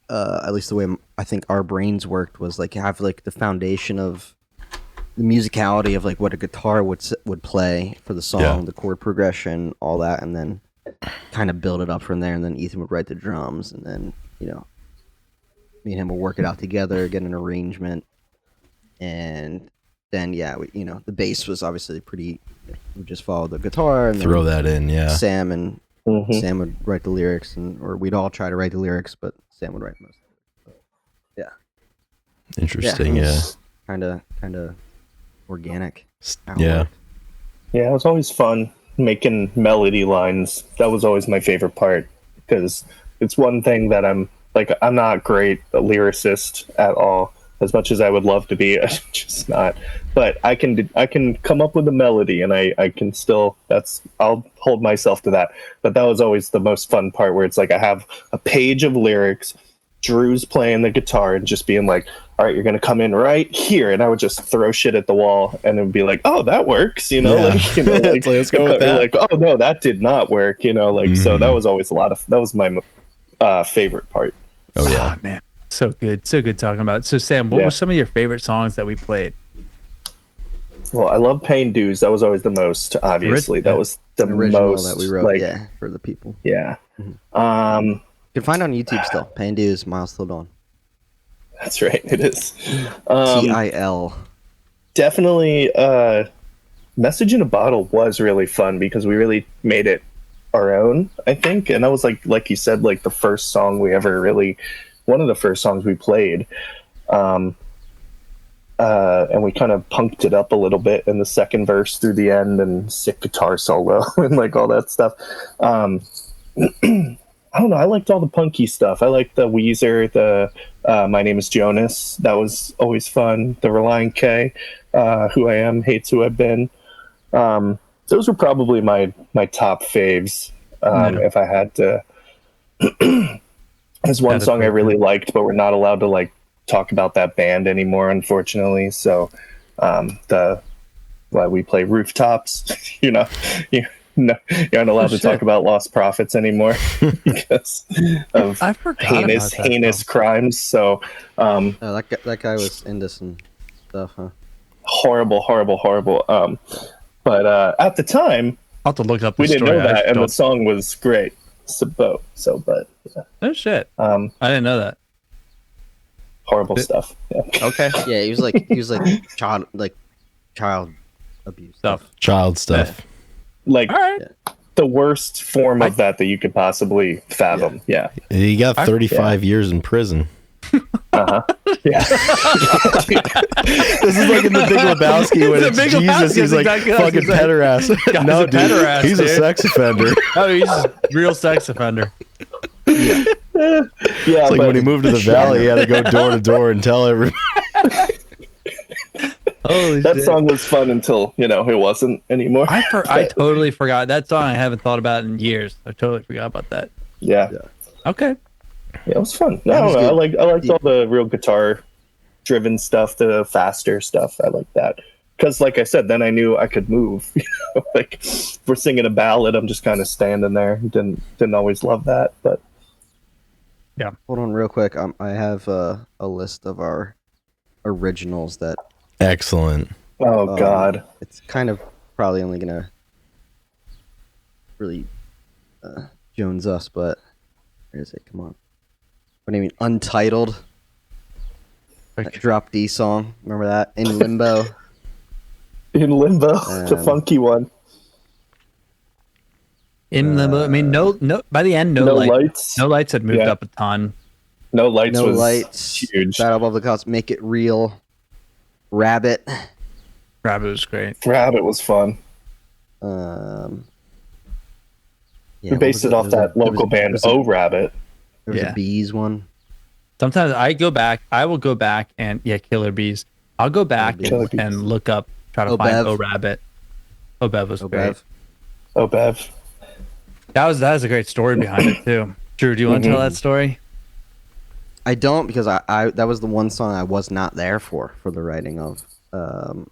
at least the way I think our brains worked was like have like the foundation of the musicality of like what a guitar would play for the song, Yeah. the chord progression, all that, and then kind of build it up from there. And then Ethan would write the drums, and then me and him would work it out together, get an arrangement, and then the bass was obviously pretty. We just follow the guitar and Throw then that in, yeah. Sam Mhm. Sam would write the lyrics, or we'd all try to write the lyrics, but Sam would write most. Interesting, it yeah. was kind of organic. how it Yeah. worked. Yeah, it was always fun making melody lines. That was always my favorite part because it's one thing that I'm not great a lyricist at all. As much as I would love to be, I'm just not. But I can come up with a melody, and I can still. I'll hold myself to that. But that was always the most fun part, where it's like I have a page of lyrics. Drew's playing the guitar and just being like, all right, you're going to come in right here. And I would just throw shit at the wall and it would be like, oh, that works. Yeah. Like, It's like, let's go with that. like, oh no, that did not work. So that was always that was my favorite part. Oh, yeah. Oh, man. So good talking about it. So Sam, what Yeah. were some of your favorite songs that we played? Well, I love Paying Dues. That was always the most, obviously. That was the Original most that we wrote, like, for the people. yeah. You can find it on YouTube still. Pain Dues, Miles Till Dawn. That's right. It is. TIL. Definitely Message in a Bottle was really fun because we really made it our own, I think. And that was like you said, like the first song we ever really, one of the first songs we played. And we kind of punked it up a little bit in the second verse through the end, and sick guitar solo and like all that stuff. I don't know. I liked all the punky stuff. I liked the Weezer, the My Name is Jonas. That was always fun. The Reliant K, Who I Am, Hates Who I've Been. Those were probably my top faves. If I had to. There's one song I really liked, but we're not allowed to like talk about that band anymore, unfortunately. So we play Rooftops. No, you aren't allowed to talk about Lost Prophets anymore because of I forgot heinous about that song. crimes. So That guy was into some stuff, huh? horrible. But at the time, I'll have to look up the we didn't story. know that, I and the don't- song was great. But yeah, Oh shit. I didn't know that. horrible stuff. Yeah. Okay. Yeah, he was like child abuse Stuff. Child stuff. Like All right. the worst form of that you could possibly fathom. Yeah. He got 35 years in prison. Yeah. This is like in the Big Lebowski when The it's Big Jesus. Lebowski, He's like exactly what I was fucking gonna say. pederast. Guy's No, a dude, pederast, he's a dude. sex offender. Oh, he's a real sex offender. Yeah. It's like but when he moved to the valley, he had to go door to door and tell everyone. Holy that shit. song was fun until, it wasn't anymore. I totally forgot that song. I haven't thought about in years. I totally forgot about that. Yeah. Okay. Yeah, it was fun. No, was I good. liked all the real guitar driven stuff, the faster stuff. I like that. because like I said, then I knew I could move. Like if we're singing a ballad, I'm just kind of standing there. Didn't always love that, but Hold on real quick. I have a list of our originals that Excellent. oh god, it's kind of probably only gonna really Jones us, but where is it? Come on. What do you mean? Untitled. That Drop D song. Remember that? In Limbo. in Limbo, the funky one. In Limbo, I mean, no. By the end, no lights. No lights had moved Yeah. up a ton. No lights No was Lights. huge. Battle Above the Clouds. Make It Real. Rabbit. Rabbit was great. Rabbit was fun. Yeah, We what based was it off There was that local band was a- Oh Rabbit. There was Yeah. a Bees one. Sometimes I will go back and Killer Bees. I'll go back Killer Bees. and look up, try to Obev. find Oh Rabbit. Obev was great. Obev. Oh Bev. That was a great story behind it too. Drew, do you want to tell that story? I don't, because I that was the one song I was not there for the writing of.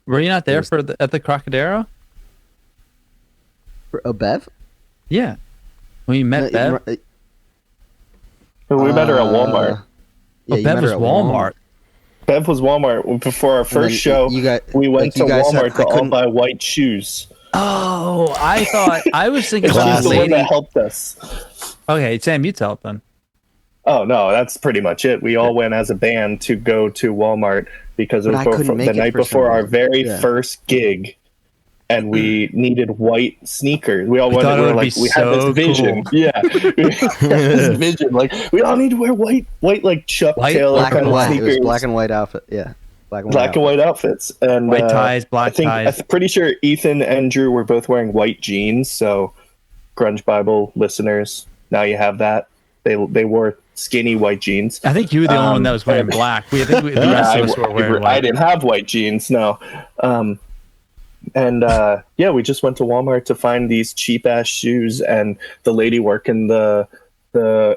Were you not there was- at the Crocodero? For Obev? Yeah. When you met Bev? We met her at Walmart. Yeah, Oh, you Bev met was her at Walmart. Bev was Walmart before our then first show. you got- we went like, to you guys said, Walmart to I all couldn't- buy white shoes. Oh, I was thinking She some was the one lady. that helped us. Okay, Sam, you tell it then. Oh no, that's pretty much it. We all went as a band to go to Walmart because it But was I couldn't make the it night for some before our reason. very Yeah. first gig, and we needed white sneakers. We all We went. thought We it were would like, be we had so this vision. cool. Yeah, we had this vision. Like we all need to wear white, like Chuck White, Taylor black kind and of white. It sneakers. was black and white outfit. Yeah. Black and Black and white outfits, and White ties, black I think ties. I'm pretty sure Ethan and Drew were both wearing white jeans. So, Grunge Bible listeners, now you have that. They wore skinny white jeans. I think you were the only one that was wearing and- black. The rest of us were wearing I white. didn't have white jeans, no. Yeah, we just went to Walmart to find these cheap ass shoes, and the lady working the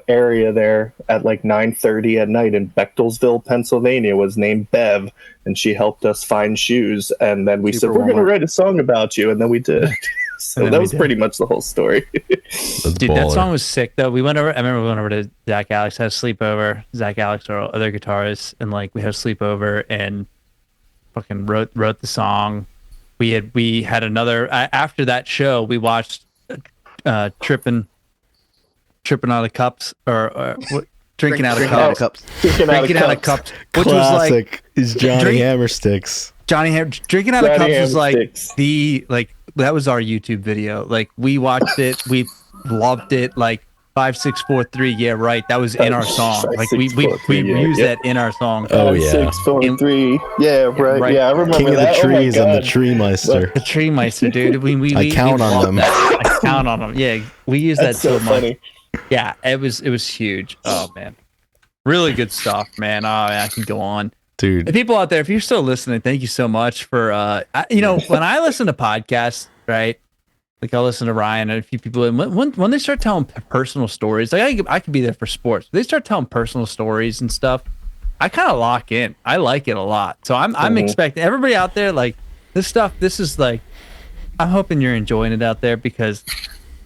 area there at like 9:30 at night in Bechtelsville, Pennsylvania, was named Bev, and she helped us find shoes. And then we Super said, we're going to Walmart. write a song about you, and then we did. So And then that we was did. pretty much the whole story. That's Dude, that baller. song was sick though. I remember we went over to Zach Alex, had a sleepover. Zach Alex, our other guitarist, and like we had a sleepover and fucking wrote the song. We had another after that show. We watched tripping out of cups or what, drinking out of Drinking out of cups. cups. Drinking out of cups, which was like Classic is Johnny drink- Hammersticks. drinking out of Johnny cups was like Hamsticks. that was our YouTube video. Like we watched it, we loved it. Like 5, 6, 4, 3. Yeah, right. That was in our song. 5, Like 6, we 4, 3, yeah, used yep. that in our song. Oh, yeah. 6, 4, 3. Yeah, right. right. Yeah, I remember King of the that. Oh my trees and the God. tree meister. The Tree Meister, dude. I count on love them. that. I count on them. Yeah, we use That's that so so much. funny. Yeah, it was huge. Oh man, really good stuff, man. Oh, I can go on. Dude. The people out there, if you're still listening, thank you so much for. When I listen to podcasts, right? Like I'll listen to Ryan and a few people, and when they start telling personal stories, like I could be there for sports. They start telling personal stories and stuff. I kind of lock in. I like it a lot. So I'm expecting everybody out there, like this stuff. This is like, I'm hoping you're enjoying it out there because,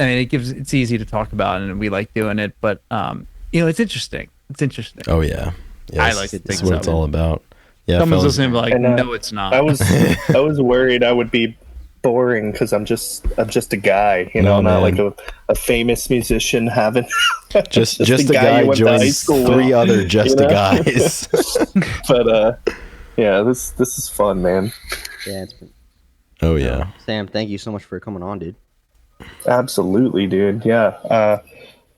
I mean, it's easy to talk about and we like doing it, but it's interesting. It's interesting. Oh yeah. Yes, I like to that's think what it's so. all about. Yeah, Someone's fellas. listening and be like, And, no, it's not. I was worried I would be boring because I'm just a guy, No, I'm not man. like a famous musician having Just a guy you went to high joins school 3 with, other just you a know? guys. But yeah, this is fun, man. Yeah, it's been, Oh yeah. Sam, thank you so much for coming on, dude. Absolutely, dude. Yeah,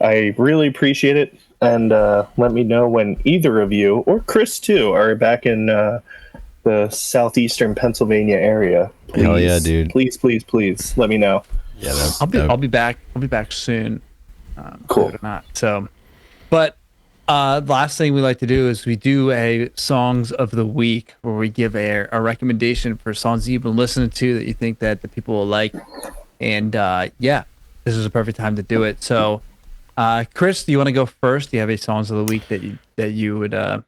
I really appreciate it, and let me know when either of you or Chris too are back in the southeastern Pennsylvania area. Please, Hell yeah, dude. Please, let me know. Yeah, I'll be back. I'll be back soon. Cool. Believe it or not. So, but the last thing we like to do is we do a songs of the week where we give a recommendation for songs that you've been listening to that you think that the people will like. And yeah, this is a perfect time to do it. So, Chris, do you want to go first? Do you have any songs of the week that you would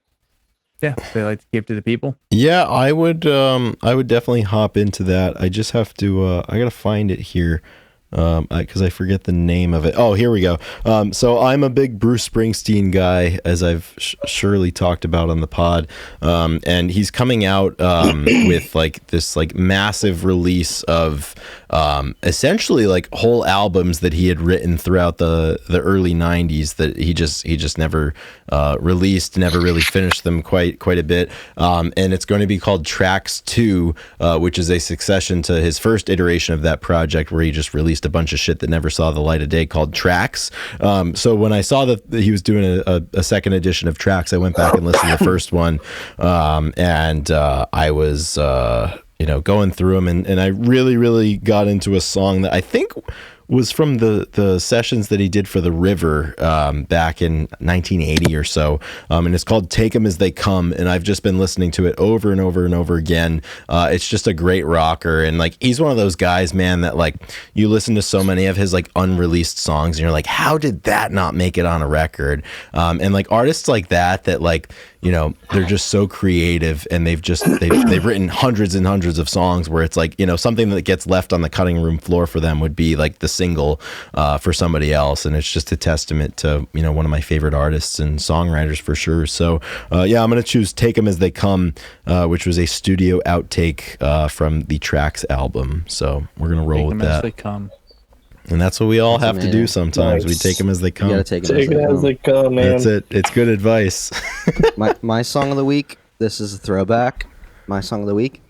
they like to give to the people. Yeah, I would definitely hop into that. I just have to I gotta find it here. Because I forget the name of it. Oh, here we go. So I'm a big Bruce Springsteen guy, as I've surely talked about on the pod. And he's coming out with like this like massive release of essentially like whole albums that he had written throughout the early 90s that he just never released, never really finished them quite a bit. And it's going to be called Tracks 2, which is a succession to his first iteration of that project, where he just released a bunch of shit that never saw the light of day, called Tracks. So when I saw that he was doing a second edition of Tracks, I went back and listened to the first one, and I was going through them, and I really got into a song that I think was from the sessions that he did for The River back in 1980 or so, and it's called Take 'Em As They Come, and I've just been listening to it over and over and over again. It's just a great rocker, and like he's one of those guys, man, that like you listen to so many of his like unreleased songs and you're like, how did that not make it on a record? And like artists like that like, you know, they're just so creative, and they've written hundreds and hundreds of songs where it's like, you know, something that gets left on the cutting room floor for them would be like the single for somebody else, and it's just a testament to, you know, one of my favorite artists and songwriters for sure. So yeah, I'm gonna choose Take 'Em As They Come, which was a studio outtake from the Tracks album. So we're gonna roll with that. As they come. And that's what we all have to do sometimes. Nice. We take them as they come. You gotta take Take it as they come, man. That's it. It's good advice. My song of the week. This is a throwback. My song of the week.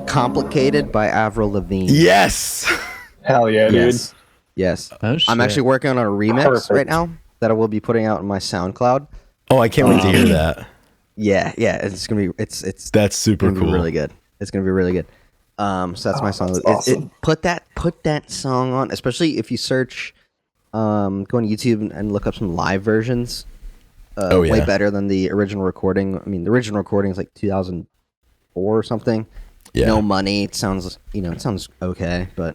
Complicated by Avril Lavigne. Yes. Hell yeah, dude. Yes. Oh, shit. I'm actually working on a remix Perfect. right now that I will be putting out on my SoundCloud. Oh, I can't wait to hear that. Yeah. It's gonna be it's That's super gonna be cool. really good. It's gonna be really good. So that's my song. That's awesome. Put that song on, especially if you search, go on YouTube and look up some live versions. Way better than the original recording. I mean, the original recording is like 2004 or something. Yeah. No money. It sounds okay, but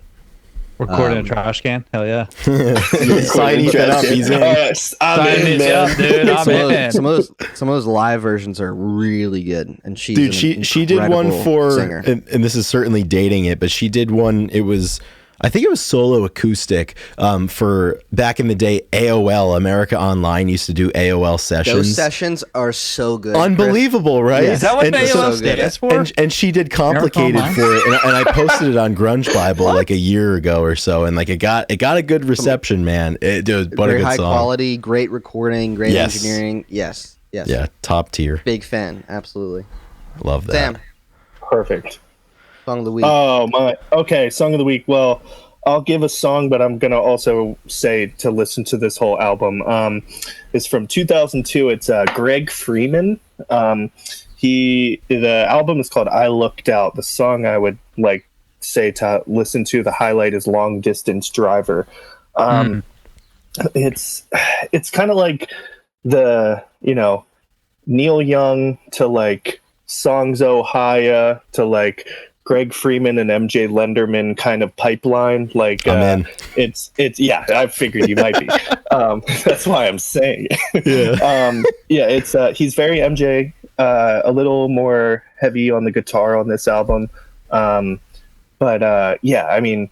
Recording a trash can. Hell yeah. Sign Ethan up. He's in. I'm Sign in, me man. up, dude. I'm in. some of those live versions are really good. And she's Dude, an she did one incredible for, singer. and this is certainly dating it, but she did one. It was, I think it was solo acoustic for back in the day. AOL, America Online, used to do AOL sessions. Those sessions are so good. Unbelievable, right? Yeah. Is that what And AOL so- stands for? And she did Complicated Online? for it, and I posted it on Grunge Bible like a year ago or so, and like it got a good reception, man. Dude, what a Very good high song. quality, great recording, great Yes. engineering. Yes. Yeah, top tier. Big fan. Absolutely. Love that. Sam, Perfect. song of the week. Oh my. Okay, song of the week. Well, I'll give a song, but I'm gonna also say to listen to this whole album. It's from 2002. It's Greg Freeman. The album is called "I Looked Out." The song I would like say to listen to, the highlight is "Long Distance Driver." It's kind of like the, you know, Neil Young to like Songs Ohio to like Greg Freeman and MJ Lenderman kind of pipeline. Like I'm in. it's yeah, I figured you might be. That's why I'm saying Yeah. it's he's very MJ, a little more heavy on the guitar on this album. But yeah, I mean,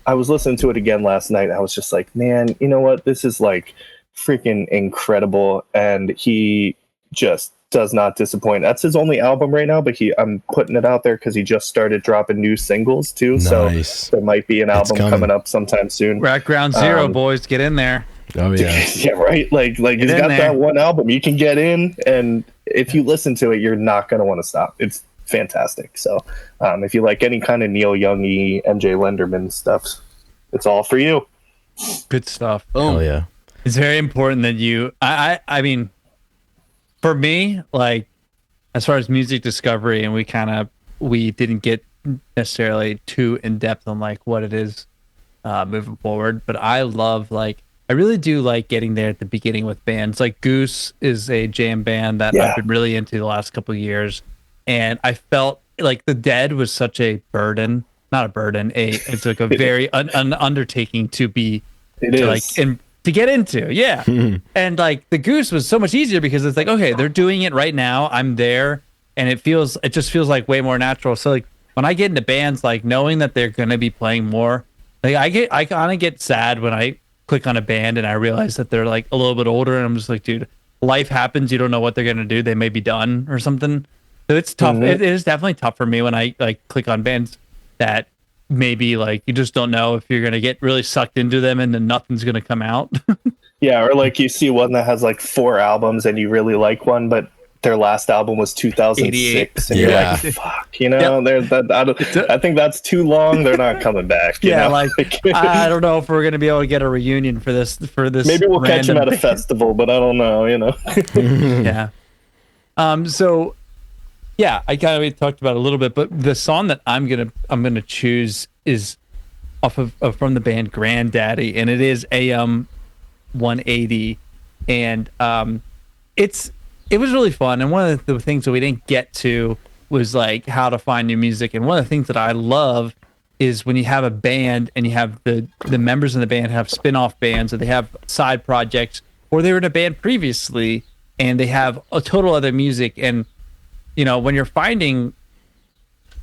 I was listening to it again last night. I was just like, man, you know what? This is like freaking incredible. And he just does not disappoint. That's his only album right now, but I'm putting it out there because he just started dropping new singles too. Nice. So there might be an album coming up sometime soon. We're at ground zero, boys. Get in there. Oh yeah. Yeah, right. Like he's in got there. that one album you can get in, and if you listen to it, you're not going to want to stop. It's fantastic. So if you like any kind of Neil Young-y, MJ Lenderman stuff, it's all for you. Good stuff. Oh yeah. It's very important that you. I mean, for me, like as far as music discovery, and we didn't get necessarily too in depth on like what it is moving forward, but I really do like getting there at the beginning with bands. Like Goose is a jam band that I've been really into the last couple of years, and I felt like The Dead was such a burden. Not a burden. It's like a very an undertaking to be It to is. like to get into. Yeah. And like the Goose was so much easier because it's like, okay, they're doing it right now. I'm there, and it just feels like way more natural. So like when I get into bands, like knowing that they're going to be playing more, like I kind of get sad when I click on a band and I realize that they're like a little bit older, and I'm just like, dude, life happens. You don't know what they're going to do. They may be done or something. So it's tough. It is definitely tough for me when I like click on bands that maybe like you just don't know if you're going to get really sucked into them and then nothing's going to come out. Yeah, or like you see one that has like 4 albums and you really like one, but their last album was 2006, and you're like, fuck, you know, I think that's too long. They're not coming back. You know? Like I don't know if we're gonna be able to get a reunion for this. Maybe we'll catch them at a festival, but I don't know. You know. Yeah. So, yeah, I kind of talked about it a little bit, but the song that I'm gonna choose is off of from the band Granddaddy, and it is AM 180, and it was really fun. And one of the things that we didn't get to was like how to find new music. And one of the things that I love is when you have a band and you have the members in the band have spin-off bands, or they have side projects, or they were in a band previously and they have a total other music. And, you know, when you're finding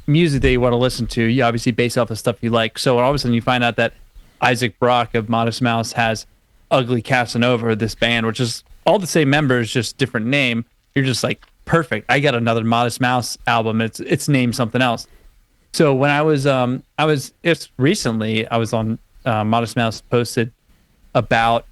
music that you want to listen to, you obviously base off the stuff you like. So all of a sudden you find out that Isaac Brock of Modest Mouse has Ugly Casanova, this band, which is all the same members, just different name. You're just like, perfect. I got another Modest Mouse album. It's named something else. So when I was recently I was on Modest Mouse posted about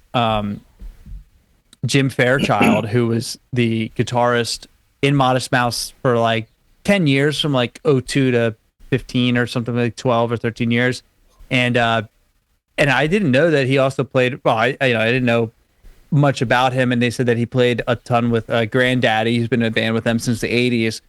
Jim Fairchild, who was the guitarist in Modest Mouse for like 10 years, from like 02 to 15 or something, like 12 or 13 years. And I didn't know that he also played, well, I didn't know much about him, and they said that he played a ton with Granddaddy. He's been in a band with them since the 80s.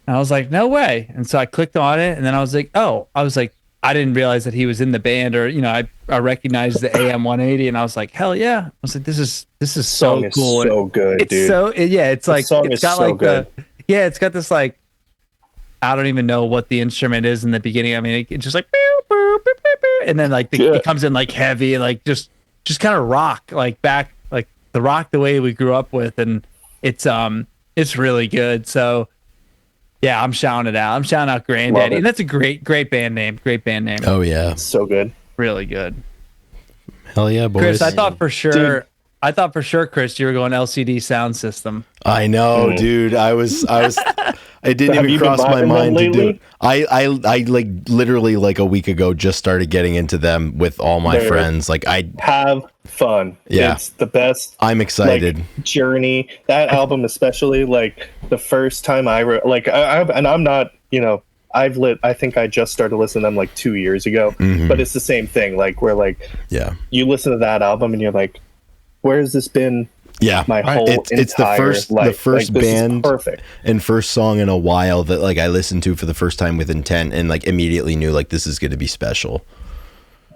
And I was like, no way. And so I clicked on it, and then I was like, I didn't realize that he was in the band, or, you know, I recognized the AM 180, and I was like, hell yeah. I was like, this is so cool. Is so good, it's dude. So yeah, it's like, it's got so like good. It's got this like, I don't even know what the instrument is in the beginning. I mean, it's just like, and then like it comes in like heavy and like just kind of rock, like back, like the rock the way we grew up with, and it's really good. So yeah, I'm shouting it out. I'm shouting out Granddaddy, and that's a great band name. Great band name. Oh yeah, so good, really good. Hell yeah, boys. Chris, I thought for sure, Chris, you were going LCD Sound System. I know, dude. I was. It didn't even cross my mind to do it. I like literally like a week ago just started getting into them with all my friends. Like I have fun. Yeah, it's the best. I'm excited. Like, Journey, that album especially. Like the first time I'm not, you know, I think I just started listening to them like 2 years ago. But it's the same thing. Like where like you listen to that album and you're like, where has this been? Yeah, my whole it's the first life. Band perfect and first song in a while that like I listened to for the first time with intent, and like immediately knew like this is going to be special.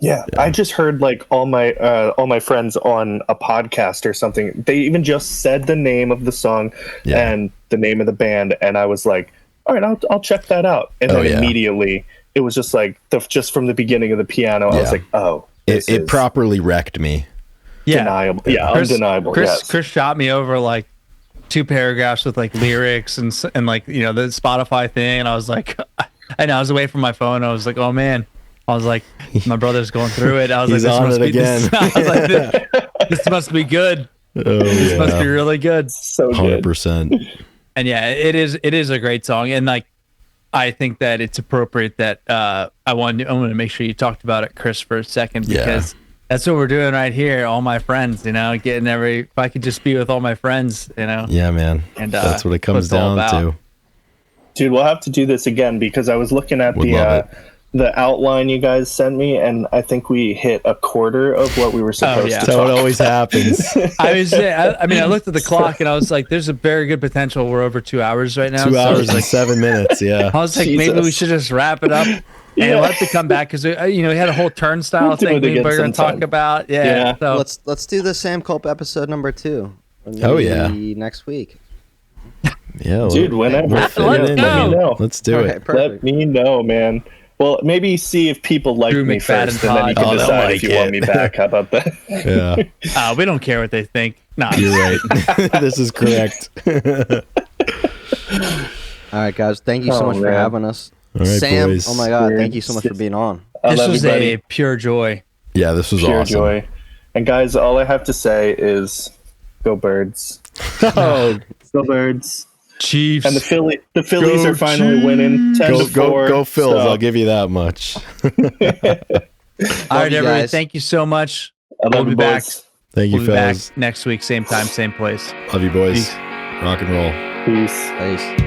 Yeah, I just heard like all my friends on a podcast or something. They even just said the name of the song and the name of the band, and I was like, all right, I'll check that out. And then immediately it was just like just from the beginning of the piano, I was like, oh, it properly wrecked me. Undeniable. Yeah, undeniable. Chris shot me over like 2 paragraphs with like lyrics and like, you know, the Spotify thing, and I was like, and I was away from my phone. I was like, oh man. I was like, my brother's going through it. I was He's like, on it again. This must be good. Oh, this must be really good. So good. 100%. And yeah, it is a great song, and like I think that it's appropriate that I want to make sure you talked about it, Chris, for a second, because that's what we're doing right here. All my friends, you know, if I could just be with all my friends, you know. Yeah, man. And that's what it comes down to. Dude, we'll have to do this again, because I was looking at the outline you guys sent me, and I think we hit a quarter of what we were supposed to talk about. So it always happens. I looked at the clock and I was like, there's a very good potential we're over 2 hours right now. 2 hours and 7 minutes, yeah. I was like, maybe we should just wrap it up. And we'll have to come back, because we had a whole turnstile thing we were going to talk about. Yeah. So let's do the Sam Kulp episode number 2. Next week. Yeah, dude. Whenever. Let me know. Let's do it. Let me know, man. Well, maybe see if people like Drew me McFadyen first, and then you pod. can Oh, they'll decide like if you want me it. back. How about that? Yeah, We don't care what they think. Nah. you're right. This is correct. All right, guys. Thank you so Oh, much for man. having us. All right, Sam, boys. oh my God, Dude, thank you so much for being on. I This love was you, buddy. a pure joy. Yeah, this was Pure awesome. joy. And guys, all I have to say is, go Birds. Oh, Go Birds. Chiefs. And the Phillies Go are finally winning 10-4. go Phils! so I'll give you that much. All right, you everybody. guys. Thank you so much. I love We'll you, be back. boys. Thank you, We'll be back fellas. next week, same time, same place. Love you, boys. Peace. Rock and roll. Peace. Peace.